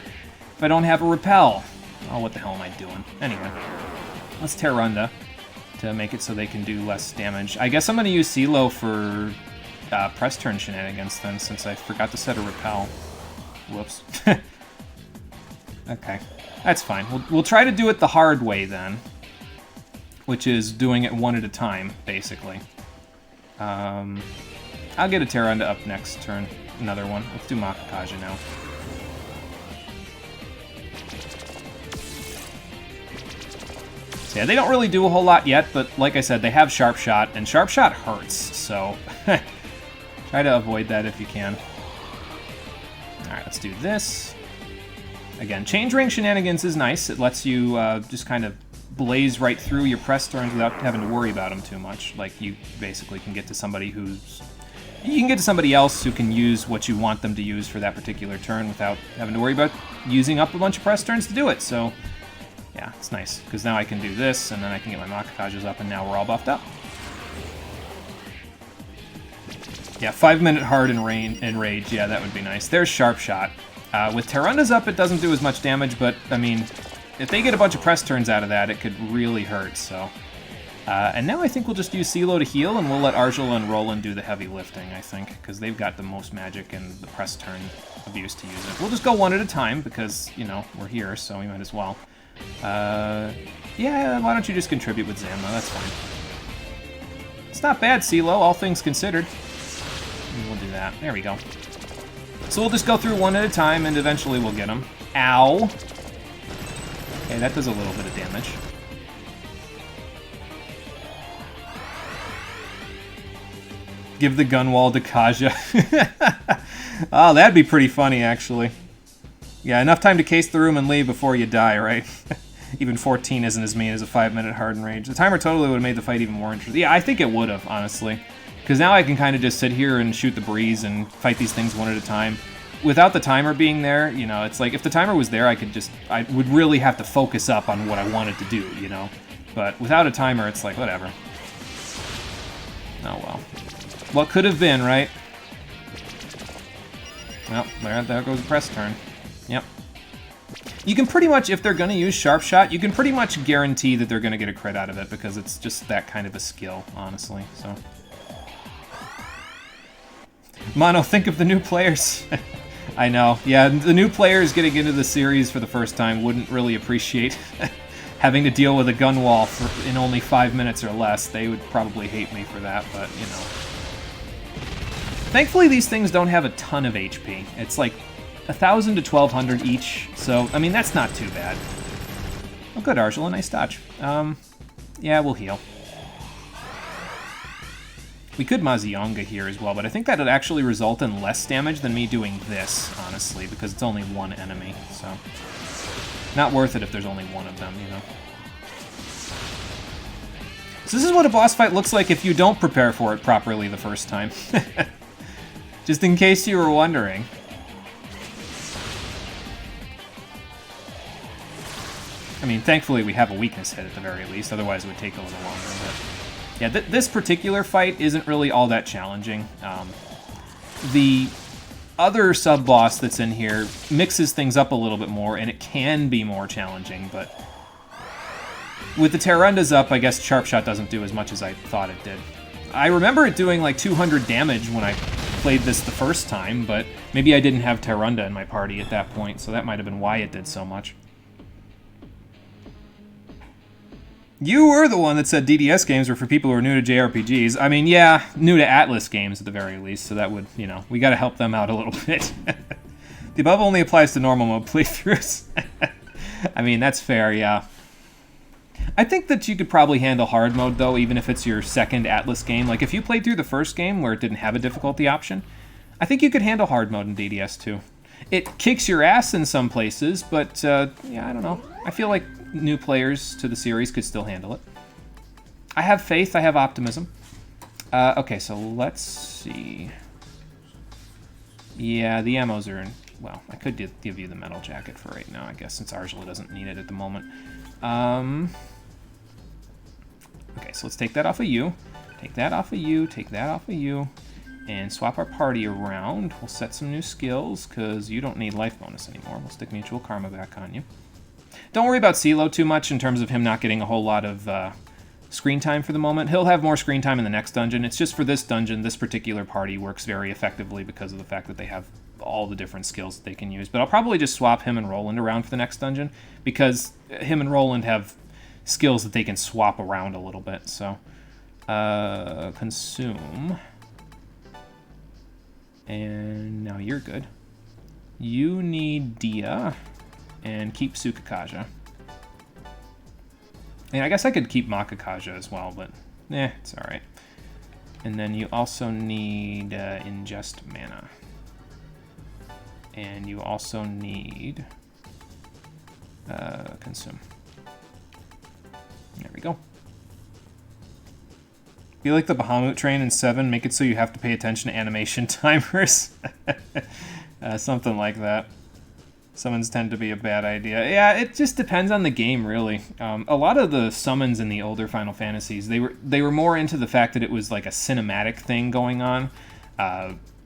if I don't have a repel? Oh, what the hell am I doing? Anyway, let's Terrunda to make it so they can do less damage. I guess I'm going to use CeeLo for... press turn shenanigans then, since I forgot to set a repel. Whoops. Okay, that's fine. We'll try to do it the hard way then, which is doing it one at a time, basically. I'll get a Terrunda up next turn. Another one. Let's do Makakaja now. So yeah, they don't really do a whole lot yet, but like I said, they have Sharp Shot, and Sharp Shot hurts, so... Try to avoid that if you can. Alright, let's do this. Again, Change Ring Shenanigans is nice. It lets you just kind of blaze right through your press turns without having to worry about them too much. Like, you basically can get to somebody who's... You can get to somebody else who can use what you want them to use for that particular turn without having to worry about using up a bunch of press turns to do it. So, yeah, it's nice. Because now I can do this, and then I can get my Makakajas up, and now we're all buffed up. Yeah, 5-minute hard and rage, yeah, that would be nice. There's Sharp Shot. With Terrunda's up, it doesn't do as much damage, but, I mean, if they get a bunch of press turns out of that, it could really hurt, so... and now I think we'll just use CeeLo to heal, and we'll let Argela and Roland do the heavy lifting, I think, because they've got the most magic and the press turn abuse to use it. We'll just go one at a time, because, you know, we're here, so we might as well. Yeah, why don't you just contribute with Zamna, that's fine. Let's not bad, CeeLo, all things considered. We'll do that. There we go. So we'll just go through one at a time, and eventually we'll get them. Ow! Okay, that does a little bit of damage. Give the gun wall to Kaja. Oh, that'd be pretty funny, actually. Yeah, enough time to case the room and leave before you die, right? Even 14 isn't as mean as a 5-minute hardened range. The timer totally would have made the fight even more interesting. Yeah, I think it would have, honestly. Because now I can kind of just sit here and shoot the breeze and fight these things one at a time. Without the timer being there, you know, it's like if the timer was there, I would really have to focus up on what I wanted to do, you know? But without a timer, it's like, whatever. Oh, well. What could have been, right? Well, there goes the press turn. Yep. You can pretty much, if they're going to use Sharp Shot, you can pretty much guarantee that they're going to get a crit out of it because it's just that kind of a skill, honestly, so. Mono, think of the new players. I know. Yeah, the new players getting into the series for the first time wouldn't really appreciate having to deal with a gun wall in only 5 minutes or less. They would probably hate me for that, but, you know. Thankfully, these things don't have a ton of HP. It's like 1,000 to 1,200 each, so, I mean, that's not too bad. Oh, good, Argela, nice dodge. Yeah, we'll heal. We could Mazionga here as well, but I think that would actually result in less damage than me doing this, honestly, because it's only one enemy, so... Not worth it if there's only one of them, you know. So this is what a boss fight looks like if you don't prepare for it properly the first time. Just in case you were wondering. I mean, thankfully we have a weakness hit at the very least, otherwise it would take a little longer, but... Yeah, this particular fight isn't really all that challenging. The other sub-boss that's in here mixes things up a little bit more, and it can be more challenging, but with the Pterandas up, I guess Sharp Shot doesn't do as much as I thought it did. I remember it doing like 200 damage when I played this the first time, but maybe I didn't have Pteranda in my party at that point, so that might have been why it did so much. You were the one that said DDS games were for people who are new to JRPGs. I mean, yeah, new to Atlas games at the very least, so that would, you know, we gotta help them out a little bit. The above only applies to normal mode playthroughs. I mean, that's fair, yeah. I think that you could probably handle hard mode, though, even if it's your second Atlas game. Like, if you played through the first game where it didn't have a difficulty option, I think you could handle hard mode in DDS, too. It kicks your ass in some places, but, yeah, I don't know. I feel like new players to the series could still handle it. I have faith, I have optimism. Okay, so let's see. Yeah, the ammos are in... Well, I could give you the metal jacket for right now, I guess, since Argela doesn't need it at the moment. Okay, so let's take that off of you. Take that off of you, take that off of you, and swap our party around. We'll set some new skills, because you don't need life bonus anymore. We'll stick Mutual Karma back on you. Don't worry about CeeLo too much in terms of him not getting a whole lot of screen time for the moment. He'll have more screen time in the next dungeon. It's just for this dungeon, this particular party works very effectively because of the fact that they have all the different skills that they can use. But I'll probably just swap him and Roland around for the next dungeon because him and Roland have skills that they can swap around a little bit. So, consume. And now you're good. You need Dia. And keep Tsukakaja. And I guess I could keep Makakaja as well, but it's alright. And then you also need Ingest Mana. And you also need Consume. There we go. Be like the Bahamut train in 7, make it so you have to pay attention to animation timers. Something like that. Summons tend to be a bad idea. Yeah, it just depends on the game, really. A lot of the summons in the older Final Fantasies, they were more into the fact that it was like a cinematic thing going on,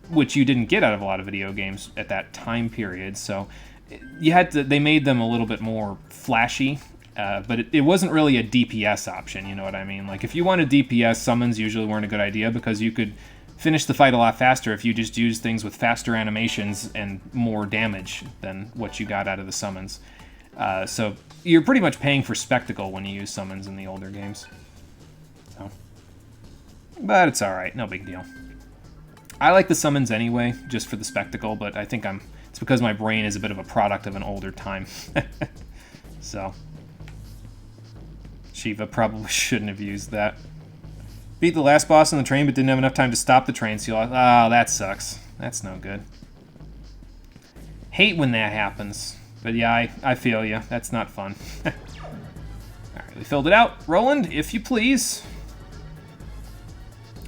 which you didn't get out of a lot of video games at that time period. So you had to. They made them a little bit more flashy, but it wasn't really a DPS option. You know what I mean? Like if you wanted DPS, summons usually weren't a good idea because you could finish the fight a lot faster if you just use things with faster animations and more damage than what you got out of the summons. So you're pretty much paying for spectacle when you use summons in the older games. So But it's alright, no big deal. I like the summons anyway, just for the spectacle, but I think it's because my brain is a bit of a product of an older time. So, Shiva probably shouldn't have used that. Beat the last boss on the train, but didn't have enough time to stop the train, so oh, that sucks. That's no good. Hate when that happens. But yeah, I feel you. That's not fun. Alright, we filled it out. Roland, if you please.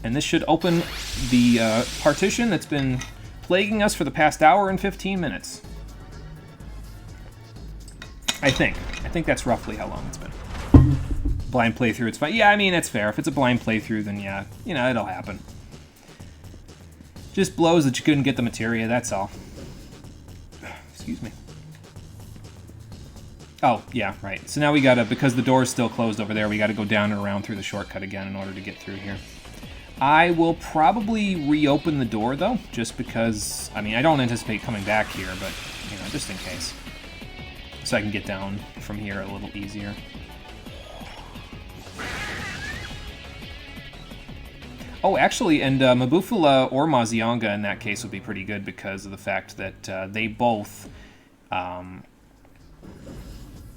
And this should open the partition that's been plaguing us for the past hour and 15 minutes. I think that's roughly how long it's been. Blind playthrough, it's fine. Yeah, I mean, that's fair. If it's a blind playthrough, then yeah, you know, it'll happen. Just blows that you couldn't get the materia, that's all. Excuse me. Oh, yeah, right. So now we gotta, because the door's still closed over there, we gotta go down and around through the shortcut again in order to get through here. I will probably reopen the door, though, just because, I mean, I don't anticipate coming back here, but, you know, just in case. So I can get down from here a little easier. Oh, actually, and Mabufula or Mazionga in that case would be pretty good because of the fact that they both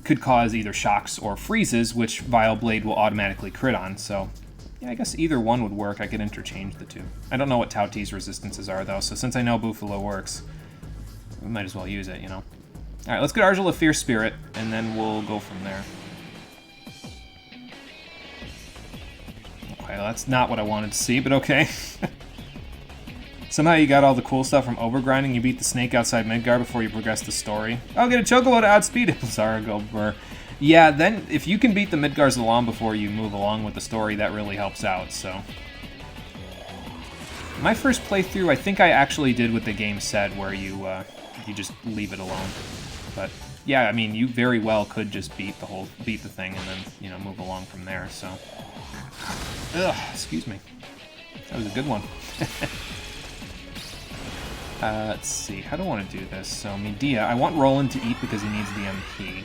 could cause either shocks or freezes, which Vile Blade will automatically crit on, so... Yeah, I guess either one would work. I could interchange the two. I don't know what Tao T's resistances are, though, so since I know Bufalo works, we might as well use it, you know. Alright, let's get Argel of Fierce Spirit, and then we'll go from there. Okay, well, that's not what I wanted to see, but okay. Somehow you got all the cool stuff from overgrinding. You beat the snake outside Midgar before you progress the story. Oh, get a Chocobo to outspeed it. Zargo. Yeah, then if you can beat the Midgar's Alam before you move along with the story, that really helps out, so. My first playthrough, I think I actually did what the game said, where you just leave it alone. But yeah, I mean, you very well could just beat the thing and then, you know, move along from there, so. Ugh, excuse me. That was a good one. Let's see, how do I want to do this? So, Medea, I want Roland to eat because he needs the MP.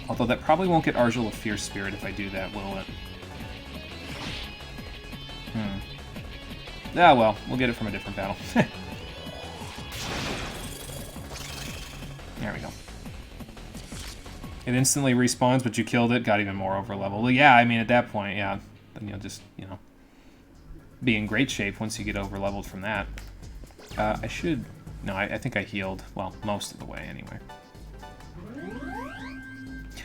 Although that probably won't get Argel of Fierce Spirit if I do that, will it? Ah, well, we'll get it from a different battle. There we go. It instantly respawns, but you killed it, got even more over level. Well, yeah, I mean, at that point, yeah, then you'll just, you know, be in great shape once you get over leveled from that. I should... No, I think I healed, well, most of the way anyway.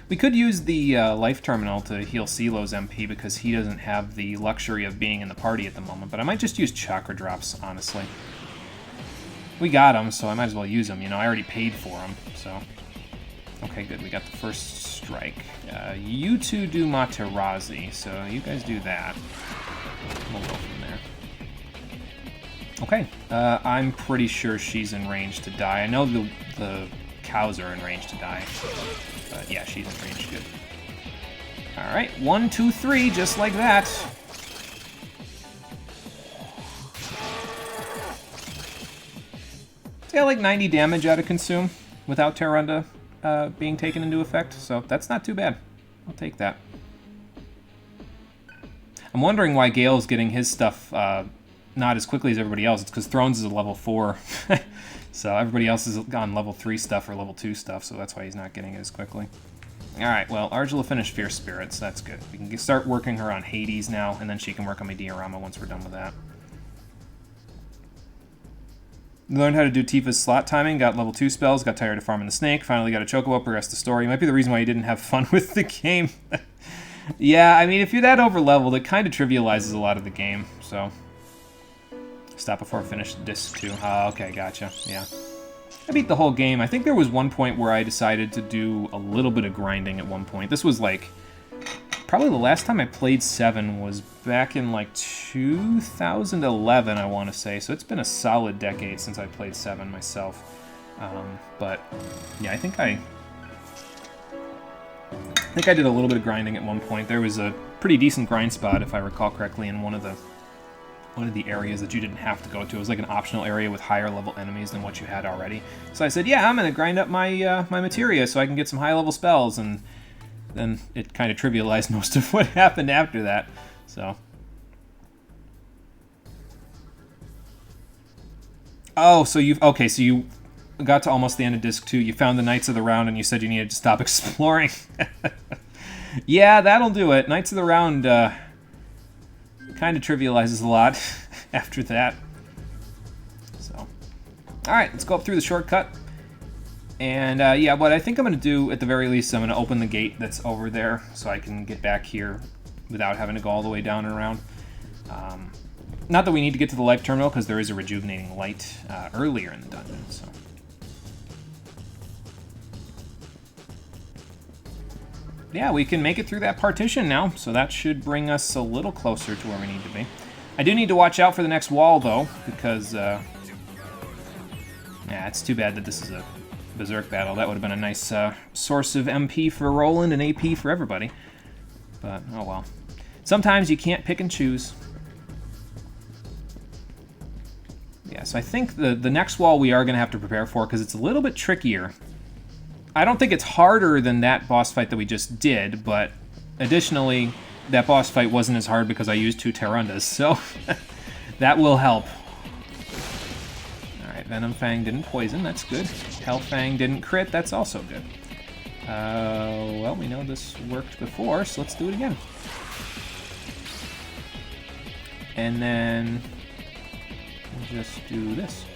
We could use the life terminal to heal CeeLo's MP because he doesn't have the luxury of being in the party at the moment, but I might just use chakra drops, honestly. We got them, so I might as well use them. You know, I already paid for them, so... Okay, good. We got the first strike. You two do Materazi, so you guys do that. We'll go from there. Okay, I'm pretty sure she's in range to die. I know the cows are in range to die. But yeah, she's in range. Good. Alright, 1, 2, 3, just like that. It's got like 90 damage out of Consume without Terrunda being taken into effect, so that's not too bad. I'll take that. I'm wondering why Gale's getting his stuff not as quickly as everybody else. It's because Thrones is a level 4. So everybody else is on level 3 stuff or level 2 stuff, so that's why he's not getting it as quickly. Alright, well, Argela finished Fierce Spirits, that's good. We can start working her on Hades now, and then she can work on my diorama once we're done with that. Learned how to do Tifa's slot timing, got level 2 spells, got tired of farming the snake, finally got a chocobo, progressed the story. Might be the reason why you didn't have fun with the game. Yeah, I mean, if you're that over-leveled, it kind of trivializes a lot of the game, so... Stop before I finish disc 2. Okay, gotcha. Yeah. I beat the whole game. I think there was one point where I decided to do a little bit of grinding at one point. This was like... Probably the last time I played 7 was back in like 2011, I want to say. So it's been a solid decade since I played 7 myself. But yeah, I think I did a little bit of grinding at one point. There was a pretty decent grind spot, if I recall correctly, in one of the areas that you didn't have to go to. It was like an optional area with higher level enemies than what you had already. So I said, yeah, I'm going to grind up my my materia so I can get some high level spells, and then it kind of trivialized most of what happened after that. So Oh, so you've... Okay, so you got to almost the end of Disc 2. You found the Knights of the Round, and you said you needed to stop exploring. Yeah, that'll do it. Knights of the Round kind of trivializes a lot after that. So, alright, let's go up through the shortcut. And yeah, what I think I'm going to do at the very least, I'm going to open the gate that's over there so I can get back here without having to go all the way down and around. Not that we need to get to the life terminal, because there is a rejuvenating light earlier in the dungeon. So, yeah, we can make it through that partition now, so that should bring us a little closer to where we need to be. I do need to watch out for the next wall, though, because, yeah, it's too bad that this is a Berserk battle. That would have been a nice source of MP for Roland and AP for everybody. But, oh well. Sometimes you can't pick and choose. Yeah, so I think the next wall we are going to have to prepare for, because it's a little bit trickier. I don't think it's harder than that boss fight that we just did, but additionally, that boss fight wasn't as hard because I used 2 Pterundas, so that will help. Alright, Venom Fang didn't poison, that's good. Hell Fang didn't crit, that's also good. Well, we know this worked before, so let's do it again. And then we'll just do this.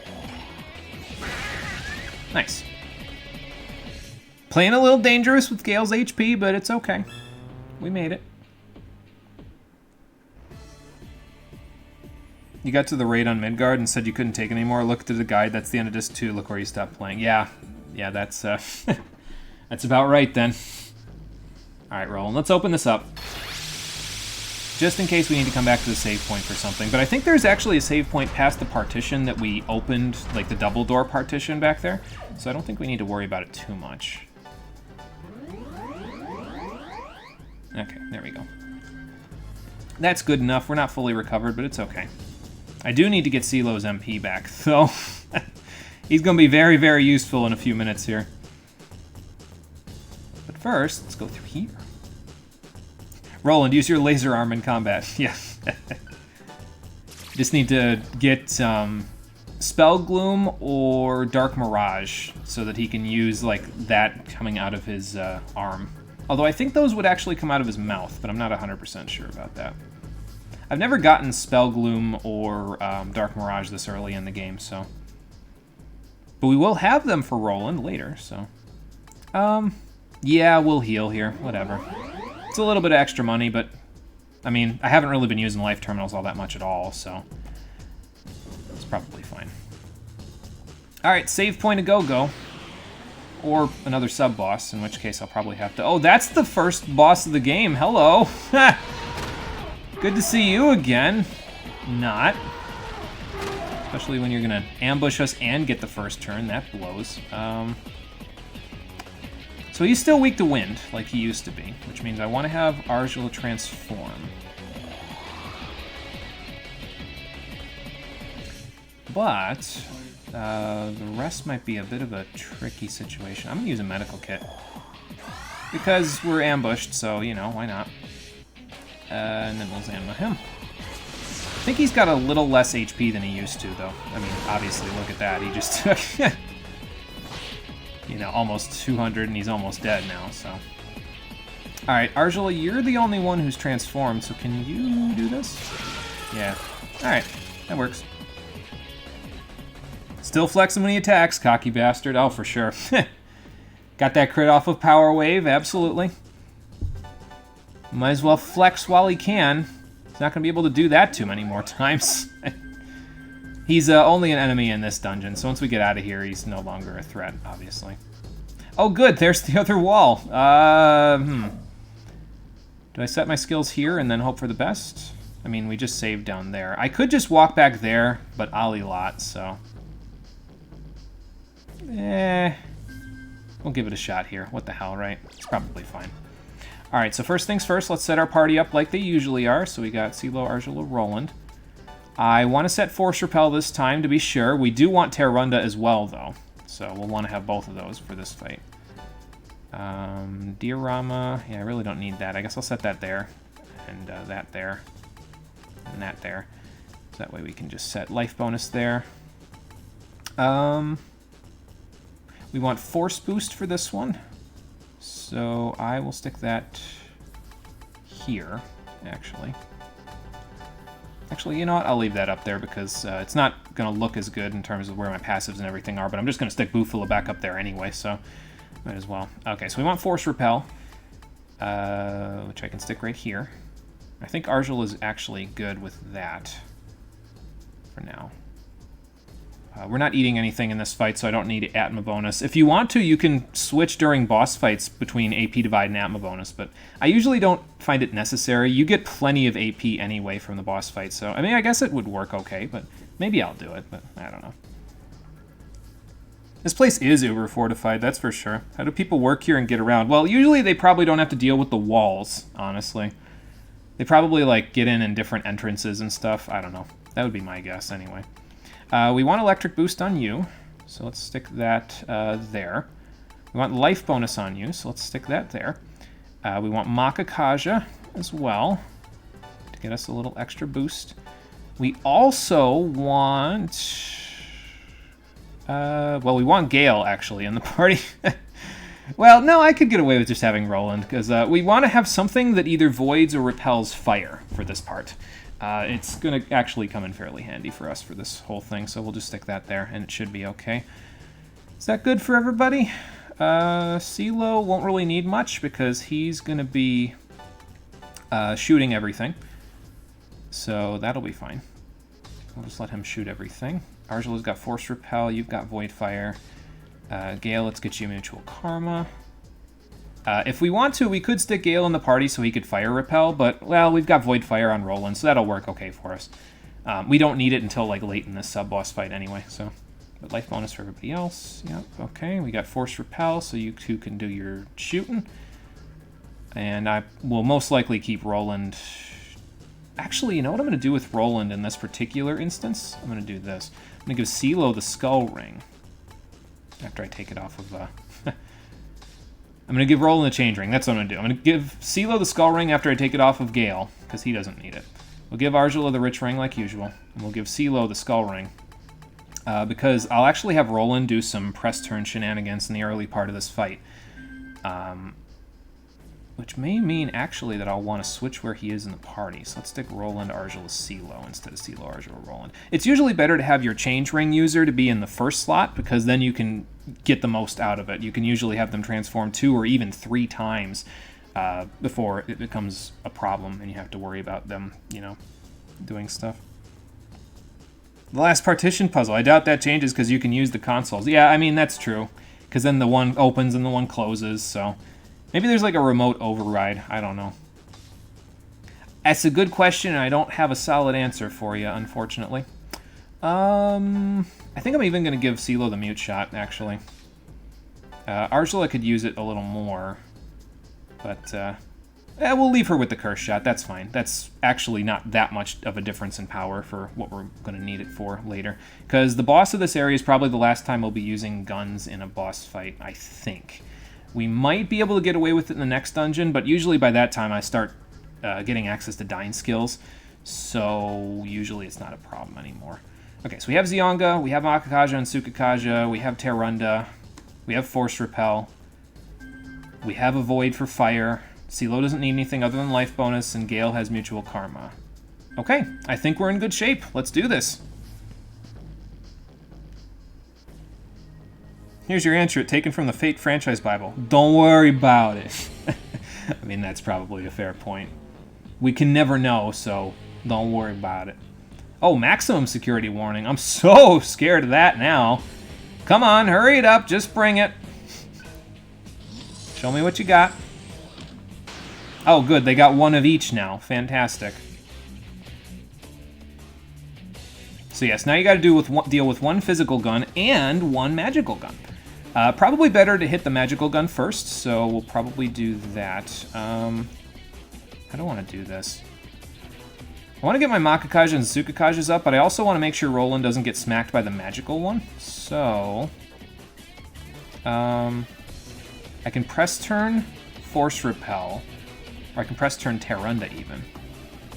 Nice. Playing a little dangerous with Gale's HP, but it's okay. We made it. You got to the raid on Midgard and said you couldn't take it anymore. Looked at the guide, that's the end of Disc 2. Look where you stopped playing. Yeah, that's that's about right then. Alright, Roland, let's open this up. Just in case we need to come back to the save point for something. But I think there's actually a save point past the partition that we opened, like the double door partition back there. So I don't think we need to worry about it too much. Okay, there we go. That's good enough. We're not fully recovered, but it's okay. I do need to get CeeLo's MP back, though. He's going to be very, very useful in a few minutes here. But first, let's go through here. Roland, use your laser arm in combat. Yeah. Just need to get Spell Gloom or Dark Mirage so that he can use like that coming out of his arm. Although I think those would actually come out of his mouth, but I'm not 100% sure about that. I've never gotten Spell Gloom or Dark Mirage this early in the game, so. But we will have them for Roland later, so. Yeah, we'll heal here, whatever. It's a little bit of extra money, but, I mean, I haven't really been using life terminals all that much at all, so it's probably fine. Alright, save point a go-go. Or another sub-boss, in which case I'll probably have to... Oh, that's the first boss of the game. Hello. Good to see you again. Not. Especially when you're going to ambush us and get the first turn. That blows. So he's still weak to wind, like he used to be, which means I want to have Argila transform. But the rest might be a bit of a tricky situation. I'm going to use a medical kit. Because we're ambushed, so, you know, why not? And then we'll Zanma him. I think he's got a little less HP than he used to, though. I mean, obviously, look at that. He just took... you know, almost 200, and he's almost dead now, so. Alright, Argila, you're the only one who's transformed, so can you do this? Yeah. Alright, that works. Still flexing when he attacks, cocky bastard. Oh, for sure. Got that crit off of Power Wave, absolutely. Might as well flex while he can. He's not going to be able to do that too many more times. He's only an enemy in this dungeon, so once we get out of here, he's no longer a threat, obviously. Oh, good, there's the other wall. Do I set my skills here and then hope for the best? I mean, we just saved down there. I could just walk back there, but Ali lot, so... We'll give it a shot here. What the hell, right? It's probably fine. Alright, so first things first, let's set our party up like they usually are. So we got CeeLo, Argila, Roland. I want to set Force Repel this time, to be sure. We do want Pterunda as well, though. So we'll want to have both of those for this fight. Diorama. Yeah, I really don't need that. I guess I'll set that there. And that there. And that there. So that way we can just set life bonus there. We want force boost for this one. So I will stick that here, actually. Actually, you know what? I'll leave that up there because it's not going to look as good in terms of where my passives and everything are, but I'm just going to stick Bufula back up there anyway, so might as well. Okay, so we want Force Repel, which I can stick right here. I think Argel is actually good with that for now. We're not eating anything in this fight, so I don't need Atma bonus. If you want to, you can switch during boss fights between AP Divide and Atma bonus, but I usually don't find it necessary. You get plenty of AP anyway from the boss fight, so I mean, I guess it would work okay, but maybe I'll do it, but I don't know. This place is uber fortified, that's for sure. How do people work here and get around? Well, usually they probably don't have to deal with the walls, honestly. They probably, like, get in different entrances and stuff. I don't know. That would be my guess, anyway. We want Electric Boost on you, so let's stick that there. We want Life Bonus on you, so let's stick that there. We want Makakaja as well, to get us a little extra boost. We also want... well, we want Gale, actually, in the party. Well, no, I could get away with just having Roland, because we want to have something that either voids or repels fire for this part. It's going to actually come in fairly handy for us for this whole thing, so we'll just stick that there, and it should be okay. Is that good for everybody? CeeLo won't really need much, because he's going to be shooting everything. So that'll be fine. We'll just let him shoot everything. Argela's got Force Repel, you've got Void Fire. Gale, let's get you Mutual Karma. If we want to, we could stick Gale in the party so he could Fire Repel, but, well, we've got Void Fire on Roland, so that'll work okay for us. We don't need it until, like, late in this sub-boss fight anyway, so... But life bonus for everybody else. Yep, okay. We got Force Repel, so you two can do your shooting. And I will most likely keep Roland... Actually, you know what I'm going to do with Roland in this particular instance? I'm going to do this. I'm going to give CeeLo the Skull Ring. After I take it off of... I'm going to give Roland the Change Ring. That's what I'm going to do. I'm going to give CeeLo the Skull Ring after I take it off of Gale, because he doesn't need it. We'll give Argela the Rich Ring like usual. And we'll give CeeLo the Skull Ring. Because I'll actually have Roland do some press turn shenanigans in the early part of this fight. Which may mean, actually, that I'll want to switch where he is in the party. So let's stick Roland, Argela, CeeLo instead of CeeLo, Argela, Roland. It's usually better to have your Change Ring user to be in the first slot, because then you can get the most out of it. You can usually have them transform 2 or even 3 times before it becomes a problem and you have to worry about them, you know, doing stuff. The last partition puzzle. I doubt that changes because you can use the consoles. Yeah, I mean, that's true. Because then the one opens and the one closes, so... Maybe there's like a remote override. I don't know. That's a good question, and I don't have a solid answer for you, unfortunately. I think I'm even going to give CeeLo the mute shot, actually. Argela could use it a little more. But, we'll leave her with the curse shot. That's fine. That's actually not that much of a difference in power for what we're going to need it for later. Because the boss of this area is probably the last time we'll be using guns in a boss fight, I think. We might be able to get away with it in the next dungeon, but usually by that time I start getting access to Dying skills, so usually it's not a problem anymore. Okay, so we have Zionga, we have Makakaja and Tsukakaja, we have Terunda, we have Force Repel, we have a Void for Fire, CeeLo doesn't need anything other than Life Bonus, and Gale has Mutual Karma. Okay, I think we're in good shape. Let's do this. Here's your answer, taken from the Fate franchise Bible. Don't worry about it. I mean, that's probably a fair point. We can never know, so don't worry about it. Oh, maximum security warning. I'm so scared of that now. Come on, hurry it up. Just bring it. Show me what you got. Oh, good. They got one of each now. Fantastic. So yes, now you got to deal with one physical gun and one magical gun. Probably better to hit the magical gun first, so we'll probably do that. I don't want to do this. I want to get my Makakaja and Tsukakajas up, but I also want to make sure Roland doesn't get smacked by the magical one. So... I can press turn, Force Repel, or I can press turn Terunda even.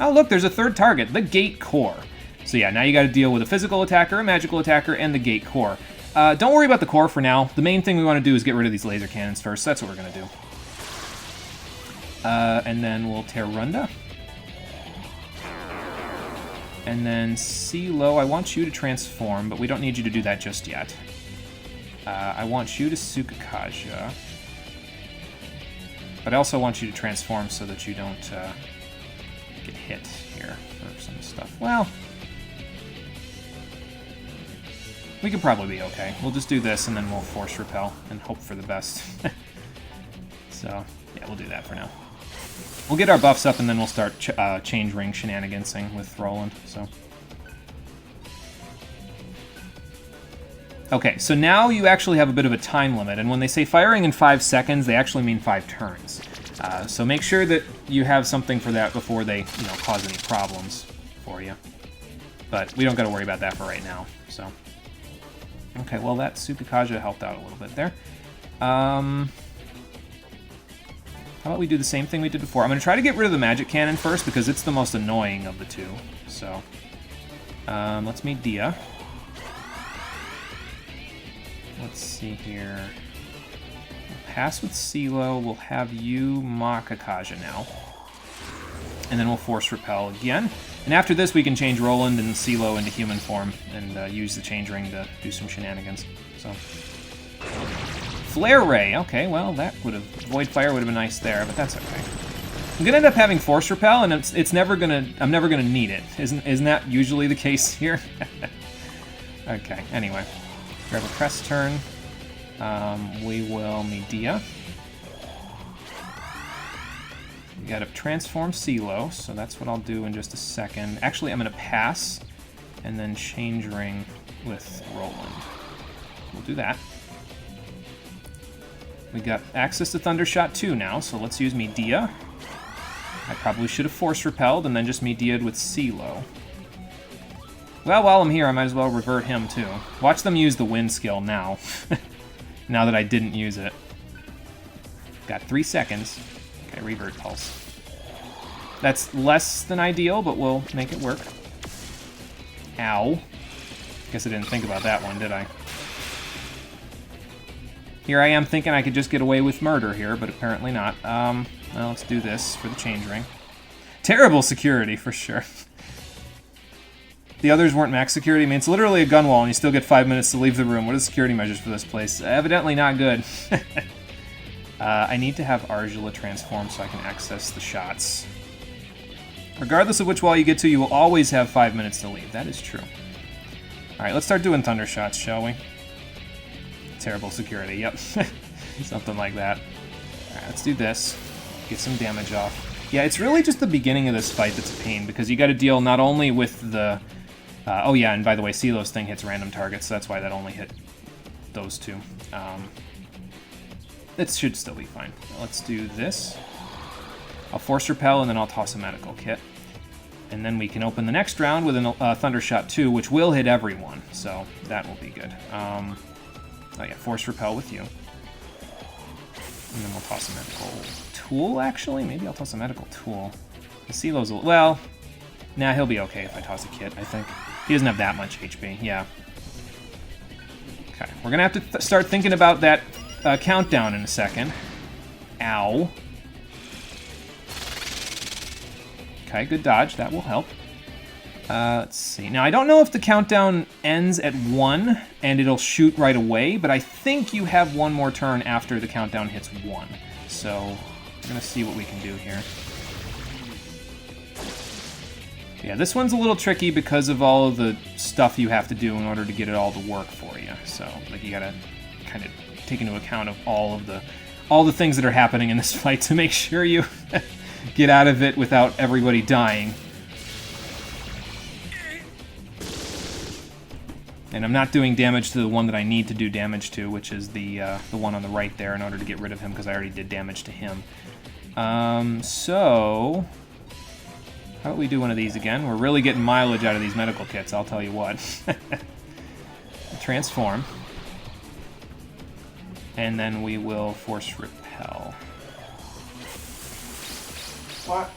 Oh look, there's a third target, the Gate Core. So yeah, now you got to deal with a physical attacker, a magical attacker, and the gate core. Don't worry about the core for now. The main thing we want to do is get rid of these laser cannons first. So that's what we're going to do. And then we'll Terrunda. And then CeeLo, I want you to transform, but we don't need you to do that just yet. I want you to Tsukakaja. But I also want you to transform so that you don't get hit here for some stuff. Well, we could probably be okay. We'll just do this, and then we'll force repel and hope for the best. So, yeah, we'll do that for now. We'll get our buffs up, and then we'll start change ring shenanigansing with Roland. So, okay, so now you actually have a bit of a time limit, and when they say firing in 5 seconds, they actually mean 5 turns. So make sure that you have something for that before they, cause any problems for you. But we don't got to worry about that for right now. So, okay, well that Tsukakaja helped out a little bit there. How about we do the same thing we did before? I'm going to try to get rid of the magic cannon first because it's the most annoying of the two. So, let's meet Dia. Let's see here. We'll pass with CeeLo. We'll have you Makakaja now. And then we'll force repel again. And after this, we can change Roland and CeeLo into human form and use the change ring to do some shenanigans. So, Flare Ray. Okay, well, that would have... Void Fire would have been nice there, but that's okay. I'm gonna end up having Force Repel, and it's never gonna... I'm never gonna need it. Isn't that usually the case here? Okay, anyway. Grab a press turn. We will Medea. We gotta transform CeeLo, so that's what I'll do in just a second. Actually, I'm gonna pass, and then change ring with Roland. We'll do that. We got access to Thundershot 2 now, so let's use Medea. I probably should have Force Repelled and then just Medea'd with CeeLo. Well, while I'm here, I might as well revert him too. Watch them use the wind skill now. Now that I didn't use it. Got 3 seconds. Okay, revert pulse. That's less than ideal, but we'll make it work. Ow. Guess I didn't think about that one, did I? Here I am thinking I could just get away with murder here, but apparently not. Well, let's do this for the change ring. Terrible security, for sure. The others weren't max security. I mean, it's literally a gun wall, and you still get 5 minutes to leave the room. What are the security measures for this place? Evidently not good. I need to have Argila transform so I can access the shots. Regardless of which wall you get to, you will always have 5 minutes to leave. That is true. Alright, let's start doing thunder shots, shall we? Terrible security, yep. Something like that. Alright, let's do this. Get some damage off. Yeah, it's really just the beginning of this fight that's a pain, because you gotta deal not only with the... oh yeah, and by the way, CeeLo's thing hits random targets, so that's why that only hit those two. It should still be fine. Let's do this. I'll Force Repel, and then I'll toss a medical kit. And then we can open the next round with a Thundershot 2, which will hit everyone, so that will be good. Oh yeah, Force Repel with you. And then we'll toss a medical tool, actually? Maybe I'll toss a medical tool. The CeeLo's well, nah, he'll be okay if I toss a kit, I think. He doesn't have that much HP, yeah. Okay, we're gonna have to start thinking about that countdown in a second. Ow. Okay, good dodge, that will help. Let's see. Now, I don't know if the countdown ends at 1 and it'll shoot right away, but I think you have one more turn after the countdown hits 1. So, we're going to see what we can do here. Yeah, this one's a little tricky because of all of the stuff you have to do in order to get it all to work for you. So, like, you got to kind of take into account of all the things that are happening in this fight to make sure you get out of it without everybody dying. And I'm not doing damage to the one that I need to do damage to, which is the one on the right there, in order to get rid of him, because I already did damage to him. So... how about we do one of these again? We're really getting mileage out of these medical kits, I'll tell you what. Transform. And then we will Force Repel. What?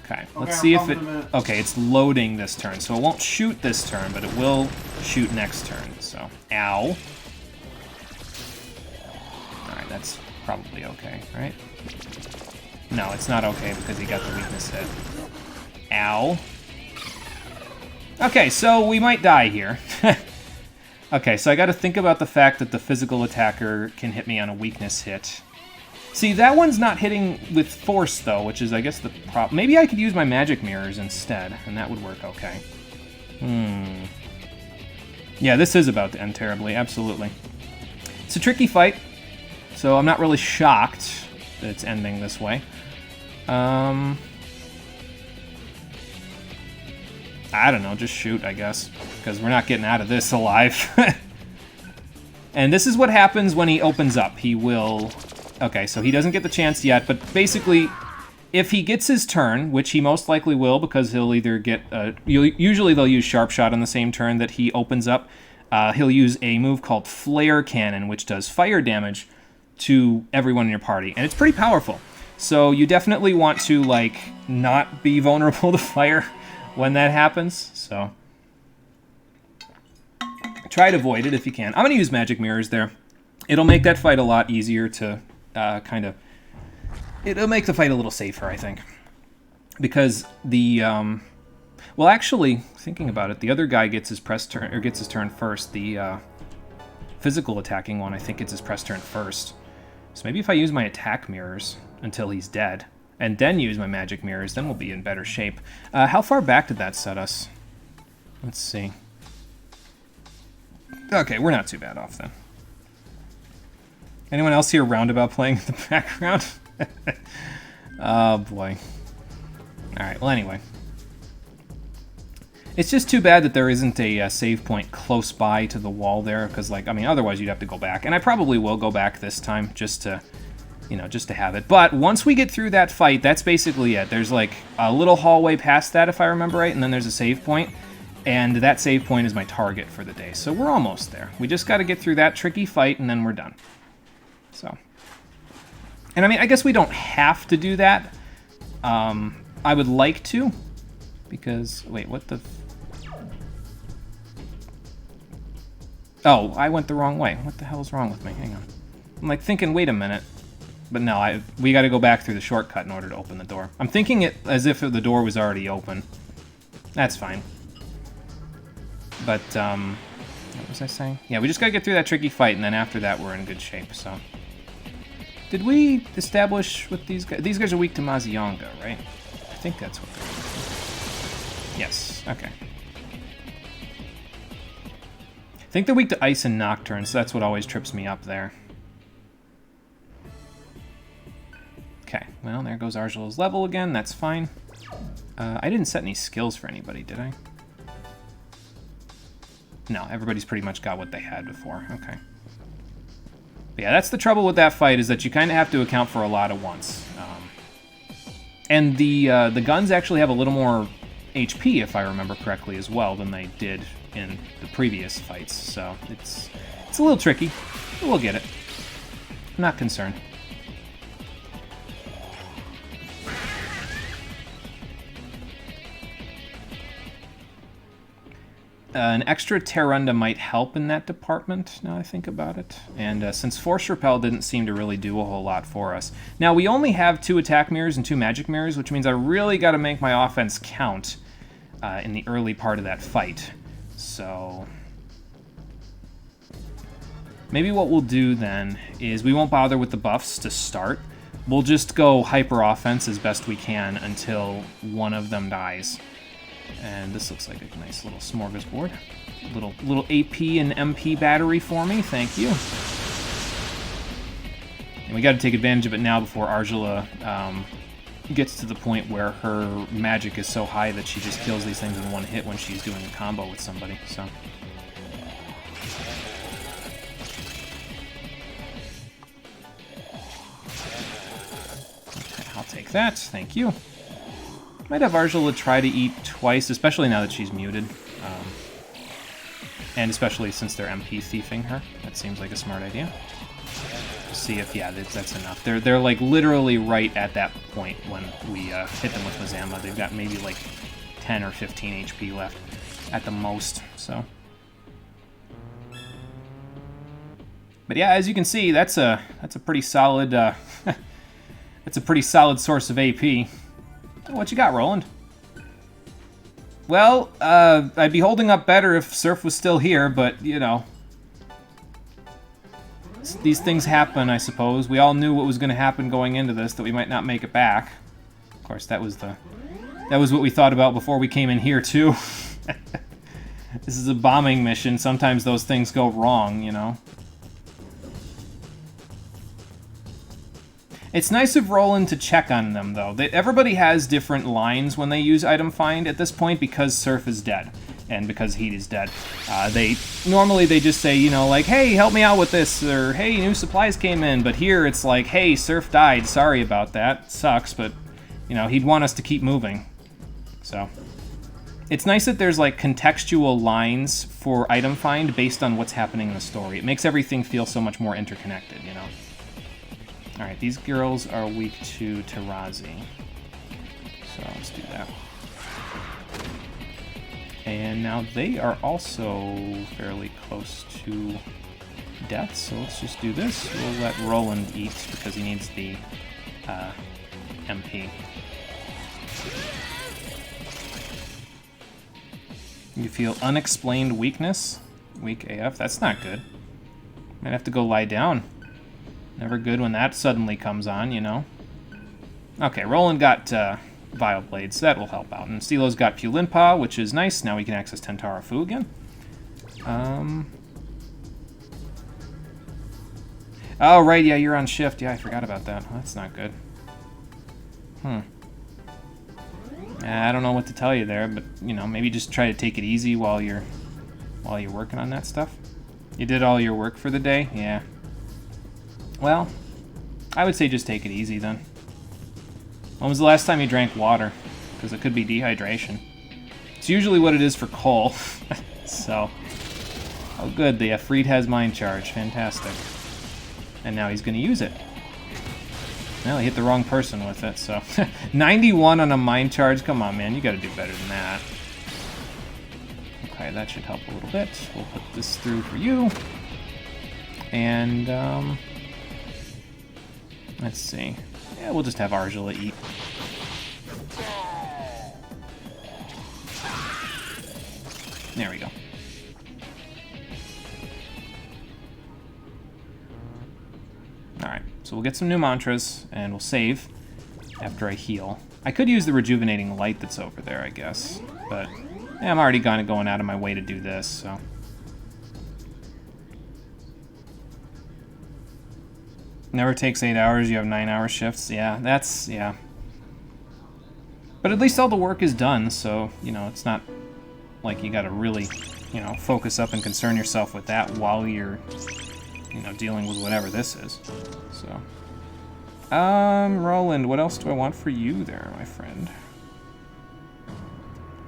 Okay, Okay, let's I'm see if coming it... in a minute. Okay, it's loading this turn, so it won't shoot this turn, but it will shoot next turn, so... Ow. Alright, that's probably okay, right? No, it's not okay because he got the weakness hit. Ow. Okay, so we might die here. Okay, so I gotta think about the fact that the physical attacker can hit me on a weakness hit. See, that one's not hitting with force, though, which is, I guess, the problem. Maybe I could use my magic mirrors instead, and that would work okay. Yeah, this is about to end terribly, absolutely. It's a tricky fight, so I'm not really shocked that it's ending this way. I don't know, just shoot, I guess, because we're not getting out of this alive. And this is what happens when he opens up. He will... Okay, so he doesn't get the chance yet, but basically, if he gets his turn, which he most likely will, because he'll either get... usually they'll use Sharp Shot on the same turn that he opens up. He'll use a move called Flare Cannon, which does fire damage to everyone in your party, and it's pretty powerful. So you definitely want to, like, not be vulnerable to fire when that happens, so try to avoid it if you can. I'm going to use Magic Mirrors there. It'll make that fight a lot easier to it'll make the fight a little safer, I think. Because the, well, actually, thinking about it, the other guy gets his press turn, or gets his turn first. The physical attacking one, I think, gets his press turn first. So maybe if I use my attack mirrors until he's dead, and then use my magic mirrors, then we'll be in better shape. How far back did that set us? Let's see. Okay, we're not too bad off then. Anyone else here roundabout playing in the background? Oh boy. Alright, well anyway. It's just too bad that there isn't a save point close by to the wall there, because, like, I mean, otherwise you'd have to go back. And I probably will go back this time, just to, you know, just to have it. But once we get through that fight, that's basically it. There's, like, a little hallway past that, if I remember right, and then there's a save point. And that save point is my target for the day. So we're almost there. We just got to get through that tricky fight, and then we're done. So. And, I mean, I guess we don't have to do that. I would like to. Because, wait, what the... Oh, I went the wrong way. What the hell is wrong with me? Hang on. I'm like thinking, wait a minute. But no, we got to go back through the shortcut in order to open the door. I'm thinking it as if the door was already open. That's fine. But, what was I saying? Yeah, we just got to get through that tricky fight, and then after that we're in good shape, so. Did we establish what these guys... These guys are weak to Mazionga, right? I think that's what they're... Yes, okay. I think they're weak to Ice and Nocturne, so that's what always trips me up there. Okay, well, there goes Argela's level again. That's fine. I didn't set any skills for anybody, did I? No, everybody's pretty much got what they had before. Okay. But yeah, that's the trouble with that fight, is that you kind of have to account for a lot at once. And the guns actually have a little more HP, if I remember correctly, as well, than they did in the previous fights. So it's a little tricky, but we'll get it. I'm not concerned. An extra Terrunda might help in that department, now I think about it. And since Force Repel didn't seem to really do a whole lot for us. Now, we only have 2 attack mirrors and 2 magic mirrors, which means I really got to make my offense count in the early part of that fight. So maybe what we'll do then is we won't bother with the buffs to start. We'll just go hyper offense as best we can until one of them dies. And this looks like a nice little smorgasbord. Little AP and MP battery for me, thank you. And we got to take advantage of it now before Argela gets to the point where her magic is so high that she just kills these things in one hit when she's doing a combo with somebody. So. Okay, I'll take that, thank you. Might have Argela try to eat twice, especially now that she's muted. And especially since they're MP thiefing her. That seems like a smart idea. see if, yeah, that's enough. They're like literally right at that point when we hit them with Mazama. They've got maybe like 10 or 15 HP left at the most, so. But yeah, as you can see, that's a pretty solid it's a pretty solid source of AP. What you got, Roland? Well, I'd be holding up better if Surf was still here, but you know, these things happen, I suppose. We all knew what was going to happen going into this, that we might not make it back. Of course, that was what we thought about before we came in here too. This is a bombing mission. Sometimes those things go wrong, you know. It's nice of Roland to check on them, though. Everybody has different lines when they use item find at this point because Surf is dead and because Heat is dead. Normally they just say, you know, like, hey, help me out with this, or hey, new supplies came in. But here it's like, hey, Surf died. Sorry about that. Sucks, but you know, he'd want us to keep moving. So it's nice that there's like contextual lines for item find based on what's happening in the story. It makes everything feel so much more interconnected, you know. Alright, these girls are weak to Tarazi. So let's do that. And now they are also fairly close to death, so let's just do this. We'll let Roland eat because he needs the MP. You feel unexplained weakness? Weak AF? That's not good. Might have to go lie down. Never good when that suddenly comes on, you know. Okay, Roland got Vile Blades. That will help out. And Stilo's got Pulinpa, which is nice. Now we can access Tentara Fu again. Oh, right, yeah, you're on shift. Yeah, I forgot about that. Well, that's not good. I don't know what to tell you there, but, you know, maybe just try to take it easy while you're working on that stuff. You did all your work for the day? Yeah. Well, I would say just take it easy then. When was the last time you drank water? Because it could be dehydration. It's usually what it is for Cole. So, oh good, the Freed has Mind Charge. Fantastic. And now he's going to use it. Well, he hit the wrong person with it, so. 91 on a Mind Charge? Come on, man, you got to do better than that. Okay, that should help a little bit. We'll put this through for you. And, let's see. Yeah, we'll just have Argila eat. There we go. Alright, so we'll get some new mantras, and we'll save after I heal. I could use the rejuvenating light that's over there, I guess. But, yeah, I'm already kind of going out of my way to do this, so. Never takes 8 hours, you have 9-hour shifts. Yeah, yeah. But at least all the work is done, so, you know, it's not like you gotta really, you know, focus up and concern yourself with that while you're, you know, dealing with whatever this is. So. Roland, what else do I want for you there, my friend?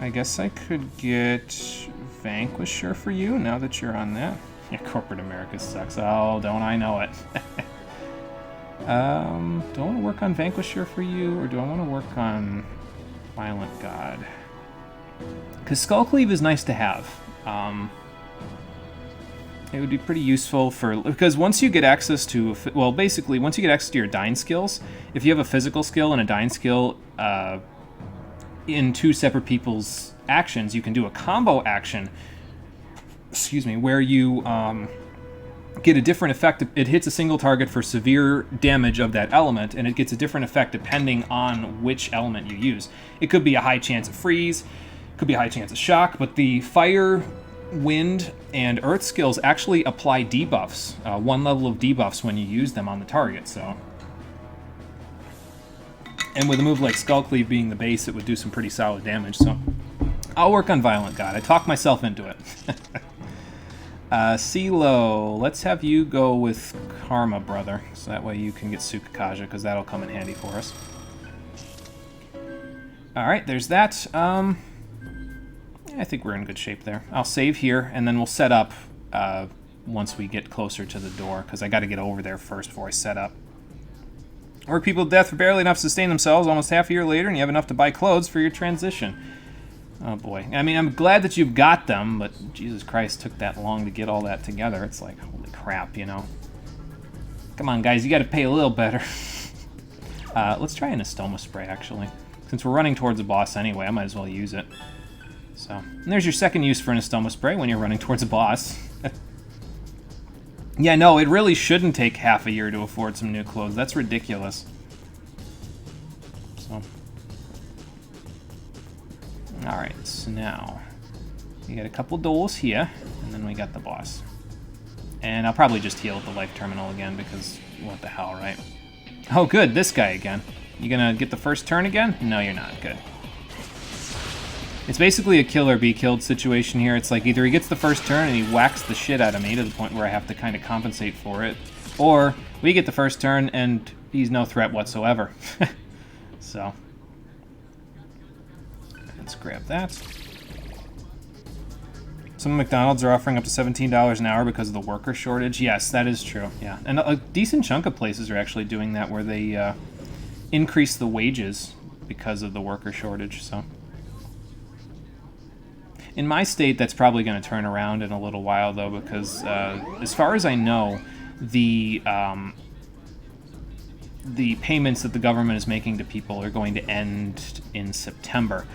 I guess I could get Vanquisher for you, now that you're on that. Yeah, corporate America sucks. Oh, don't I know it. Do I want to work on Vanquisher for you, or do I want to work on Violent God? Because Skullcleave is nice to have. It would be pretty useful for, because once you get access to, well, basically, once you get access to your Dyne skills, if you have a physical skill and a Dyne skill in two separate people's actions, you can do a combo action, excuse me, where you get a different effect. It hits a single target for severe damage of that element, and it gets a different effect depending on which element you use. It could be a high chance of freeze, could be a high chance of shock, but the fire, wind, and earth skills actually apply debuffs, one level of debuffs when you use them on the target, so. And with a move like Skullcleave being the base, it would do some pretty solid damage, so. I'll work on Violent God. I talked myself into it. CeeLo, let's have you go with Karma, brother. So that way you can get Tsukakaja, because that'll come in handy for us. Alright, there's that. I think we're in good shape there. I'll save here, and then we'll set up once we get closer to the door, because I got to get over there first before I set up. Or people to death for barely enough to sustain themselves almost half a year later, and you have enough to buy clothes for your transition. Oh boy. I mean, I'm glad that you've got them, but Jesus Christ, took that long to get all that together. It's like, holy crap, you know. Come on, guys, you got to pay a little better. Let's try an Estoma spray, actually. Since we're running towards a boss anyway, I might as well use it. So, and there's your second use for an Estoma spray when you're running towards a boss. Yeah, no, it really shouldn't take half a year to afford some new clothes. That's ridiculous. So. Alright, so now we got a couple doors here, and then we got the boss. And I'll probably just heal at the life terminal again, because what the hell, right? Oh, good, this guy again. You gonna get the first turn again? No, you're not. Good. It's basically a kill or be killed situation here. It's like either he gets the first turn and he whacks the shit out of me to the point where I have to kind of compensate for it, or we get the first turn and he's no threat whatsoever. So, let's grab that. Some McDonald's are offering up to $17 an hour because of the worker shortage. Yes, that is true. Yeah, and a decent chunk of places are actually doing that, where they increase the wages because of the worker shortage. So, in my state, that's probably going to turn around in a little while, though, because as far as I know, the payments that the government is making to people are going to end in September.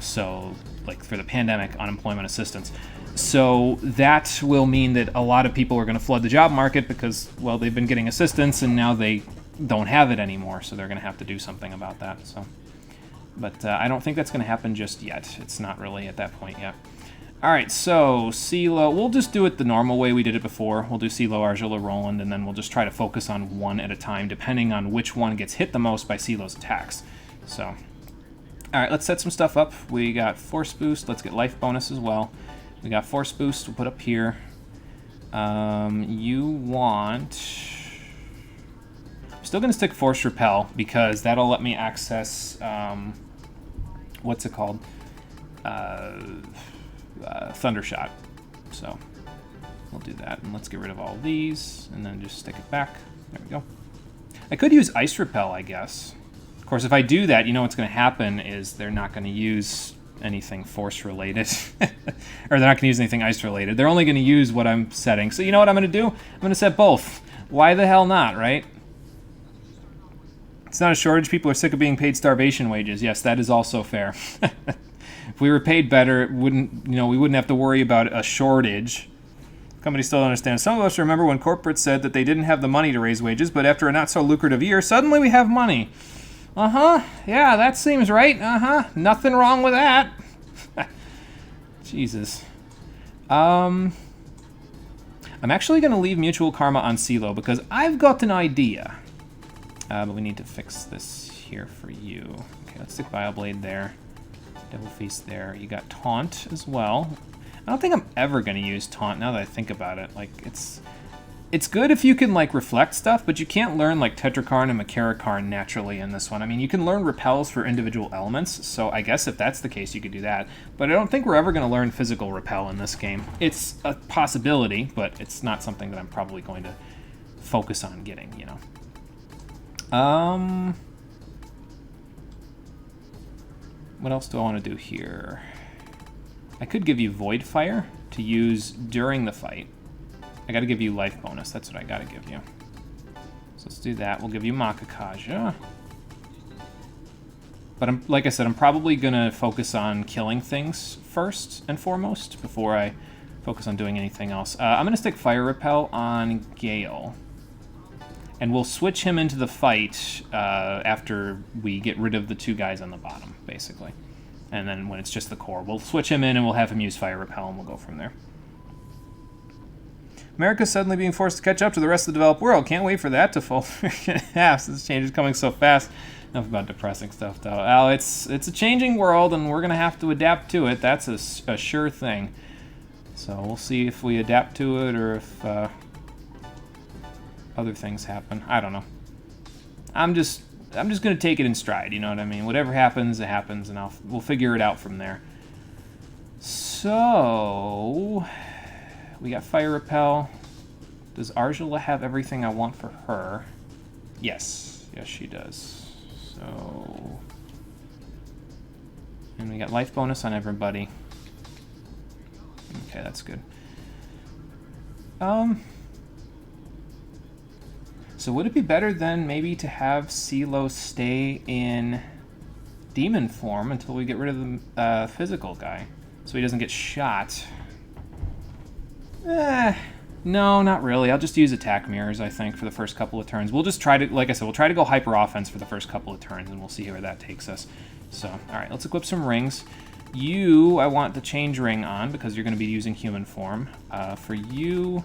So, like, for the pandemic unemployment assistance. So that will mean that a lot of people are going to flood the job market because, well, they've been getting assistance and now they don't have it anymore, so they're going to have to do something about that. So, but I don't think that's going to happen just yet. It's not really at that point yet. All right, so CeeLo, we'll just do it the normal way we did it before. We'll do CeeLo, Argilla, Roland, and then we'll just try to focus on one at a time, depending on which one gets hit the most by CeeLo's attacks. So, all right, let's set some stuff up. We got Force Boost. Let's get Life Bonus as well. We got Force Boost. We'll put up here. You want... I'm still going to stick Force Repel because that'll let me access... what's it called? Thundershot. So we'll do that. And let's get rid of all these and then just stick it back. There we go. I could use Ice Repel, I guess. Of course, if I do that, you know what's going to happen is they're not going to use anything force-related. Or they're not going to use anything ice-related. They're only going to use what I'm setting. So you know what I'm going to do? I'm going to set both. Why the hell not, right? It's not a shortage. People are sick of being paid starvation wages. Yes, that is also fair. If we were paid better, it wouldn't, we wouldn't have to worry about a shortage. Company still don't understand. Some of us remember when corporate said that they didn't have the money to raise wages, but after a not-so-lucrative year, suddenly we have money. Uh-huh. Yeah, that seems right. Uh-huh. Nothing wrong with that. Jesus. I'm actually going to leave Mutual Karma on CeeLo because I've got an idea. But we need to fix this here for you. Okay, let's stick Bioblade there. Devil Feast there. You got Taunt as well. I don't think I'm ever going to use Taunt now that I think about it. Like, it's good if you can, like, reflect stuff, but you can't learn, like, Tetrakarn and Makarakarn naturally in this one. I mean, you can learn repels for individual elements, so I guess if that's the case, you could do that. But I don't think we're ever going to learn physical repel in this game. It's a possibility, but it's not something that I'm probably going to focus on getting, you know. What else do I want to do here? I could give you Void Fire to use during the fight. I gotta give you life bonus. That's what I gotta give you. So let's do that. We'll give you Makakaja. But like I said, I'm probably gonna focus on killing things first and foremost before I focus on doing anything else. I'm gonna stick Fire Repel on Gale. And we'll switch him into the fight after we get rid of the two guys on the bottom, basically. And then when it's just the core, we'll switch him in and we'll have him use Fire Repel and we'll go from there. America's suddenly being forced to catch up to the rest of the developed world. Can't wait for that to fall in half. This change is coming so fast. Enough about depressing stuff, though. Al, it's a changing world, and we're going to have to adapt to it. That's a sure thing. So we'll see if we adapt to it or if other things happen. I don't know. I'm just going to take it in stride, you know what I mean? Whatever happens, it happens, and we'll figure it out from there. So... We got fire repel. Does Argela have everything I want for her? Yes. Yes, she does. So... And we got life bonus on everybody. Okay, that's good. So would it be better then maybe to have CeeLo stay in demon form until we get rid of the physical guy, so he doesn't get shot? No, not really. I'll just use attack mirrors, I think, for the first couple of turns. We'll just try to, like I said, we'll try to go hyper offense for the first couple of turns, and we'll see where that takes us. So, all right, let's equip some rings. You, I want the change ring on because you're going to be using human form. For you,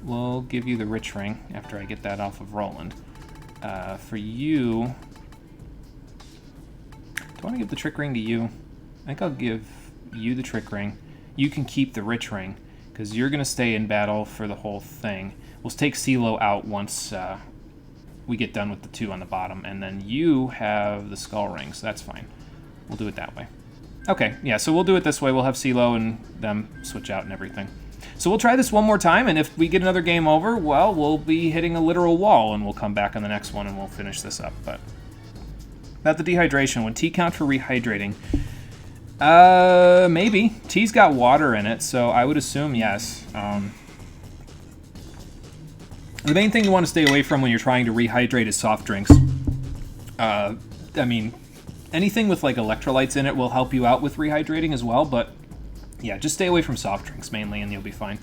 we'll give you the rich ring after I get that off of Roland. For you, do I want to give the trick ring to you? I think I'll give you the trick ring. You can keep the rich ring because you're going to stay in battle for the whole thing. We'll take CeeLo out once we get done with the two on the bottom, and then you have the skull ring, so that's fine. We'll do it that way. Okay, yeah, so we'll do it this way. We'll have CeeLo and them switch out and everything. So we'll try this one more time, and if we get another game over, well, we'll be hitting a literal wall, and we'll come back on the next one, and we'll finish this up. But about the dehydration, when T count for rehydrating? Maybe. T's got water in it, so I would assume yes. The main thing you want to stay away from when you're trying to rehydrate is soft drinks. I mean, anything with like electrolytes in it will help you out with rehydrating as well, but yeah, just stay away from soft drinks mainly, and you'll be fine.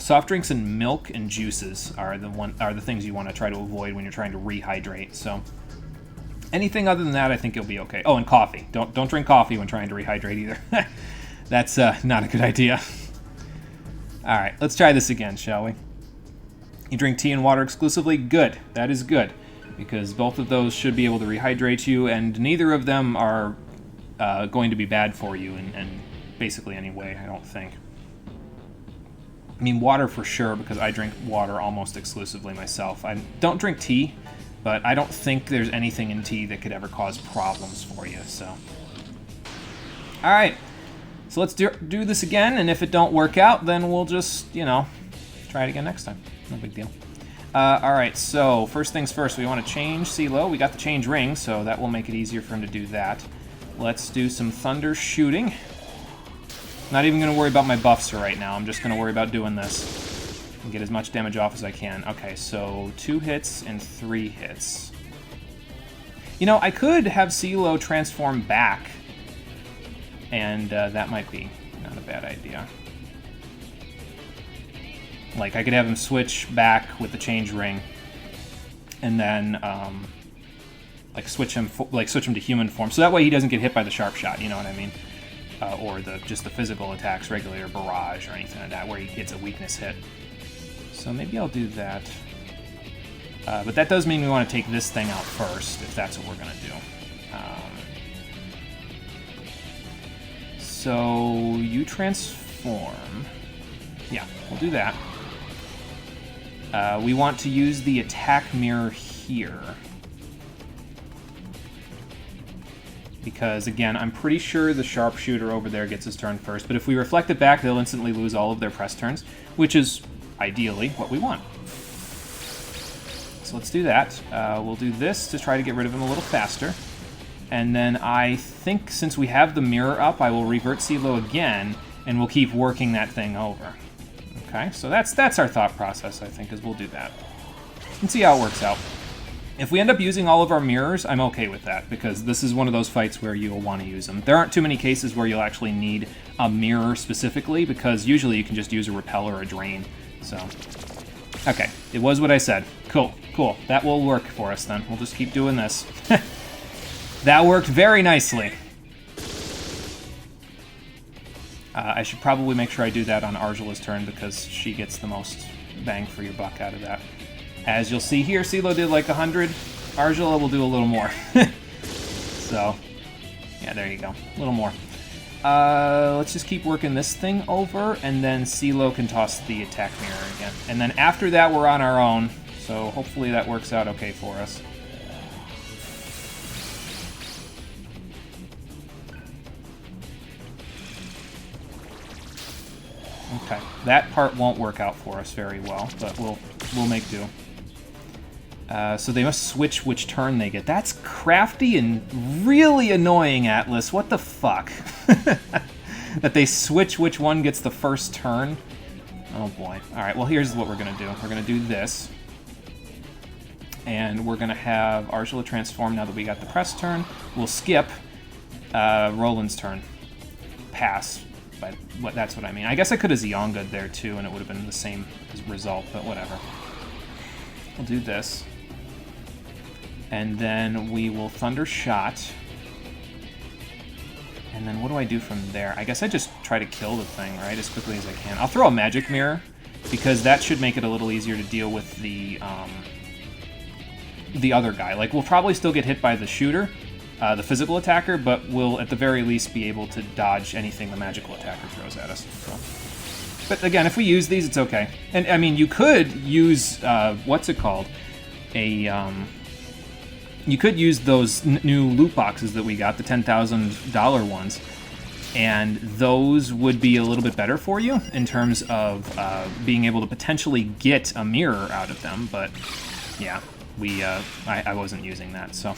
Soft drinks and milk and juices are the things you want to try to avoid when you're trying to rehydrate. So anything other than that, I think you'll be okay. Oh, and coffee. Don't drink coffee when trying to rehydrate either. That's not a good idea. All right, let's try this again, shall we? You drink tea and water exclusively? Good. That is good, because both of those should be able to rehydrate you, and neither of them are going to be bad for you in basically any way, I don't think. I mean, water for sure, because I drink water almost exclusively myself. I don't drink tea, but I don't think there's anything in tea that could ever cause problems for you, so. All right, so let's do this again, and if it don't work out, then we'll just, try it again next time. No big deal. All right, so first things first, we want to change CeeLo. We got the change ring, so that will make it easier for him to do that. Let's do some thunder shooting. Not even going to worry about my buffs right now. I'm just going to worry about doing this and get as much damage off as I can. Okay, so 2 hits and 3 hits. I could have CeeLo transform back, and that might be not a bad idea. Like, I could have him switch back with the change ring, and then switch him to human form, so that way he doesn't get hit by the sharp shot. You know what I mean? Or just the physical attacks, regular barrage or anything like that, where he gets a weakness hit. So maybe I'll do that. But that does mean we want to take this thing out first, if that's what we're going to do. So you transform. Yeah, we'll do that. We want to use the attack mirror here. Because, again, I'm pretty sure the sharpshooter over there gets his turn first, but if we reflect it back, they'll instantly lose all of their press turns, which is, ideally, what we want. So let's do that. We'll do this to try to get rid of him a little faster. And then I think, since we have the mirror up, I will revert CeeLo again, and we'll keep working that thing over. Okay, so that's our thought process, I think, is we'll do that. And see how it works out. If we end up using all of our mirrors, I'm okay with that, because this is one of those fights where you'll want to use them. There aren't too many cases where you'll actually need a mirror specifically, because usually you can just use a repel or a drain. So, okay, it was what I said. Cool. That will work for us then. We'll just keep doing this. That worked very nicely. I should probably make sure I do that on Argela's turn, because she gets the most bang for your buck out of that. As you'll see here, CeeLo did like 100. Argela will do a little more. So, yeah, there you go. A little more. Let's just keep working this thing over, and then CeeLo can toss the attack mirror again. And then after that, we're on our own. So hopefully that works out okay for us. Okay, that part won't work out for us very well, but we'll make do. So they must switch which turn they get. That's crafty and really annoying, Atlas. What the fuck? That they switch which one gets the first turn. Oh boy. Alright, well here's what we're going to do. We're going to do this. And we're going to have Argela transform now that we got the press turn. We'll skip Roland's turn. Pass. But that's what I mean. I guess I could have Zionga there too, and it would have been the same result, but whatever. We'll do this. And then we will Thunder Shot. And then what do I do from there? I guess I just try to kill the thing, right, as quickly as I can. I'll throw a Magic Mirror, because that should make it a little easier to deal with the other guy. Like, we'll probably still get hit by the shooter, the physical attacker, but we'll at the very least be able to dodge anything the magical attacker throws at us. So. But again, if we use these, it's okay. And, I mean, you could use, what's it called? You could use those new loot boxes that we got, the $10,000 ones, and those would be a little bit better for you in terms of being able to potentially get a mirror out of them, but yeah, I wasn't using that, so.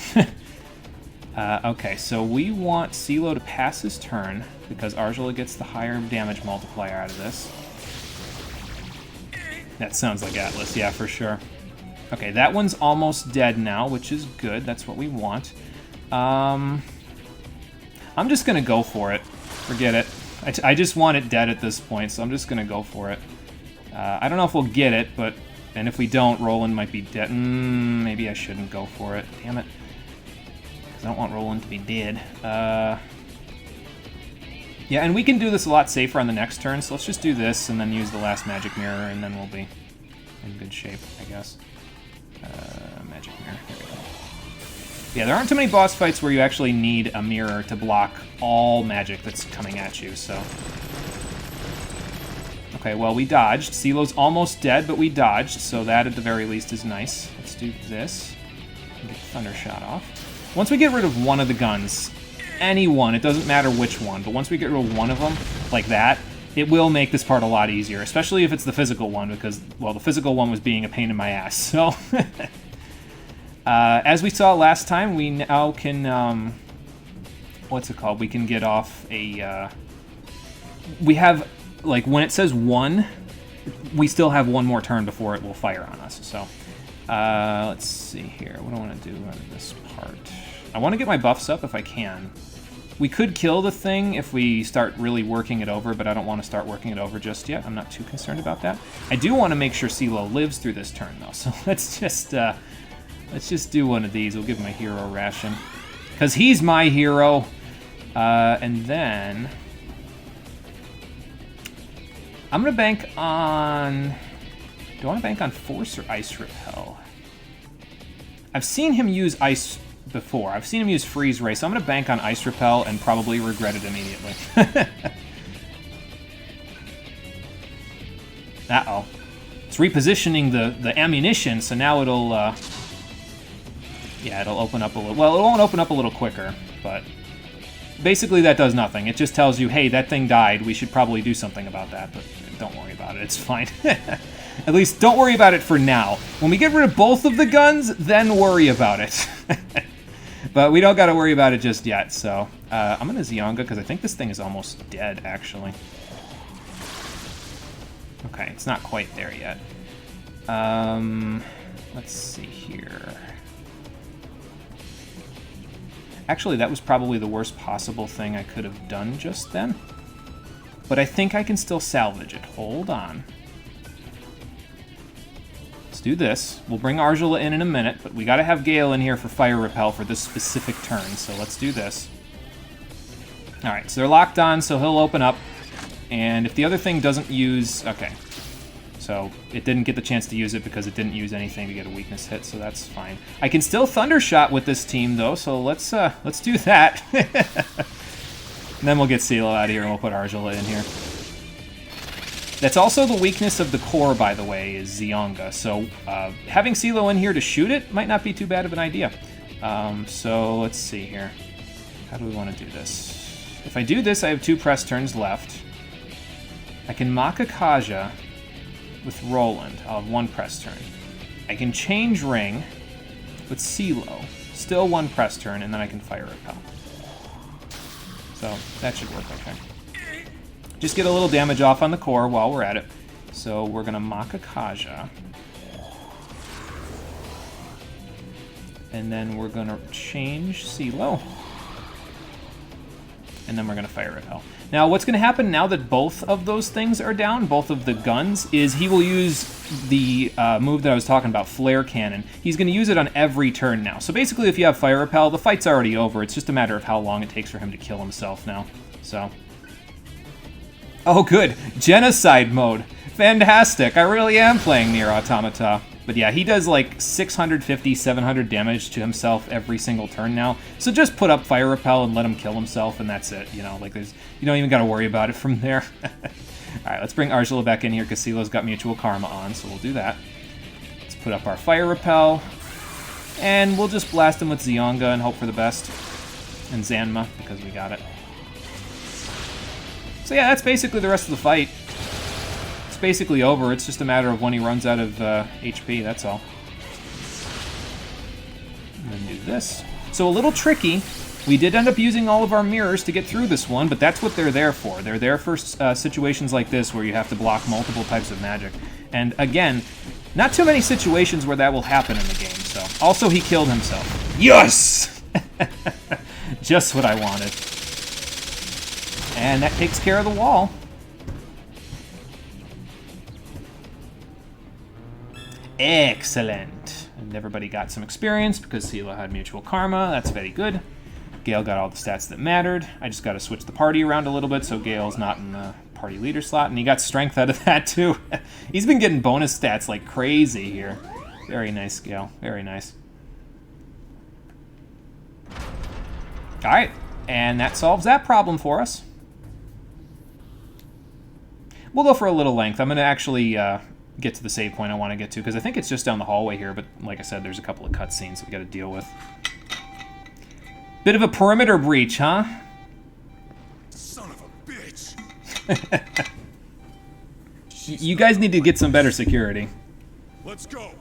Okay, so we want CeeLo to pass his turn, because Argela gets the higher damage multiplier out of this. That sounds like Atlas, yeah, for sure. Okay, that one's almost dead now, which is good. That's what we want. I'm just going to go for it. Forget it. I just want it dead at this point, so I'm just going to go for it. I don't know if we'll get it, but... And if we don't, Roland might be dead. Maybe I shouldn't go for it. Damn it. Because I don't want Roland to be dead. Yeah, and we can do this a lot safer on the next turn, so let's just do this and then use the last Magic Mirror, and then we'll be in good shape, I guess. Magic Mirror. There we go. Yeah, there aren't too many boss fights where you actually need a mirror to block all magic that's coming at you, so... Okay, well, we dodged. CeeLo's almost dead, but we dodged, so that at the very least is nice. Let's do this. And get Thunder Shot off. Once we get rid of one of the guns, any one, it doesn't matter which one, but once we get rid of one of them, like that, it will make this part a lot easier, especially if it's the physical one, because, well, the physical one was being a pain in my ass, so... as we saw last time, we now can, what's it called? We can get off a, we have, like, when it says 1, we still have one more turn before it will fire on us, so... let's see here, what do I want to do out of this part? I want to get my buffs up if I can. We could kill the thing if we start really working it over, but I don't want to start working it over just yet. I'm not too concerned about that. I do want to make sure CeeLo lives through this turn, though, so let's just do one of these. We'll give him a hero ration, because he's my hero. And then... I'm going to bank on... Do I want to bank on Force or Ice Repel? I've seen him use Ice before. I've seen him use Freeze Ray, so I'm going to bank on Ice Repel and probably regret it immediately. Uh-oh. It's repositioning the ammunition, so now it'll... yeah, it'll open up a little... Well, it won't open up a little quicker, but... Basically, that does nothing. It just tells you, hey, that thing died. We should probably do something about that, but don't worry about it. It's fine. At least, don't worry about it for now. When we get rid of both of the guns, then worry about it. But we don't got to worry about it just yet, so... I'm going to Zionga, because I think this thing is almost dead, actually. Okay, it's not quite there yet. Let's see here... Actually, that was probably the worst possible thing I could have done just then. But I think I can still salvage it. Hold on. Let's do this. We'll bring Argela in a minute, but we gotta have Gale in here for Fire Repel for this specific turn, so let's do this. Alright, so they're locked on, so he'll open up. And if the other thing doesn't use... Okay. So it didn't get the chance to use it because it didn't use anything to get a weakness hit, so that's fine. I can still Thunder Shot with this team, though, so let's do that. And then we'll get CeeLo out of here and we'll put Argela in here. That's also the weakness of the core, by the way, is Zionga. So having CeeLo in here to shoot it might not be too bad of an idea. So let's see here. How do we want to do this? If I do this, I have 2 press turns left. I can Makakaja with Roland. I'll have 1 press turn. I can change ring with CeeLo. Still 1 press turn, and then I can Fire Repel. So that should work okay. Just get a little damage off on the core while we're at it. So we're going to Makakaja. And then we're going to change CeeLo. And then we're going to Fire Repel. Now, what's going to happen now that both of those things are down, both of the guns, is he will use the move that I was talking about, Flare Cannon. He's going to use it on every turn now. So basically, if you have Fire Repel, the fight's already over. It's just a matter of how long it takes for him to kill himself now. So. Oh, good. Genocide mode. Fantastic. I really am playing Nier Automata. But yeah, he does like 650, 700 damage to himself every single turn now. So just put up Fire Repel and let him kill himself, and that's it. You know, like you don't even got to worry about it from there. All right, let's bring Argela back in here because CeeLo's got Mutual Karma on, so we'll do that. Let's put up our Fire Repel, and we'll just blast him with Zionga and hope for the best. And Zanma, because we got it. So yeah, that's basically the rest of the fight. Basically over. It's just a matter of when he runs out of HP, that's all. And then do this. So a little tricky. We did end up using all of our mirrors to get through this one, but that's what they're there for. They're there for situations like this where you have to block multiple types of magic. And again, not too many situations where that will happen in the game. So also, he killed himself. Yes! Just what I wanted. And that takes care of the wall. Excellent. And everybody got some experience because CeeLo had Mutual Karma. That's very good. Gale got all the stats that mattered. I just got to switch the party around a little bit so Gale's not in the party leader slot. And he got strength out of that too. He's been getting bonus stats like crazy here. Very nice, Gale. Very nice. All right. And that solves that problem for us. We'll go for a little length. I'm going to actually get to the save point I want to get to, because I think it's just down the hallway here, but like I said, there's a couple of cutscenes that we got to deal with. Bit of a perimeter breach, huh? Son of a bitch! You guys need to get some better security. Let's go!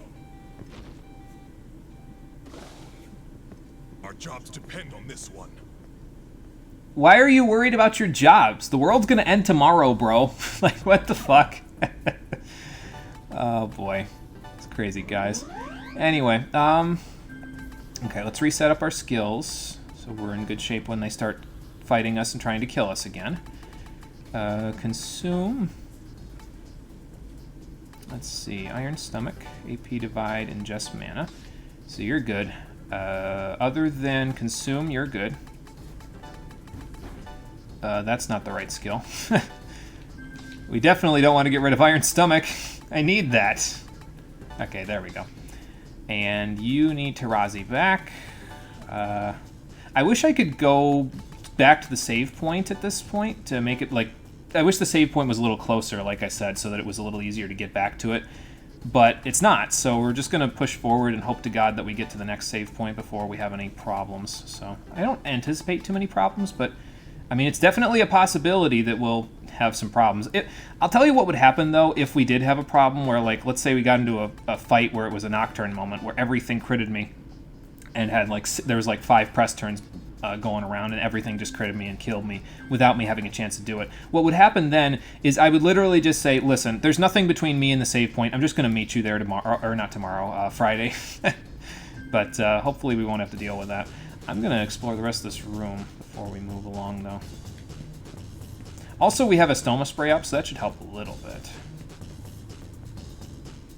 Our jobs depend on this one. Why are you worried about your jobs? The world's gonna end tomorrow, bro. Like, what the fuck? Oh boy, it's crazy, guys. Anyway, okay, let's reset up our skills so we're in good shape when they start fighting us and trying to kill us again. Consume. Let's see, Iron Stomach, AP Divide, Ingest Mana. So you're good. Other than Consume, you're good. That's not the right skill. We definitely don't want to get rid of Iron Stomach. I need that. Okay, there we go. And you need Tarazi back. I wish I could go back to the save point at this point to make it like... I wish the save point was a little closer, like I said, so that it was a little easier to get back to it. But it's not, so we're just going to push forward and hope to God that we get to the next save point before we have any problems. So I don't anticipate too many problems, but... I mean, it's definitely a possibility that we'll have some problems. I'll tell you what would happen, though, if we did have a problem where, like, let's say we got into a fight where it was a Nocturne moment where everything critted me and had, like, there was, like, 5 press turns going around and everything just critted me and killed me without me having a chance to do it. What would happen then is I would literally just say, listen, there's nothing between me and the save point. I'm just going to meet you there tomorrow, or not tomorrow, Friday. But hopefully we won't have to deal with that. I'm going to explore the rest of this room before we move along, though. Also, we have a Stoma spray up, so that should help a little bit.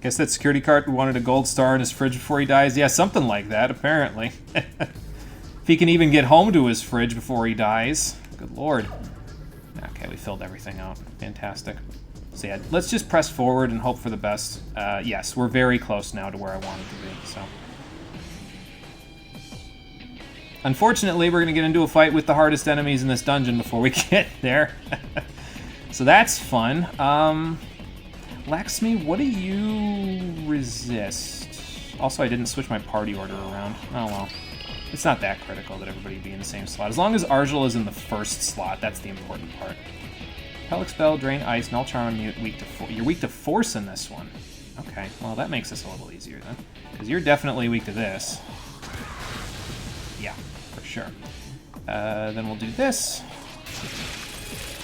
Guess that security guard wanted a gold star in his fridge before he dies? Yeah, something like that, apparently. If he can even get home to his fridge before he dies. Good lord. Okay, we filled everything out. Fantastic. So yeah, let's just press forward and hope for the best. Yes, we're very close now to where I wanted to be, so... Unfortunately, we're going to get into a fight with the hardest enemies in this dungeon before we get there. So that's fun. Laxmi, what do you resist? Also, I didn't switch my party order around. Oh well. It's not that critical that everybody be in the same slot. As long as Argel is in the first slot, that's the important part. Repel, Expel, Drain, Ice, Null Charm, weak to You're weak to Force in this one. Okay, well that makes this a little easier then. Because you're definitely weak to this. Yeah, for sure. Then we'll do this.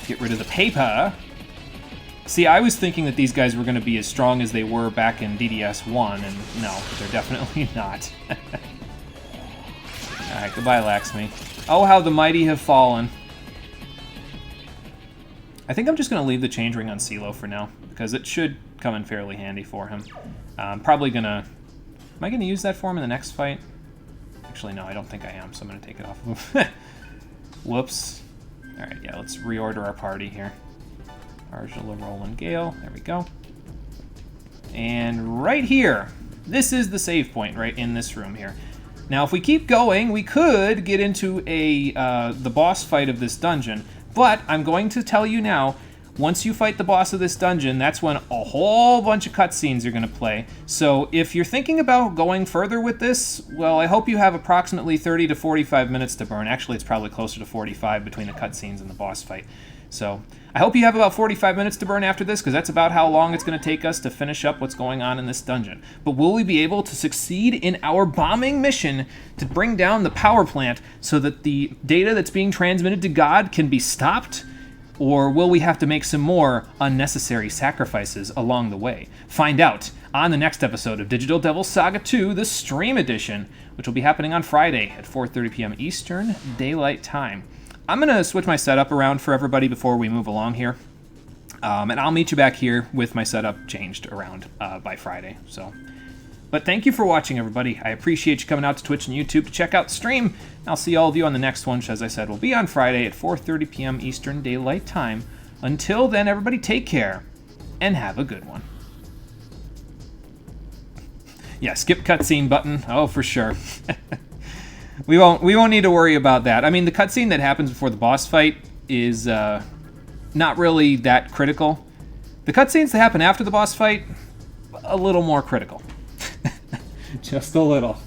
Get rid of the paper. See, I was thinking that these guys were going to be as strong as they were back in DDS 1, and no, they're definitely not. Alright, goodbye, Laxmi. Oh, how the mighty have fallen. I think I'm just going to leave the change ring on CeeLo for now, because it should come in fairly handy for him. I'm probably going to... Am I going to use that for him in the next fight? Actually, no, I don't think I am, so I'm going to take it off of him. Whoops. Alright, yeah, let's reorder our party here. Argela, Roland, Gale. There we go. And right here, this is the save point right in this room here. Now, if we keep going, we could get into the boss fight of this dungeon. But I'm going to tell you now, once you fight the boss of this dungeon, that's when a whole bunch of cutscenes are going to play. So if you're thinking about going further with this, well, I hope you have approximately 30 to 45 minutes to burn. Actually, it's probably closer to 45 between the cutscenes and the boss fight. So I hope you have about 45 minutes to burn after this, because that's about how long it's going to take us to finish up what's going on in this dungeon. But will we be able to succeed in our bombing mission to bring down the power plant so that the data that's being transmitted to God can be stopped? Or will we have to make some more unnecessary sacrifices along the way? Find out on the next episode of Digital Devil Saga 2, the Stream Edition, which will be happening on Friday at 4:30 p.m. Eastern Daylight Time. I'm going to switch my setup around for everybody before we move along here. And I'll meet you back here with my setup changed around by Friday. But thank you for watching, everybody. I appreciate you coming out to Twitch and YouTube to check out the stream. I'll see all of you on the next one, which, as I said, will be on Friday at 4:30 p.m. Eastern Daylight Time. Until then, everybody take care and have a good one. Yeah, skip cutscene button. Oh, for sure. We won't need to worry about that. I mean, the cutscene that happens before the boss fight is not really that critical. The cutscenes that happen after the boss fight, a little more critical. Just a little.